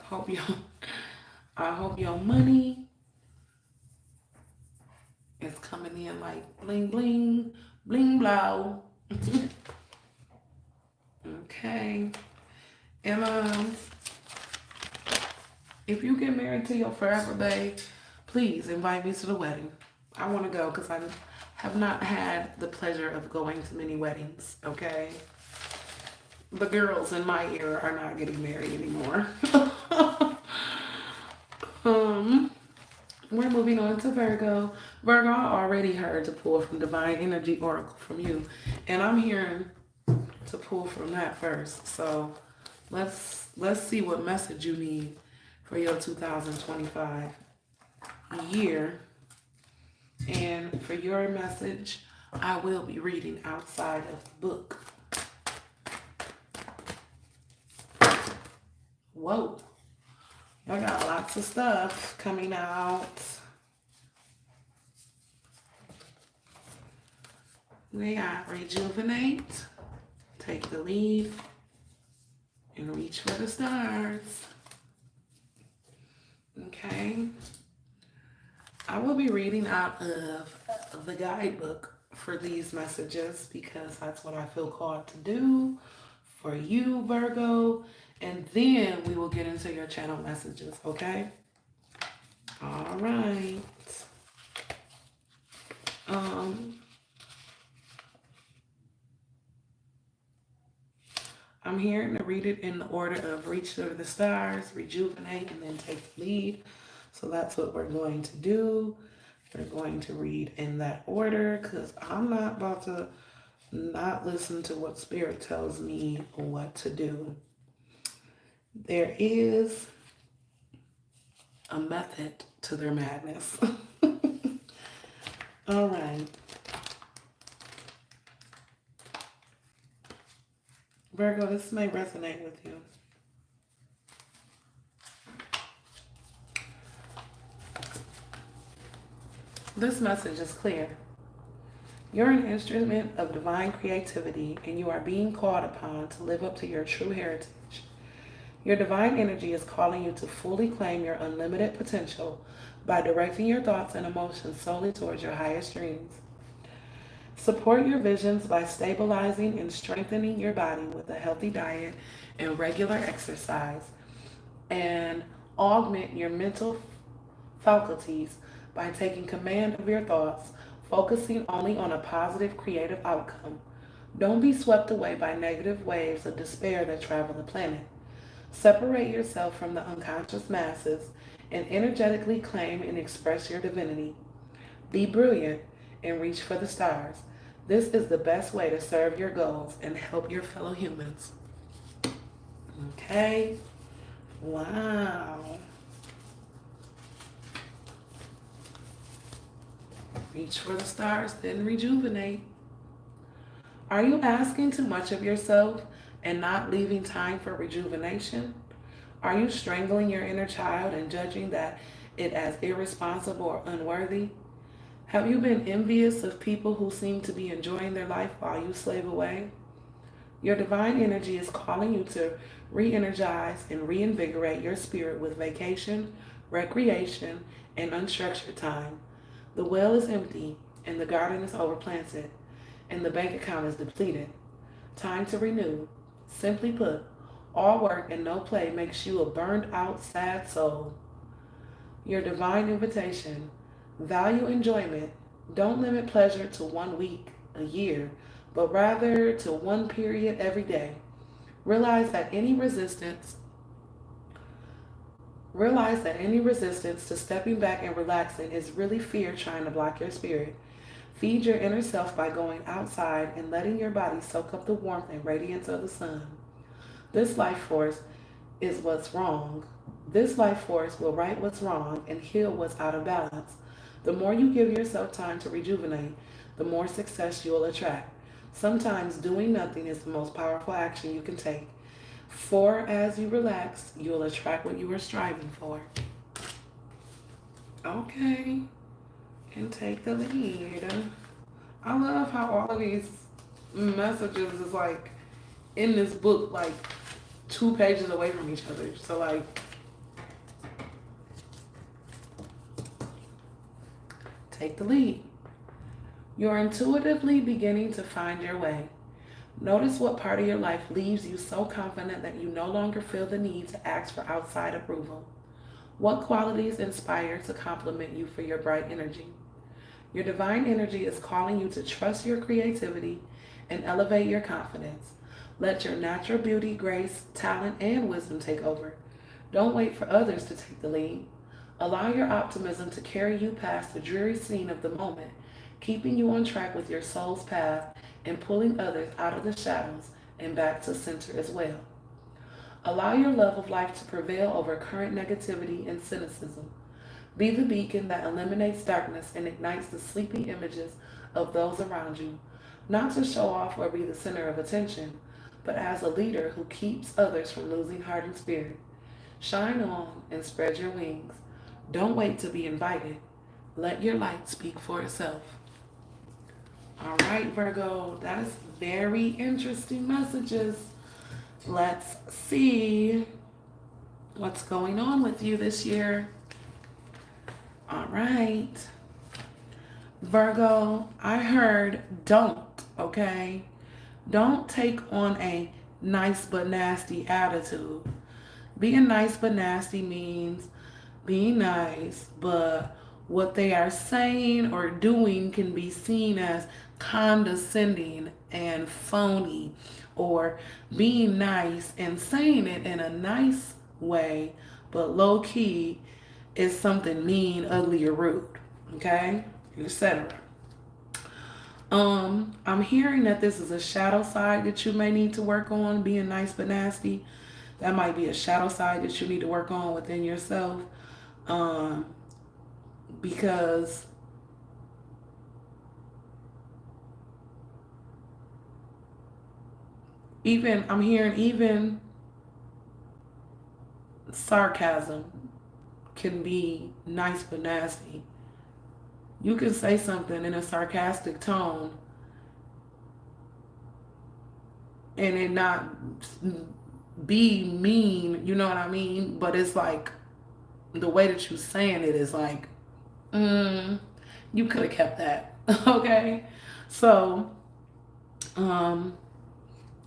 Hope you I hope your money is coming in like bling bling, bling blow. Okay. And if you get married to your forever babe, please invite me to the wedding. I want to go because I have not had the pleasure of going to many weddings, okay? The girls in my era are not getting married anymore. We're moving on to Virgo. Virgo, I already heard to pull from Divine Energy Oracle from you. And I'm hearing to pull from that first. So let's see what message you need for your 2025 year. And for your message, I will be reading outside of the book. Whoa. I got lots of stuff coming out. We got rejuvenate, take the lead, and reach for the stars. Okay. I will be reading out of the guidebook for these messages because that's what I feel called to do for you, Virgo. And then we will get into your channel messages, okay? All right. I'm here to read it in the order of reach for the stars, rejuvenate, and then take the lead. So that's what we're going to do. We're going to read in that order because I'm not about to not listen to what Spirit tells me what to do. There is a method to their madness. All right. Virgo, this may resonate with you. This message is clear. You're an instrument of divine creativity, and you are being called upon to live up to your true heritage. Your divine energy is calling you to fully claim your unlimited potential by directing your thoughts and emotions solely towards your highest dreams. Support your visions by stabilizing and strengthening your body with a healthy diet and regular exercise, and augment your mental faculties by taking command of your thoughts, focusing only on a positive creative outcome. Don't be swept away by negative waves of despair that travel the planet. Separate yourself from the unconscious masses and energetically claim and express your divinity. Be brilliant and reach for the stars. This is the best way to serve your goals and help your fellow humans. Okay? Wow. Reach for the stars, then rejuvenate. Are you asking too much of yourself and not leaving time for rejuvenation? Are you strangling your inner child and judging that it as irresponsible or unworthy? Have you been envious of people who seem to be enjoying their life while you slave away? Your divine energy is calling you to re-energize and reinvigorate your spirit with vacation, recreation, and unstructured time. The well is empty, and the garden is overplanted, and the bank account is depleted. Time to renew. Simply put, all work and no play makes you a burned out, sad soul. Your divine invitation. Value enjoyment. Don't limit pleasure to 1 week, a year, but rather to one period every day. Realize that any resistance to stepping back and relaxing is really fear trying to block your spirit. Feed your inner self by going outside and letting your body soak up the warmth and radiance of the sun. This life force is what's wrong. This life force will right what's wrong and heal what's out of balance. The more you give yourself time to rejuvenate, the more success you'll attract. Sometimes doing nothing is the most powerful action you can take. For as you relax, you'll attract what you are striving for. Okay, and take the lead. I love how all of these messages is like in this book, like 2 pages away from each other. So like, take the lead. You're intuitively beginning to find your way. Notice what part of your life leaves you so confident that you no longer feel the need to ask for outside approval. What qualities inspire to compliment you for your bright energy? Your divine energy is calling you to trust your creativity and elevate your confidence. Let your natural beauty, grace, talent, and wisdom take over. Don't wait for others to take the lead. Allow your optimism to carry you past the dreary scene of the moment, keeping you on track with your soul's path and pulling others out of the shadows and back to center as well. Allow your love of life to prevail over current negativity and cynicism. Be the beacon that eliminates darkness and ignites the sleeping images of those around you, not to show off or be the center of attention, but as a leader who keeps others from losing heart and spirit. Shine on and spread your wings. Don't wait to be invited. Let your light speak for itself. All right, Virgo, that is very interesting messages. Let's see what's going on with you this year. All right. Virgo, I heard don't, okay? Don't take on a nice but nasty attitude. Being nice but nasty means being nice, but what they are saying or doing can be seen as condescending and phony, or being nice and saying it in a nice way, but low key is something mean, ugly, or rude, okay, etc. I'm hearing that this is a shadow side that you may need to work on, being nice but nasty. That might be a shadow side that you need to work on within yourself. Because Even, I'm hearing even sarcasm can be nice but nasty. You can say something in a sarcastic tone and it not be mean, you know what I mean? But it's like the way that you're saying it is like, you could have kept that. Okay? So, um,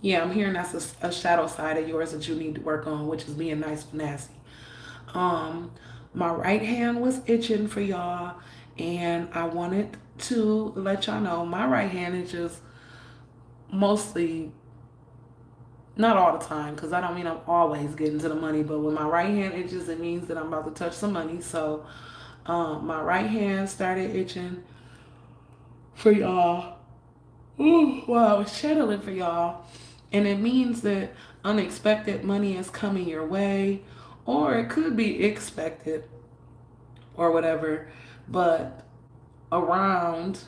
yeah, I'm hearing that's a shadow side of yours that you need to work on, which is being nice but nasty. Um, my right hand was itching for y'all, and I wanted to let y'all know my right hand is just mostly, not all the time, because I don't mean I'm always getting to the money, but when my right hand itches, it means that I'm about to touch some money. So my right hand started itching for y'all. Ooh, well, I was channeling for y'all. And it means that unexpected money is coming your way, or it could be expected or whatever, but around,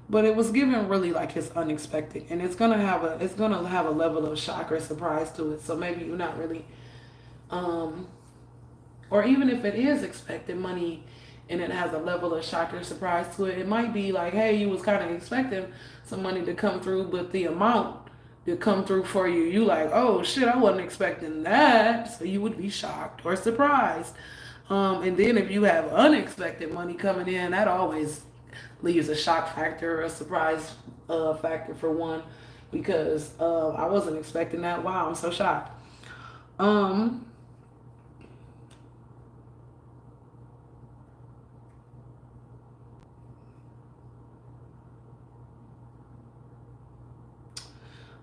but it was given really like it's unexpected, and it's gonna have a level of shock or surprise to it. So maybe you're not really, um, or even if it is expected money and it has a level of shock or surprise to it, it might be like, hey, you was kind of expecting some money to come through, but the amount to come through for you, you like, oh shit, I wasn't expecting that. So you would be shocked or surprised. And then if you have unexpected money coming in, that always leaves a shock factor or a surprise factor for one, because I wasn't expecting that. Wow, I'm so shocked. Um,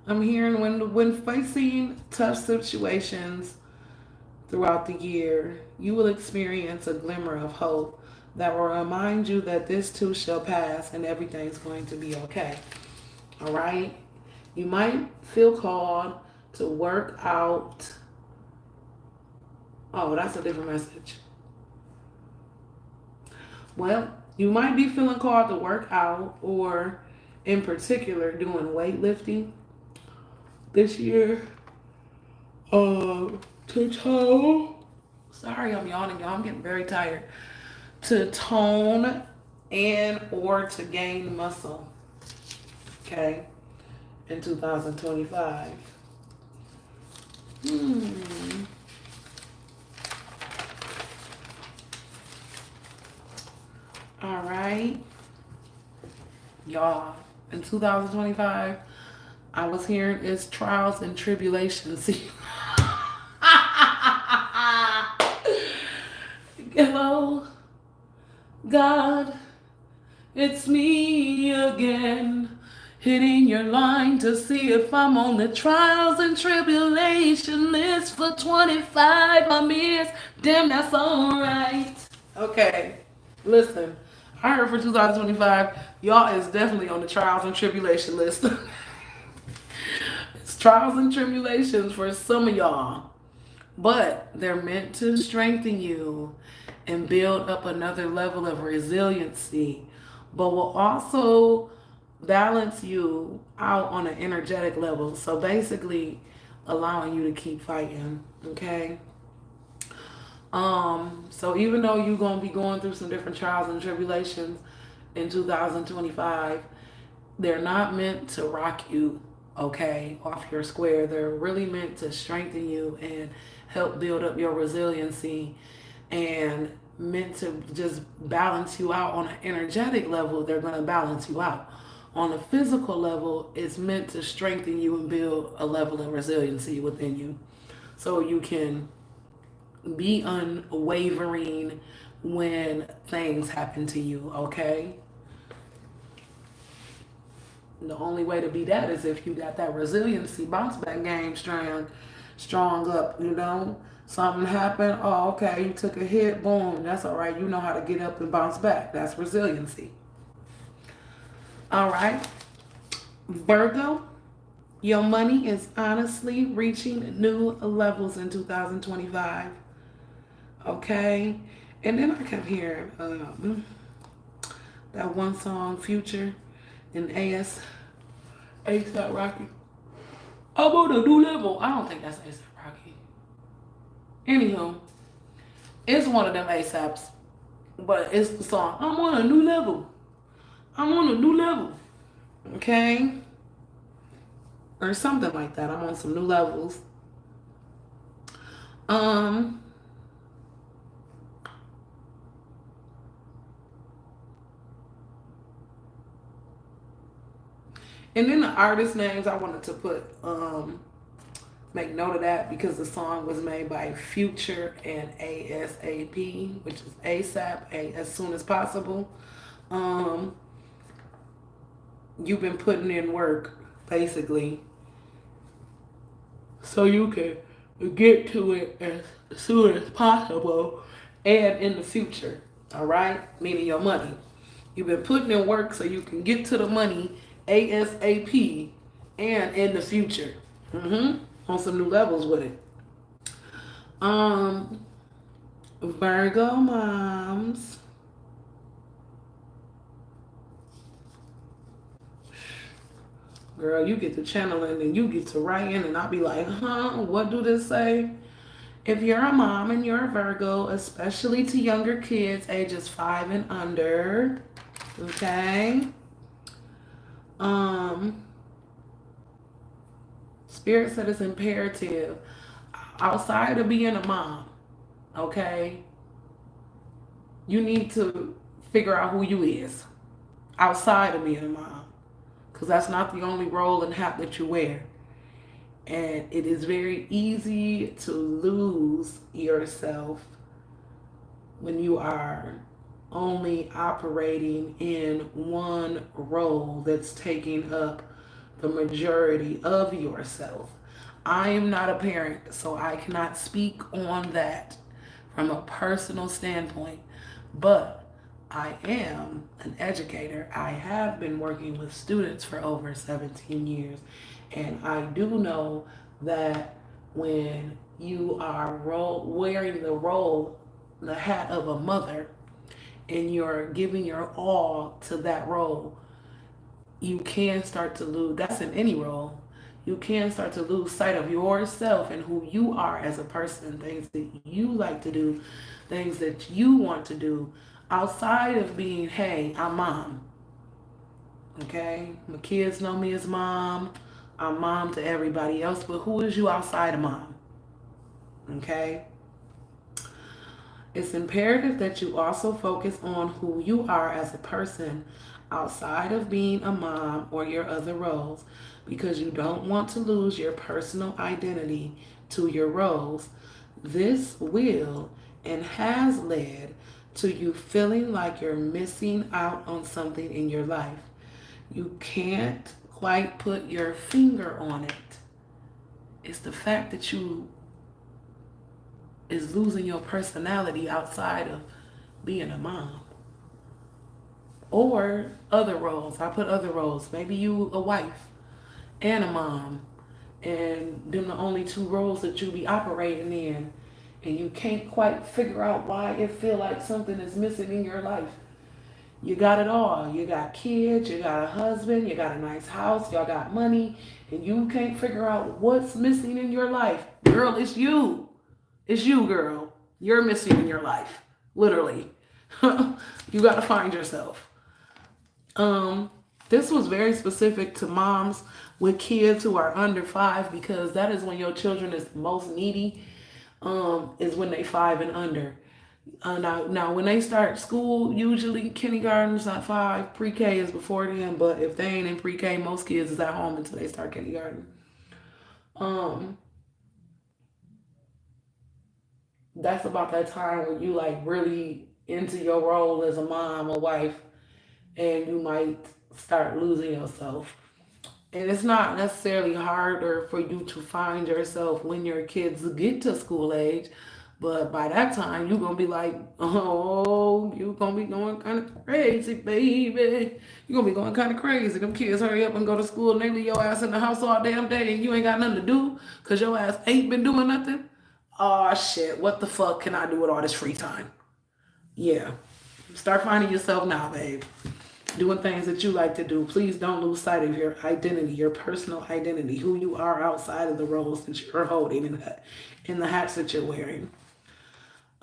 I'm hearing when facing tough situations throughout the year, you will experience a glimmer of hope that will remind you that this too shall pass and everything's going to be okay. All right? You might feel called to work out. Oh, that's a different message. Well, you might be feeling called to work out, or in particular doing weightlifting this year. To tone. Sorry, I'm yawning, y'all. I'm getting very tired. To tone and or to gain muscle. Okay, in 2025. All right, y'all. In 2025, I was hearing it's trials and tribulations. See, hello, God, it's me again, hitting your line to see if I'm on the trials and tribulation list for 25. I'm is, damn, that's alright. Okay, listen, I heard for 2025, y'all is definitely on the trials and tribulation list. It's trials and tribulations for some of y'all, but they're meant to strengthen you and build up another level of resiliency, but will also balance you out on an energetic level. So basically, allowing you to keep fighting. Okay. So even though you're gonna be going through some different trials and tribulations in 2025, they're not meant to rock you, okay, off your square. They're really meant to strengthen you and help build up your resiliency, and meant to just balance you out on an energetic level. They're going to balance you out. On a physical level, it's meant to strengthen you and build a level of resiliency within you so you can be unwavering when things happen to you, okay? The only way to be that is if you got that resiliency bounce back game strong up, you know? Something happened, oh, okay, you took a hit, boom, that's all right. You know how to get up and bounce back. That's resiliency. All right, Virgo, your money is honestly reaching new levels in 2025. Okay, and then I kept hearing, That one song, Future, and ASAP Rocky. I'm on a new level. I don't think that's ASAP Rocky. Anywho, it's one of them ASAPs, but it's the song, I'm on a new level. I'm on a new level. Okay? Or something like that. I'm on some new levels. Um, and then the artist names I wanted to put make note of that because the song was made by Future and ASAP, which is ASAP, as soon as possible. Um, you've been putting in work basically so you can get to it as soon as possible and in the future. All right? Meaning your money. You've been putting in work so you can get to the money ASAP and in the future. On some new levels with it. Um, Virgo moms. Girl, you get to channeling and you get to writing and I'll be like, what do this say? If you're a mom and you're a Virgo, especially to younger kids ages 5 and under, okay? Spirit said it's imperative outside of being a mom, okay? You need to figure out who you is outside of being a mom, because that's not the only role and hat that you wear. And it is very easy to lose yourself when you are only operating in one role that's taking up the majority of yourself. I am not a parent, so I cannot speak on that from a personal standpoint, but I am an educator. I have been working with students for over 17 years, and I do know that when you are wearing the hat of a mother, and you're giving your all to that role, you can start to lose. That's in any role. You can start to lose sight of yourself and who you are as a person, things that you like to do, things that you want to do outside of being, hey, I'm mom. Okay? My kids know me as mom. I'm mom to everybody else, but who is you outside of mom? Okay? It's imperative that you also focus on who you are as a person outside of being a mom or your other roles, because you don't want to lose your personal identity to your roles. This will and has led to you feeling like you're missing out on something in your life. You can't quite put your finger on it. It's the fact that you is losing your personality outside of being a mom. Or other roles. I put other roles. Maybe you a wife and a mom, and them the only two roles that you be operating in, and you can't quite figure out why it feel like something is missing in your life. You got it all. You got kids, you got a husband, you got a nice house, y'all got money, and you can't figure out what's missing in your life. Girl, it's you. It's you, girl. You're missing in your life. Literally. You got to find yourself. This was very specific to moms with kids who are under 5, because that is when your children is most needy, is when they 5 and under. Now, when they start school, usually kindergarten's not 5, pre-K is before then, but if they ain't in pre-K, most kids is at home until they start kindergarten. That's about that time where you like really into your role as a mom or wife, and you might start losing yourself. And it's not necessarily harder for you to find yourself when your kids get to school age, but by that time you're gonna be like, oh, you're gonna be going kind of crazy, baby. You're gonna be going kind of crazy. Them kids hurry up and go to school and they leave your ass in the house all damn day and you ain't got nothing to do because your ass ain't been doing nothing. Oh shit, what the fuck can I do with all this free time? Yeah. Start finding yourself now, babe. doing things that you like to do. Please don't lose sight of your identity, your personal identity, who you are outside of the roles that you're holding in the hats that you're wearing.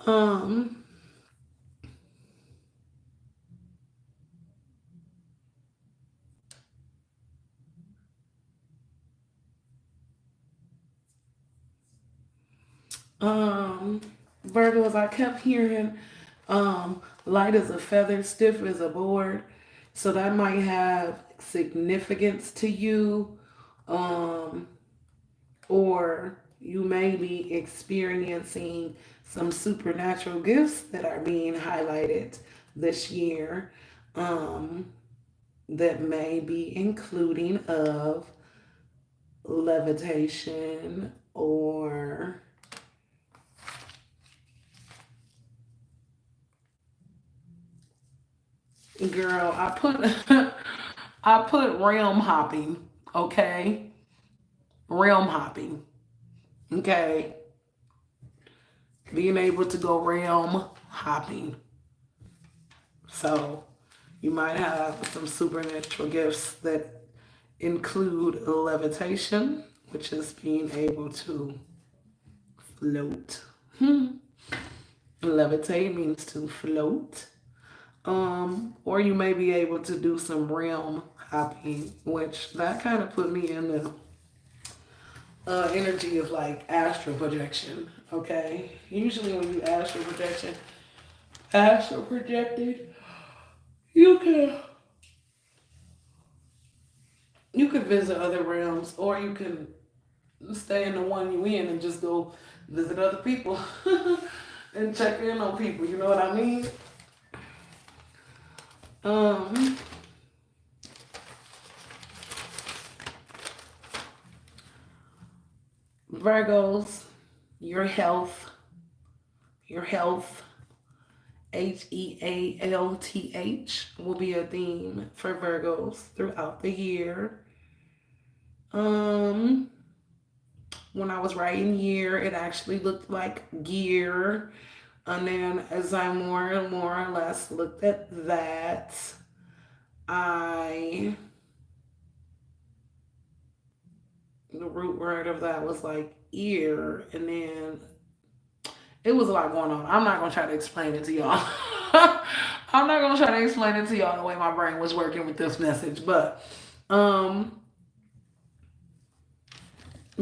Um, um, Virgos, I kept hearing light as a feather, stiff as a board. So that might have significance to you. Um, or you may be experiencing some supernatural gifts that are being highlighted this year, um, that may be including of levitation or girl, I put I put realm hopping, okay? Realm hopping, okay? Being able to go realm hopping. So you might have some supernatural gifts that include levitation, which is being able to float. Levitate means to float. Or you may be able to do some realm hopping, which that kind of put me in the energy of like astral projection. Okay, usually when you astral projected, you can you could visit other realms, or you can stay in the one you in and just go visit other people and check in on people. You know what I mean? Um, Virgos, your health, your health, HEALTH will be a theme for Virgos throughout the year. Um, when I was writing year, it actually looked like gear. And then as I more and more or less looked at that, I the root word of that was like ear, and then it was a lot going on. I'm not gonna try to explain it to y'all. I'm not gonna try to explain it to y'all the way my brain was working with this message, but um,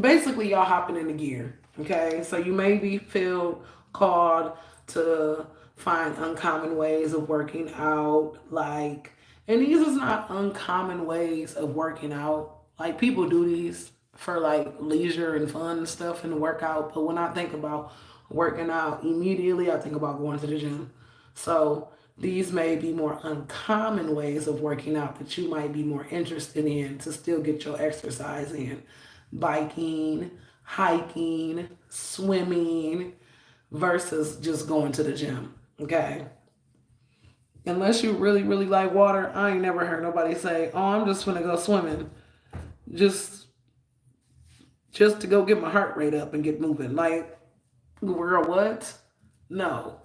basically y'all hopping into gear. Okay, so you maybe feel called to find uncommon ways of working out, like, and these is not uncommon ways of working out. Like people do these for like leisure and fun and stuff and workout, but when I think about working out, immediately I think about going to the gym. So these may be more uncommon ways of working out that you might be more interested in to still get your exercise in. Biking, hiking, swimming, versus just going to the gym. Okay. Unless you really, really like water, I ain't never heard nobody say, "Oh, I'm just gonna go swimming, just just to go get my heart rate up and get moving." Like, girl, what? No.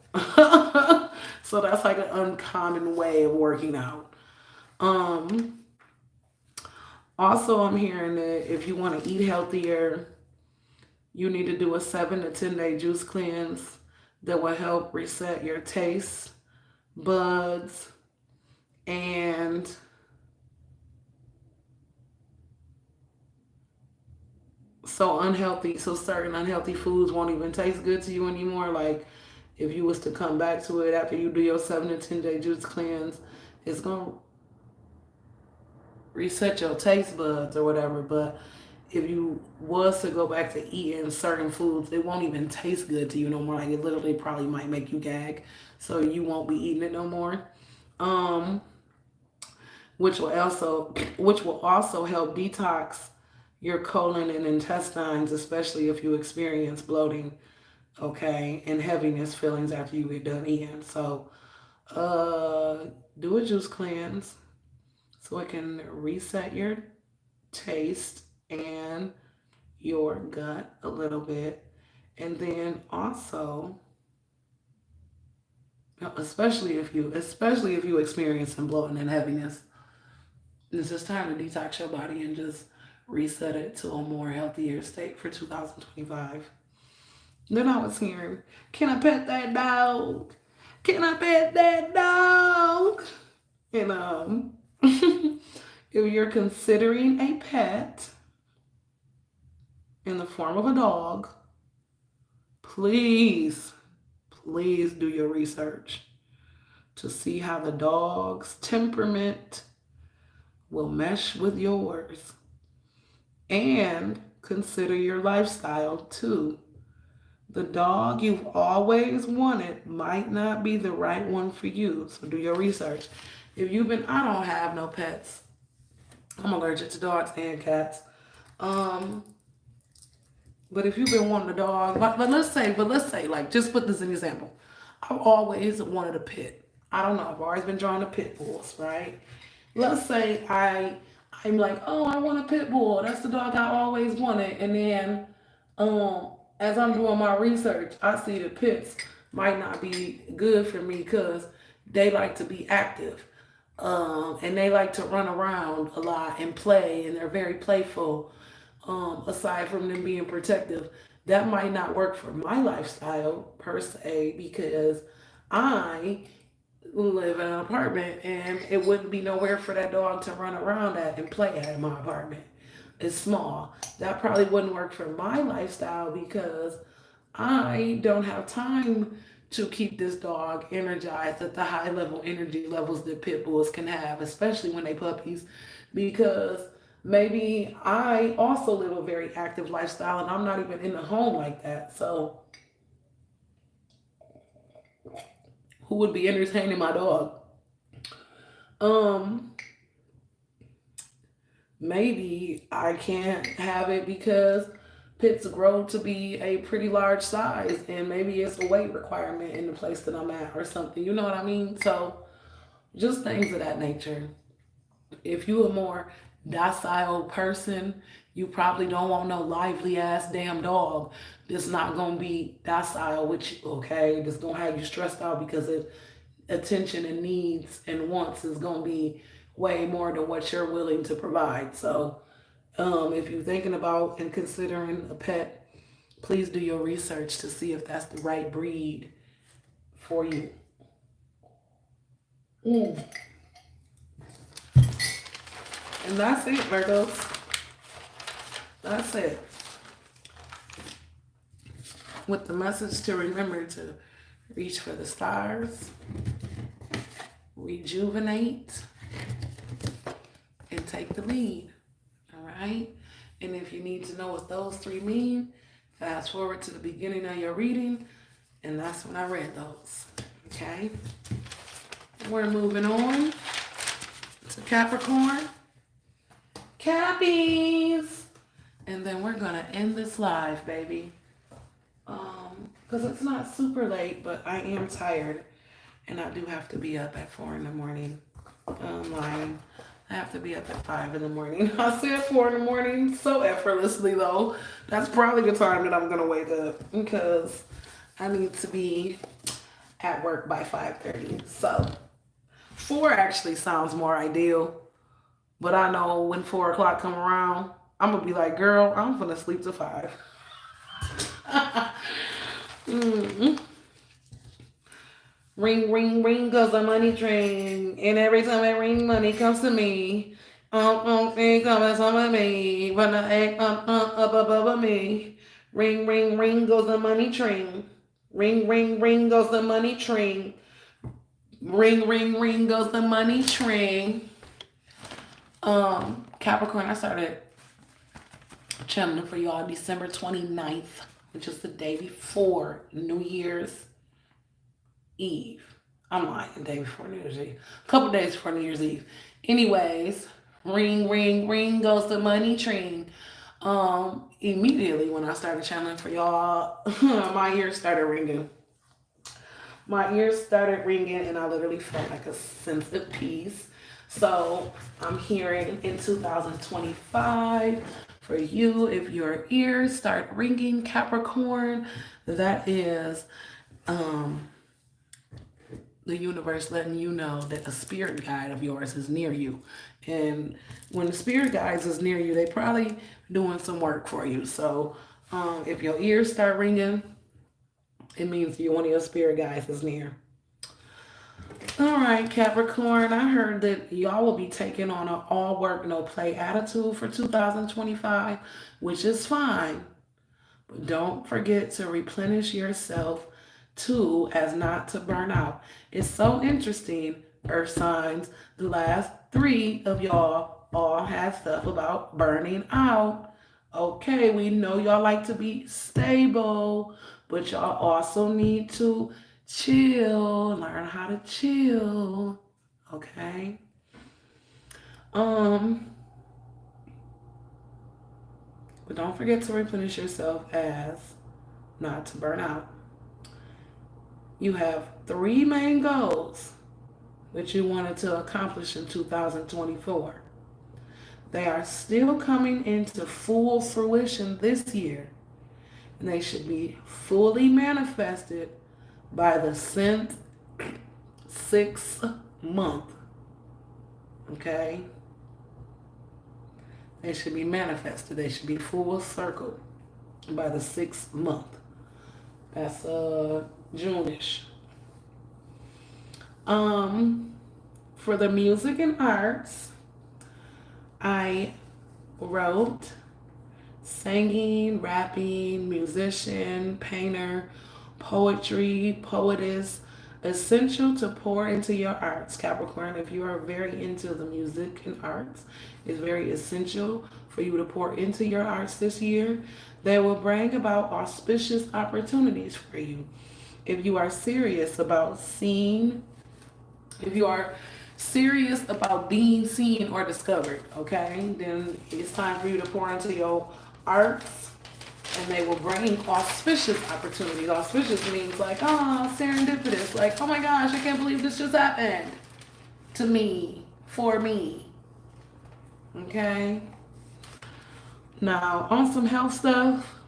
So that's like an uncommon way of working out. Um, Also, I'm hearing that if you want to eat healthier, you need to do a 7 to 10 day juice cleanse that will help reset your taste buds, and so certain unhealthy foods won't even taste good to you anymore. Like if you was to come back to it after you do your 7 to 10 day juice cleanse, it's gonna reset your taste buds or whatever. But if you was to go back to eating certain foods, it won't even taste good to you no more. Like it literally probably might make you gag, so you won't be eating it no more. Um, which will also help detox your colon and intestines, especially if you experience bloating, okay, and heaviness feelings after you get done eating. So, uh, do a juice cleanse so it can reset your taste and your gut a little bit. And then also especially if you experience some bloating and heaviness. It's just time to detox your body and just reset it to a more healthier state for 2025. Then I was hearing, can I pet that dog? Can I pet that dog? And if you're considering a pet in the form of a dog, please, please do your research to see how the dog's temperament will mesh with yours. And consider your lifestyle too. The dog you've always wanted might not be the right one for you. So do your research. I don't have no pets. I'm allergic to dogs and cats. But if you've been wanting a dog, but let's say, like, just put this in example. I've always wanted a pit. I don't know. I've always been drawn to pit bulls, right? Let's say I'm like, oh, I want a pit bull. That's the dog I always wanted. And then, as I'm doing my research, I see the pits might not be good for me because they like to be active. And they like to run around a lot and play, and they're very playful. Aside from them being protective, that might not work for my lifestyle per se because I live in an apartment and it wouldn't be nowhere for that dog to run around at and play at in my apartment. It's small. That probably wouldn't work for my lifestyle because I don't have time to keep this dog energized at the high level energy levels that pit bulls can have, especially when they puppies, because maybe I also live a very active lifestyle and I'm not even in the home like that. So who would be entertaining my dog? Maybe I can't have it because pits grow to be a pretty large size and maybe it's a weight requirement in the place that I'm at or something. You know what I mean? So just things of that nature. If you're a more docile person, you probably don't want no lively ass damn dog that's not gonna be docile with you, okay? That's gonna have you stressed out because of attention and needs and wants is gonna be way more than what you're willing to provide. So if you're thinking about and considering a pet, please do your research to see if that's the right breed for you. Mm. And that's it, Virgos. That's it. With the message to remember to reach for the stars, rejuvenate, and take the lead. All right? And if you need to know what those three mean, fast forward to the beginning of your reading, and that's when I read those. Okay? We're moving on to Capricorn. Cappies! And then we're going to end this live, baby. Because it's not super late, but I am tired. And I do have to be up at 4 in the morning. I'm lying. I have to be up at 5 in the morning. I said 4 in the morning so effortlessly, though. That's probably the time that I'm going to wake up because I need to be at work by 5:30. So 4 actually sounds more ideal. But I know when 4 o'clock come around, I'm going to be like, girl, I'm going to sleep till 5. Mm-hmm. Ring, ring, ring goes the money train. And every time it ring, money comes to me. It comes to me. When I egg up above me. Ring, ring, ring goes the money train. Ring, ring, ring goes the money train. Ring, ring, ring goes the money train. Capricorn, I started channeling for y'all December 29th, which is the day before New Year's Eve. I'm lying, the day before New Year's Eve. A couple days before New Year's Eve. Anyways, ring, ring, ring goes the money train. Immediately when I started channeling for y'all, my ears started ringing. My ears started ringing and I literally felt like a sense of peace. So I'm hearing in 2025 for you, if your ears start ringing, Capricorn, that is the universe letting you know that a spirit guide of yours is near you. And when the spirit guides is near you, they probably doing some work for you. So if your ears start ringing, it means one of your spirit guides is near. All right, Capricorn, I heard that y'all will be taking on an all work, no play attitude for 2025, which is fine. But don't forget to replenish yourself too, as not to burn out. It's so interesting, Earth signs. The last three of y'all all had stuff about burning out. Okay, we know y'all like to be stable, but y'all also need to chill, learn how to chill. Okay. Um, but don't forget to replenish yourself as not to burn out. You have three main goals which you wanted to accomplish in 2024. They are still coming into full fruition this year, and they should be fully manifested by the sixth month. Okay? They should be manifested. They should be full circle by the 6th month. That's June-ish. For the music and arts, I wrote singing, rapping, musician, painter, poetry, poetess, essential to pour into your arts. Capricorn, if you are very into the music and arts, it's very essential for you to pour into your arts this year. They will bring about auspicious opportunities for you. If you are serious about seeing, if you are serious about being seen or discovered, okay, then it's time for you to pour into your arts, and they will bring auspicious opportunities. Auspicious means like, oh, serendipitous, like, oh my gosh, I can't believe this just happened to me, for me. Okay? Now, on some health stuff,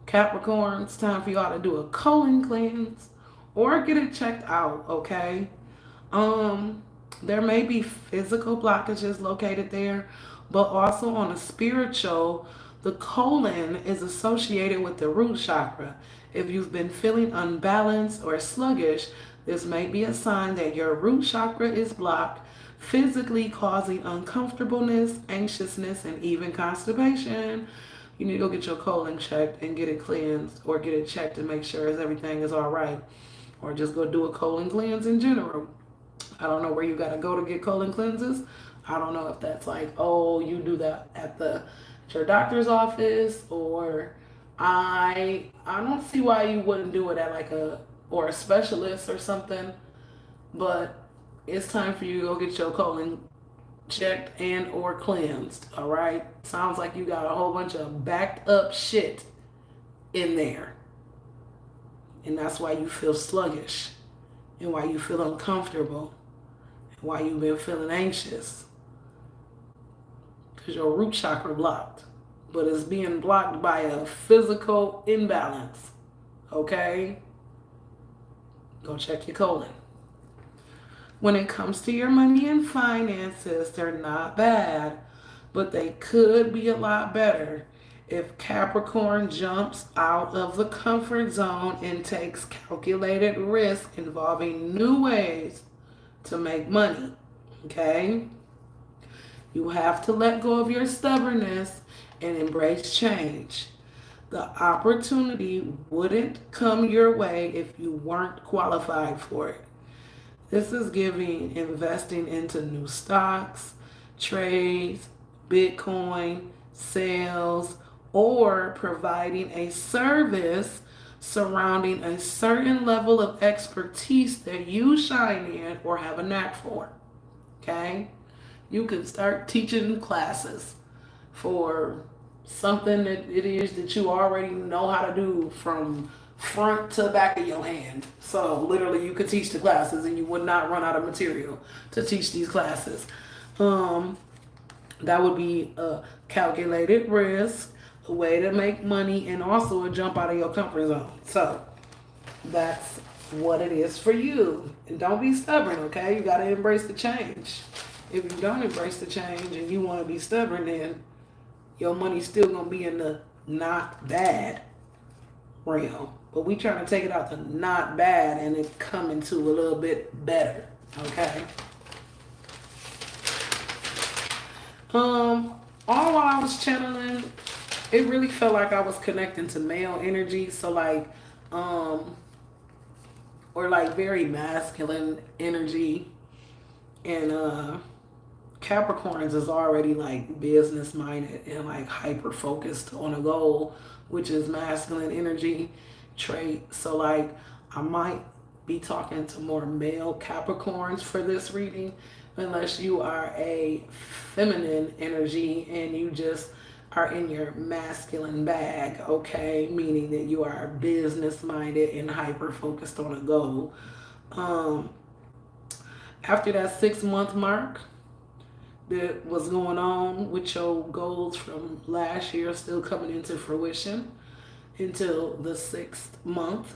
Capricorn, it's time for y'all to do a colon cleanse or get it checked out, okay? There may be physical blockages located there, but also on a spiritual, the colon is associated with the root chakra. If you've been feeling unbalanced or sluggish, this may be a sign that your root chakra is blocked, physically causing uncomfortableness, anxiousness, and even constipation. You need to go get your colon checked and get it cleansed, or get it checked to make sure everything is all right, or just go do a colon cleanse in general. I don't know where you got to go to get colon cleanses. I don't know if that's like, oh, you do that at your doctor's office, or I don't see why you wouldn't do it at like a specialist or something. But it's time for you to go get your colon checked and or cleansed. All right. Sounds like you got a whole bunch of backed up shit in there, and that's why you feel sluggish, and why you feel uncomfortable, and why you've been feeling anxious, because your root chakra blocked, but it's being blocked by a physical imbalance. Okay? Go check your colon. When it comes to your money and finances, they're not bad, but they could be a lot better if Capricorn jumps out of the comfort zone and takes calculated risk involving new ways to make money. Okay? You have to let go of your stubbornness and embrace change. The opportunity wouldn't come your way if you weren't qualified for it. This is giving investing into new stocks, trades, Bitcoin, sales, or providing a service surrounding a certain level of expertise that you shine in or have a knack for. Okay? You could start teaching classes for something that it is that you already know how to do from front to back of your hand. So literally you could teach the classes and you would not run out of material to teach these classes. That would be a calculated risk, a way to make money, and also a jump out of your comfort zone. So that's what it is for you. And don't be stubborn, okay? You got to embrace the change. If you don't embrace the change and you want to be stubborn, then your money's still going to be in the not bad realm. But we trying to take it out to not bad and it come into a little bit better, okay? All while I was channeling, it really felt like I was connecting to male energy. So like, or like very masculine energy. And Capricorns is already like business minded and like hyper focused on a goal, which is masculine energy trait. So like I might be talking to more male Capricorns for this reading, unless you are a feminine energy and you just are in your masculine bag, okay? Meaning that you are business minded and hyper focused on a goal. After that 6-month mark that was going on with your goals from last year still coming into fruition until the 6th month.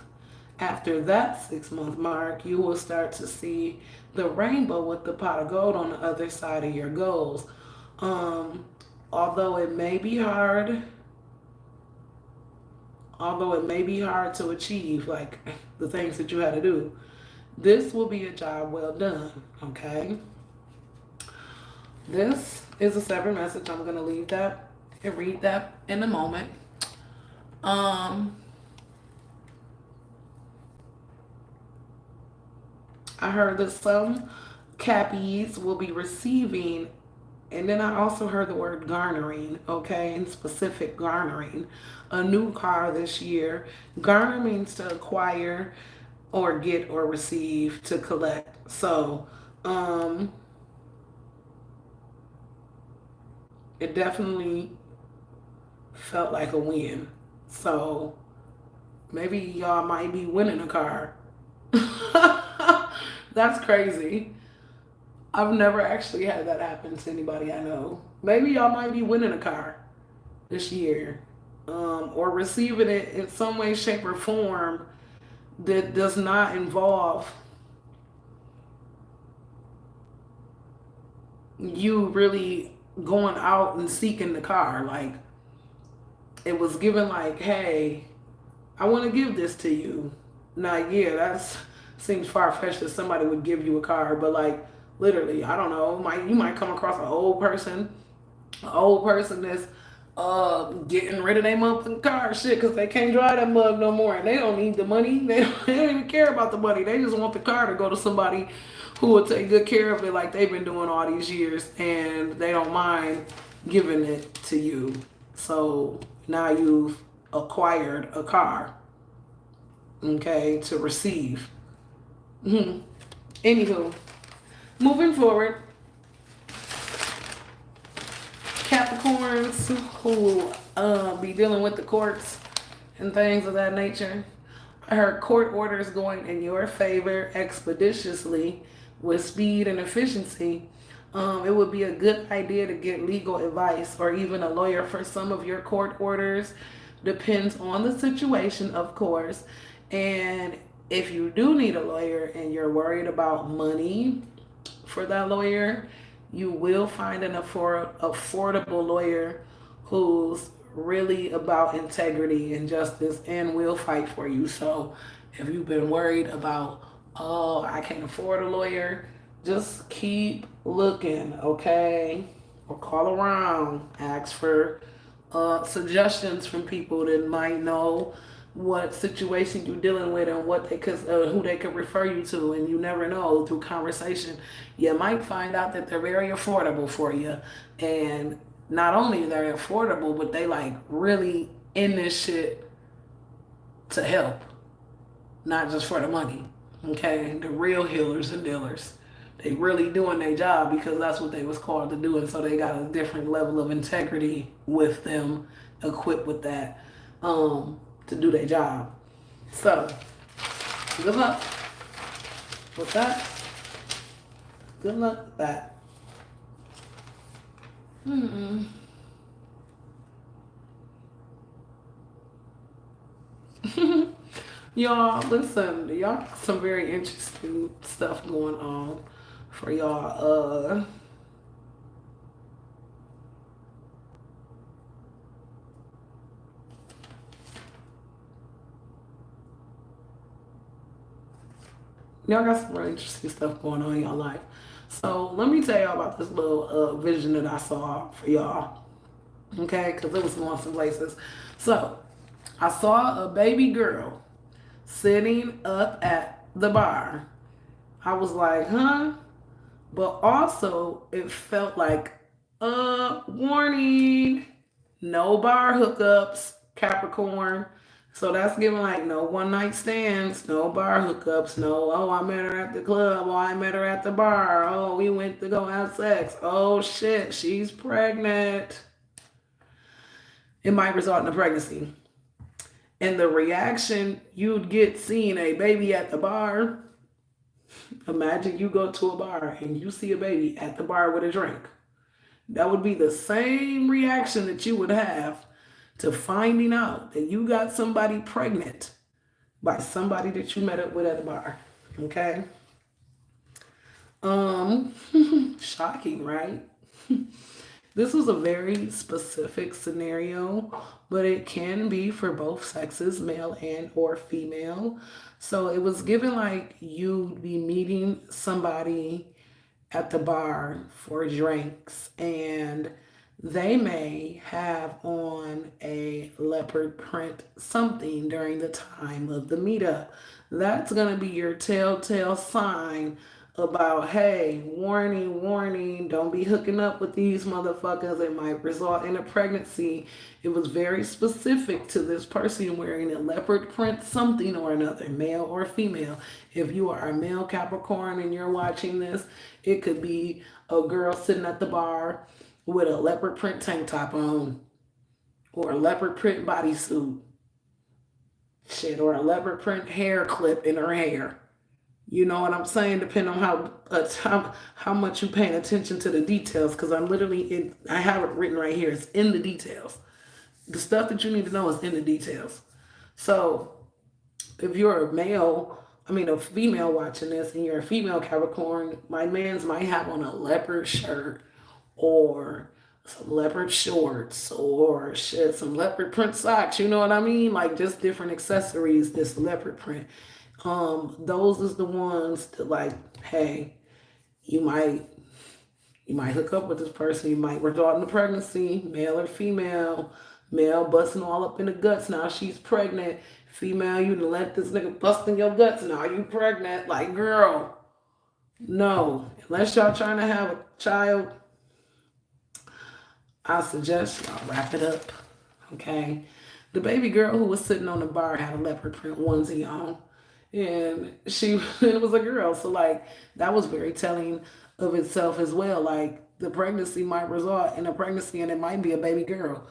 After that 6-month mark, you will start to see the rainbow with the pot of gold on the other side of your goals. Although it may be hard to achieve, like the things that you had to do, this will be a job well done, okay? This is a separate message. I'm going to leave that and read that in a moment. I heard that some Cappies will be receiving, and then I also heard the word garnering, okay, in specific garnering, a new car this year. Garner means to acquire or get or receive, to collect. So, it definitely felt like a win. So, maybe y'all might be winning a car. That's crazy. I've never actually had that happen to anybody I know. Maybe y'all might be winning a car this year, or receiving it in some way, shape, or form that does not involve you really going out and seeking the car. Like, it was given like, hey, I want to give this to you. Now, yeah, that seems far-fetched that somebody would give you a car, but like, literally, I don't know, you might come across an old person that's getting rid of their motherfucking car shit because they can't drive that mug no more and they don't need the money. They don't even care about the money. They just want the car to go to somebody who will take good care of it like they've been doing all these years, and they don't mind giving it to you. So now you've acquired a car, okay, to receive. Anywho, moving forward, Capricorns who be dealing with the courts and things of that nature. I heard court orders going in your favor expeditiously with speed and efficiency. It would be a good idea to get legal advice or even a lawyer for some of your court orders. Depends on the situation, of course. And if you do need a lawyer and you're worried about money for that lawyer, you will find an affordable lawyer who's really about integrity and justice and will fight for you. So if you've been worried about, oh, I can't afford a lawyer, just keep looking, okay? Or call around, ask for suggestions from people that might know what situation you're dealing with and what they could, who they could refer you to. And you never know, through conversation, you might find out that they're very affordable for you. And not only they're affordable, but they like really in this shit to help, not just for the money. Okay, the real healers and dealers. They really doing their job because that's what they was called to do, and so they got a different level of integrity with them, equipped with that, to do their job. So, good luck with that. Good luck with that. Y'all, listen, y'all got some very interesting stuff going on for y'all. Y'all got some really interesting stuff going on in y'all life. So let me tell y'all about this little vision that I saw for y'all. Okay, because it was going some places. So I saw a baby girl sitting up at the bar. I was like, huh? But also, it felt like, warning, no bar hookups, Capricorn. So that's giving like no one night stands, no bar hookups, no, oh, I met her at the club, oh, I met her at the bar, oh, we went to go have sex, oh shit, she's pregnant. It might result in a pregnancy. And the reaction you'd get seeing a baby at the bar, imagine you go to a bar and you see a baby at the bar with a drink. That would be the same reaction that you would have to finding out that you got somebody pregnant by somebody that you met up with at the bar. Okay? Um, shocking, right? This was a very specific scenario, but it can be for both sexes, male and or female. So it was given like you'd be meeting somebody at the bar for drinks and they may have on a leopard print something during the time of the meetup. That's going to be your telltale sign about, hey, warning, warning, don't be hooking up with these motherfuckers. It might result in a pregnancy. It was very specific to this person wearing a leopard print something or another, male or female. If you are a male Capricorn and you're watching this, it could be a girl sitting at the bar with a leopard print tank top on, or a leopard print bodysuit, shit, or a leopard print hair clip in her hair. You know what I'm saying? Depending on how much you paying attention to the details, because I'm literally in. I have it written right here. It's in the details. The stuff that you need to know is in the details. So if you're a male, I mean a female watching this, and you're a female Capricorn, my man's might have on a leopard shirt or some leopard shorts or shit, some leopard print socks. You know what I mean? Like just different accessories. This leopard print. Those is the ones that like, hey, you might you might hook up with this person. You might result in a pregnancy, male or female. Male busting all up in the guts. Now she's pregnant. Female, you done let this nigga bust in your guts. Now you pregnant. Like, girl, no. Unless y'all trying to have a child, I suggest y'all wrap it up. Okay. The baby girl who was sitting on the bar had a leopard print onesie on. And she it was a girl. So like that was very telling of itself as well. Like the pregnancy might result in a pregnancy and it might be a baby girl.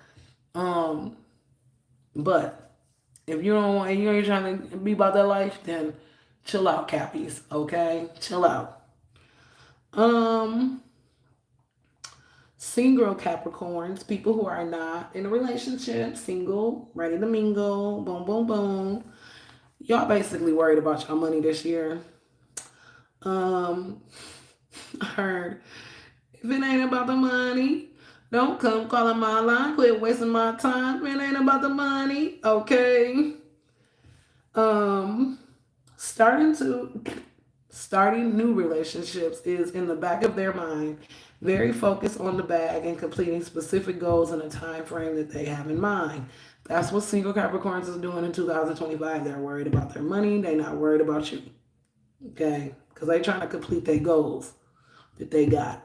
Um, but if you don't want you ain't trying to be about that life, then chill out, Cappies. Okay? Chill out. Um Single Capricorns, people who are not in a relationship, single, ready to mingle, boom, boom, boom. Y'all basically worried about your money this year. Um, I heard if it ain't about the money, don't come calling my line. Quit wasting my time. If it ain't about the money, okay. Um, starting to starting new relationships is in the back of their mind, very focused on the bag and completing specific goals in a time frame that they have in mind. That's what single Capricorns is doing in 2025. They're worried about their money. They're not worried about you. Okay? Because they're trying to complete their goals that they got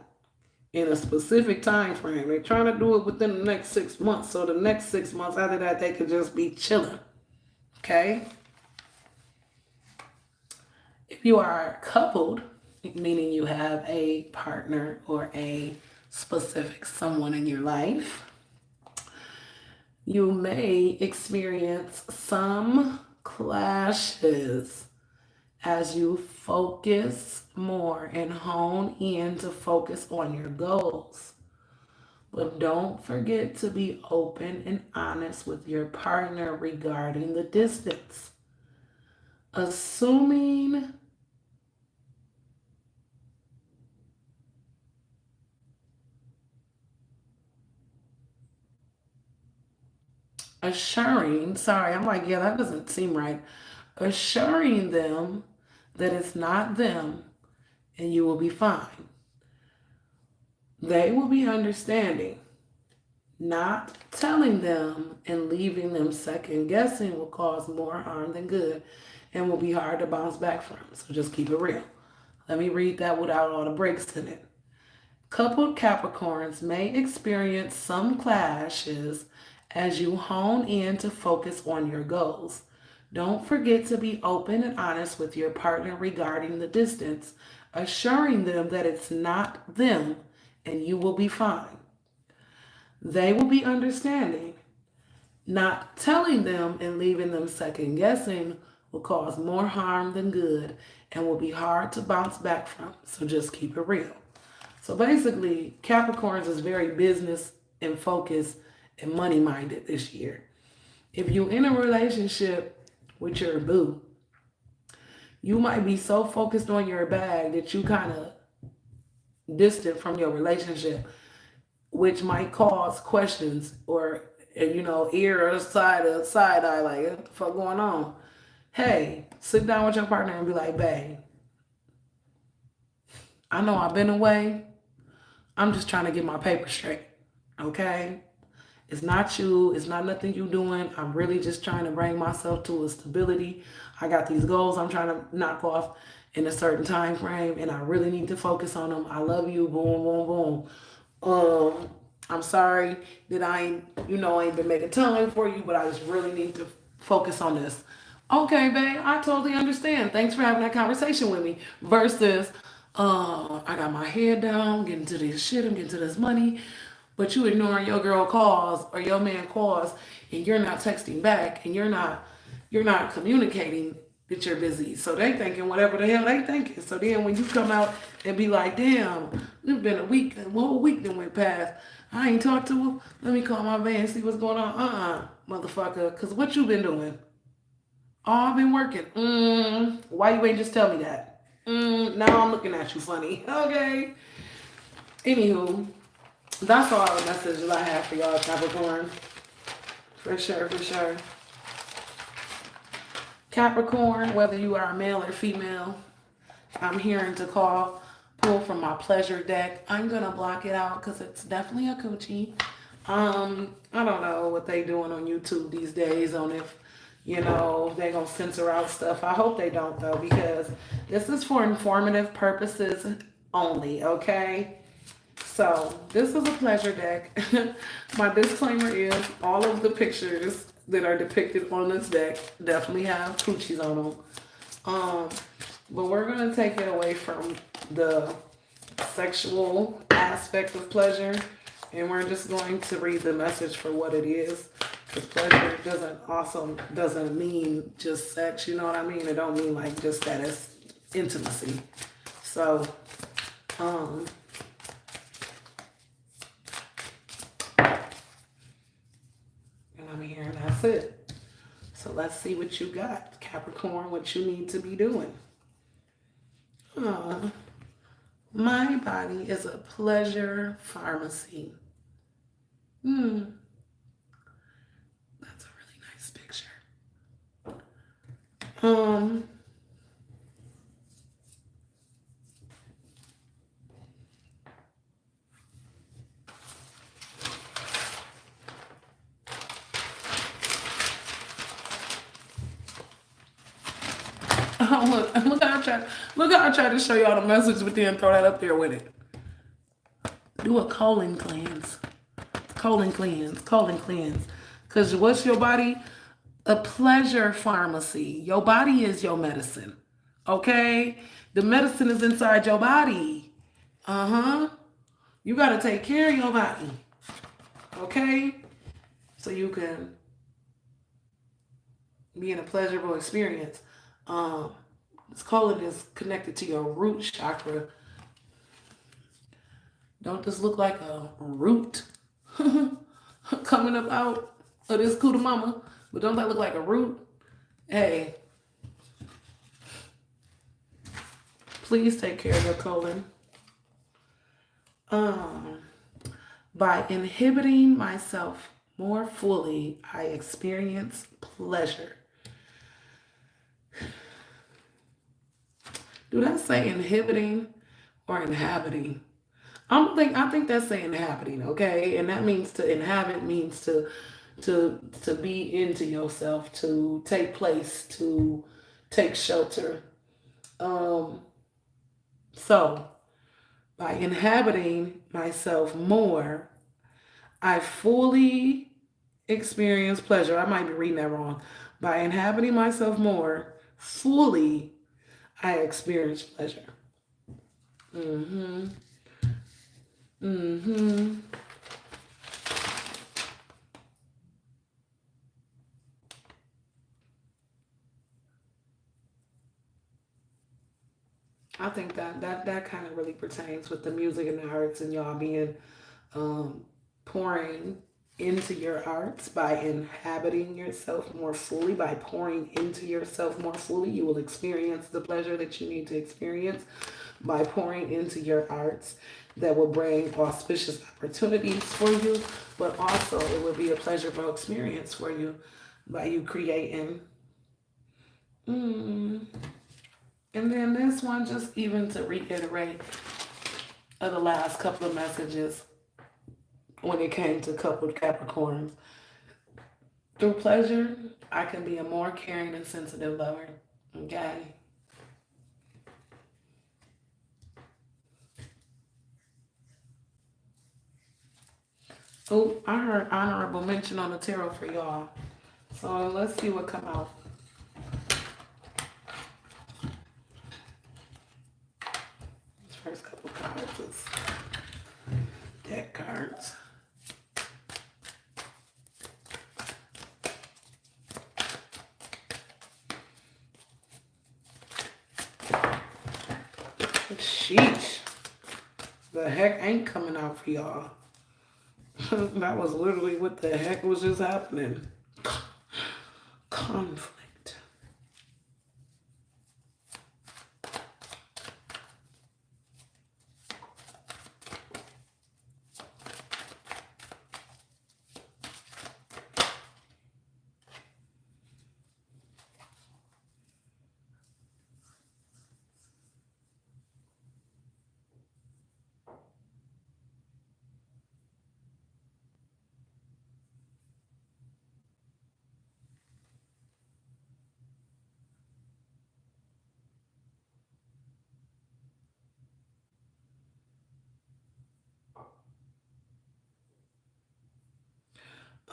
in a specific time frame. They're trying to do it within the next 6 months. So the next 6 months after that, they could just be chilling. Okay? If you are coupled, meaning you have a partner or a specific someone in your life, you may experience some clashes as you focus more and hone in to focus on your goals. But don't forget to be open and honest with your partner regarding the distance. Assuming, assuring, sorry, I'm like, yeah, that doesn't seem right. Assuring them that it's not them and you will be fine. They will be understanding. Not telling them and leaving them second guessing will cause more harm than good and will be hard to bounce back from. So just keep it real. Let me read that without all the breaks in it. Coupled Capricorns may experience some clashes as you hone in to focus on your goals. Don't forget to be open and honest with your partner regarding the distance, assuring them that it's not them and you will be fine. They will be understanding. Not telling them and leaving them second guessing will cause more harm than good and will be hard to bounce back from. So just keep it real. So basically, Capricorns is very business and focused and money minded this year. If you're in a relationship with your boo, you might be so focused on your bag that you kind of distant from your relationship, which might cause questions or ear or side eye, like what the fuck going on? Hey, sit down with your partner and be like, babe, I know I've been away. I'm just trying to get my paper straight. Okay? It's not you. It's not nothing you doing. I'm really just trying to bring myself to a stability. I got these goals I'm trying to knock off in a certain time frame, and I really need to focus on them. I love you. Boom, boom, boom. I'm sorry that I ain't been making time for you, but I just really need to focus on this. Okay, babe, I totally understand. Thanks for having that conversation with me. Versus, I got my head down, getting to this shit, I'm getting to this money, but you ignoring your girl calls or your man calls, and you're not texting back, and you're not communicating that you're busy. So they thinking whatever the hell they thinking. So then when you come out and be like, damn, it's been a week, a whole week that went past. I ain't talked to him. Let me call my man and see what's going on. Motherfucker. Because what you been doing? Oh, I've been working. Why you ain't just tell me that? Now I'm looking at you funny. Okay. Anywho, that's all the messages I have for y'all, Capricorn. For sure, for sure. Capricorn, whether you are a male or female, I'm hearing to pull from my pleasure deck. I'm gonna block it out because it's definitely a coochie. I don't know what they doing on YouTube these days on if they gonna censor out stuff. I hope they don't though, because this is for informative purposes only, okay? So this is a pleasure deck. My disclaimer is all of the pictures that are depicted on this deck definitely have coochies on them. But we're going to take it away from the sexual aspect of pleasure, and we're just going to read the message for what it is. Because pleasure doesn't mean just sex, you know what I mean? It don't mean like just that it's intimacy. So, and I'm here and that's it. So let's see what you got, Capricorn, what you need to be doing. My body is a pleasure pharmacy. That's a really nice picture. Oh, look how I tried to show y'all the message, but then throw that up there with it. Do a colon cleanse. Colon cleanse. Because what's your body? A pleasure pharmacy. Your body is your medicine. Okay? The medicine is inside your body. You got to take care of your body. Okay? So you can be in a pleasurable experience. This colon is connected to your root chakra. Don't this look like a root coming up out of this cooter mama? But don't that look like a root? Hey, Please take care of your colon. Um, by inhibiting myself more fully, I experience pleasure. Do that say inhibiting or inhabiting? I think that's saying inhabiting, okay? And that means to inhabit means to be into yourself, to take place, to take shelter. Um, so by inhabiting myself more, I fully experience pleasure. I might be reading that wrong. By inhabiting myself more, fully I experience pleasure. Mm-hmm. Mm-hmm. I think that kind of really pertains with the music and the arts and y'all being um, pouring into your arts by inhabiting yourself more fully, by pouring into yourself more fully. You will experience the pleasure that you need to experience by pouring into your arts that will bring auspicious opportunities for you, but also it will be a pleasurable experience for you by you creating. Mm. And then this one, just even to reiterate of the last couple of messages when it came to coupled Capricorns. Through pleasure, I can be a more caring and sensitive lover. Okay. Oh, I heard honorable mention on the tarot for y'all. So let's see what come out. These first couple cards is deck cards. Sheesh. The heck ain't coming out for y'all. That was literally what the heck was just happening. Conflict.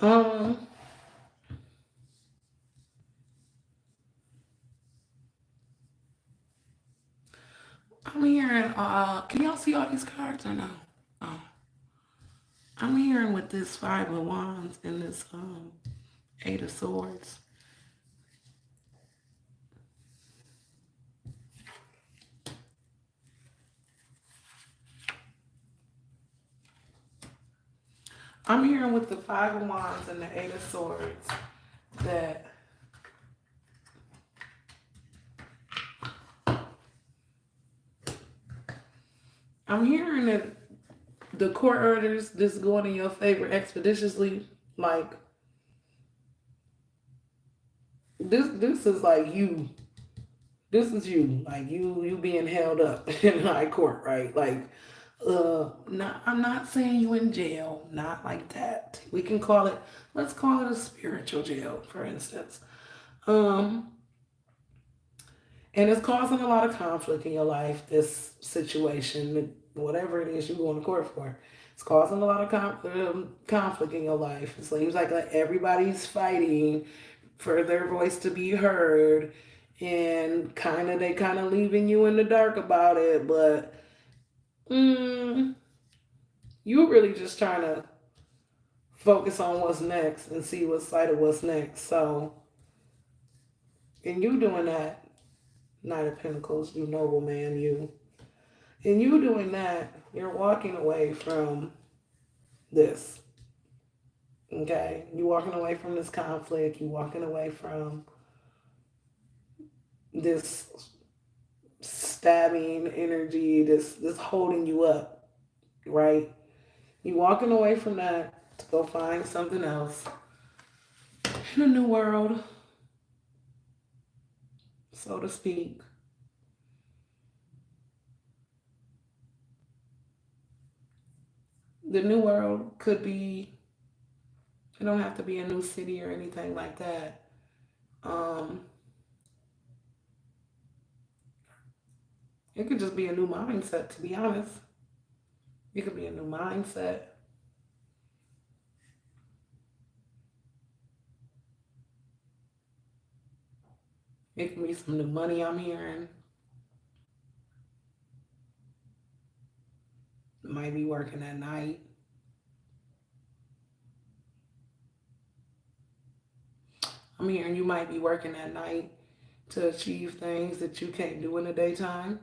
Um, I'm hearing, can y'all see all these cards or no? Oh, I'm hearing with this Five of Wands and this Eight of Swords. I'm hearing with the Five of Wands and the Eight of Swords that I'm hearing that the court orders this going in your favor expeditiously. Like this is like you. This is you. Like you being held up in high court, right? Like not, I'm not saying you in jail, not like that. We can call it, let's call it a spiritual jail, for instance. Um, and it's causing a lot of conflict in your life, this situation, whatever it is you're going to court for. It's causing a lot of conflict in your life. It seems like everybody's fighting for their voice to be heard, and they kind of leaving you in the dark about it, but mm, you really just trying to focus on what's next and see what's sight of what's next. So, and you doing that, Knight of Pentacles, you noble man, you. And you doing that, you're walking away from this. Okay? You walking away from this conflict. You walking away from this stabbing energy, this holding you up, right? You walking away from that to go find something else in a new world, so to speak. The new world could be, it don't have to be a new city or anything like that. Um, it could just be a new mindset, to be honest. It could be a new mindset. It could be some new money I'm hearing. It might be working at night. I'm hearing you might be working at night to achieve things that you can't do in the daytime.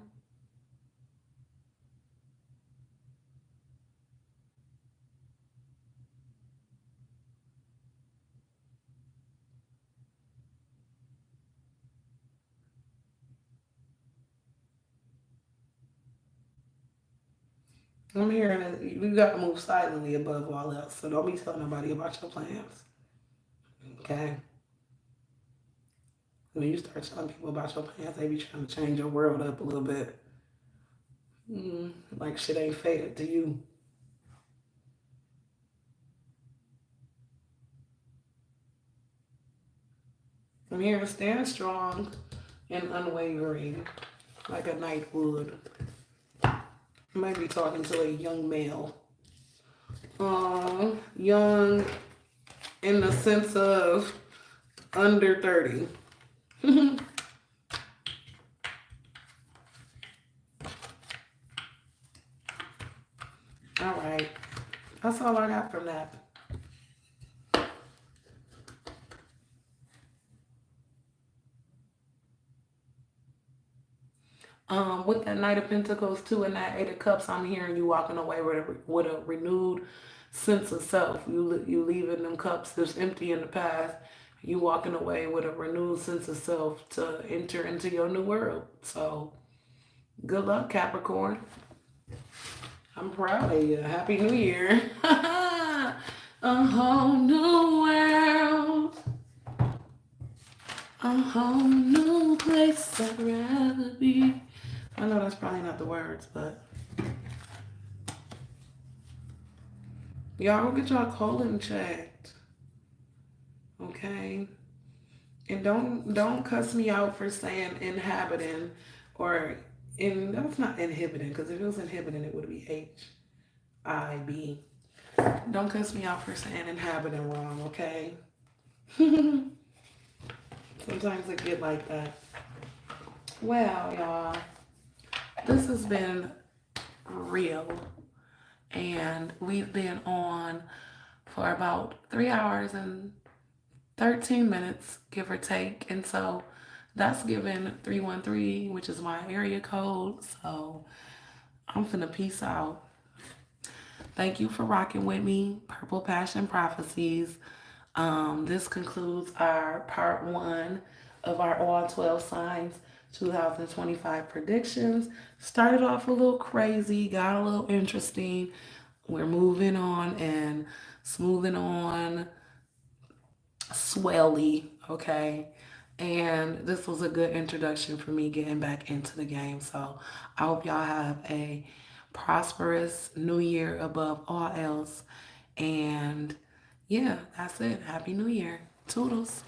I'm hearing that you got to move silently above all else. So don't be telling nobody about your plans. Okay? When you start telling people about your plans, they be trying to change your world up a little bit. Like shit ain't faded to you. I'm hearing stand strong and unwavering, like a knight would. You might be talking to a young male. Young in the sense of under 30. All right. That's all I got from that. With that Knight of Pentacles too and that Eight of Cups, I'm hearing you walking away with a renewed sense of self. You leaving them cups that's empty in the past. You walking away with a renewed sense of self to enter into your new world. So good luck, Capricorn. I'm proud of you. Happy New Year. A whole new world. A whole new place I'd rather be. I know that's probably not the words, but y'all go get y'all colon checked. Okay? And don't cuss me out for saying inhabiting or in that's not inhibiting, because if it was inhibiting it would be HIB. Don't cuss me out for saying inhabiting wrong, okay? Sometimes it get like that. Well, y'all, this has been real. And we've been on for about 3 hours and 13 minutes, give or take. And so that's given 313, which is my area code. So I'm finna peace out. Thank you for rocking with me, Purple Passion Prophecies. This concludes our part 1 of our all 12 signs 2025 predictions. Started off a little crazy, got a little interesting. We're moving on and smoothing on swelly, okay? And this was a good introduction for me getting back into the game. So I hope y'all have a prosperous new year above all else. And yeah, that's it. Happy New Year. Toodles.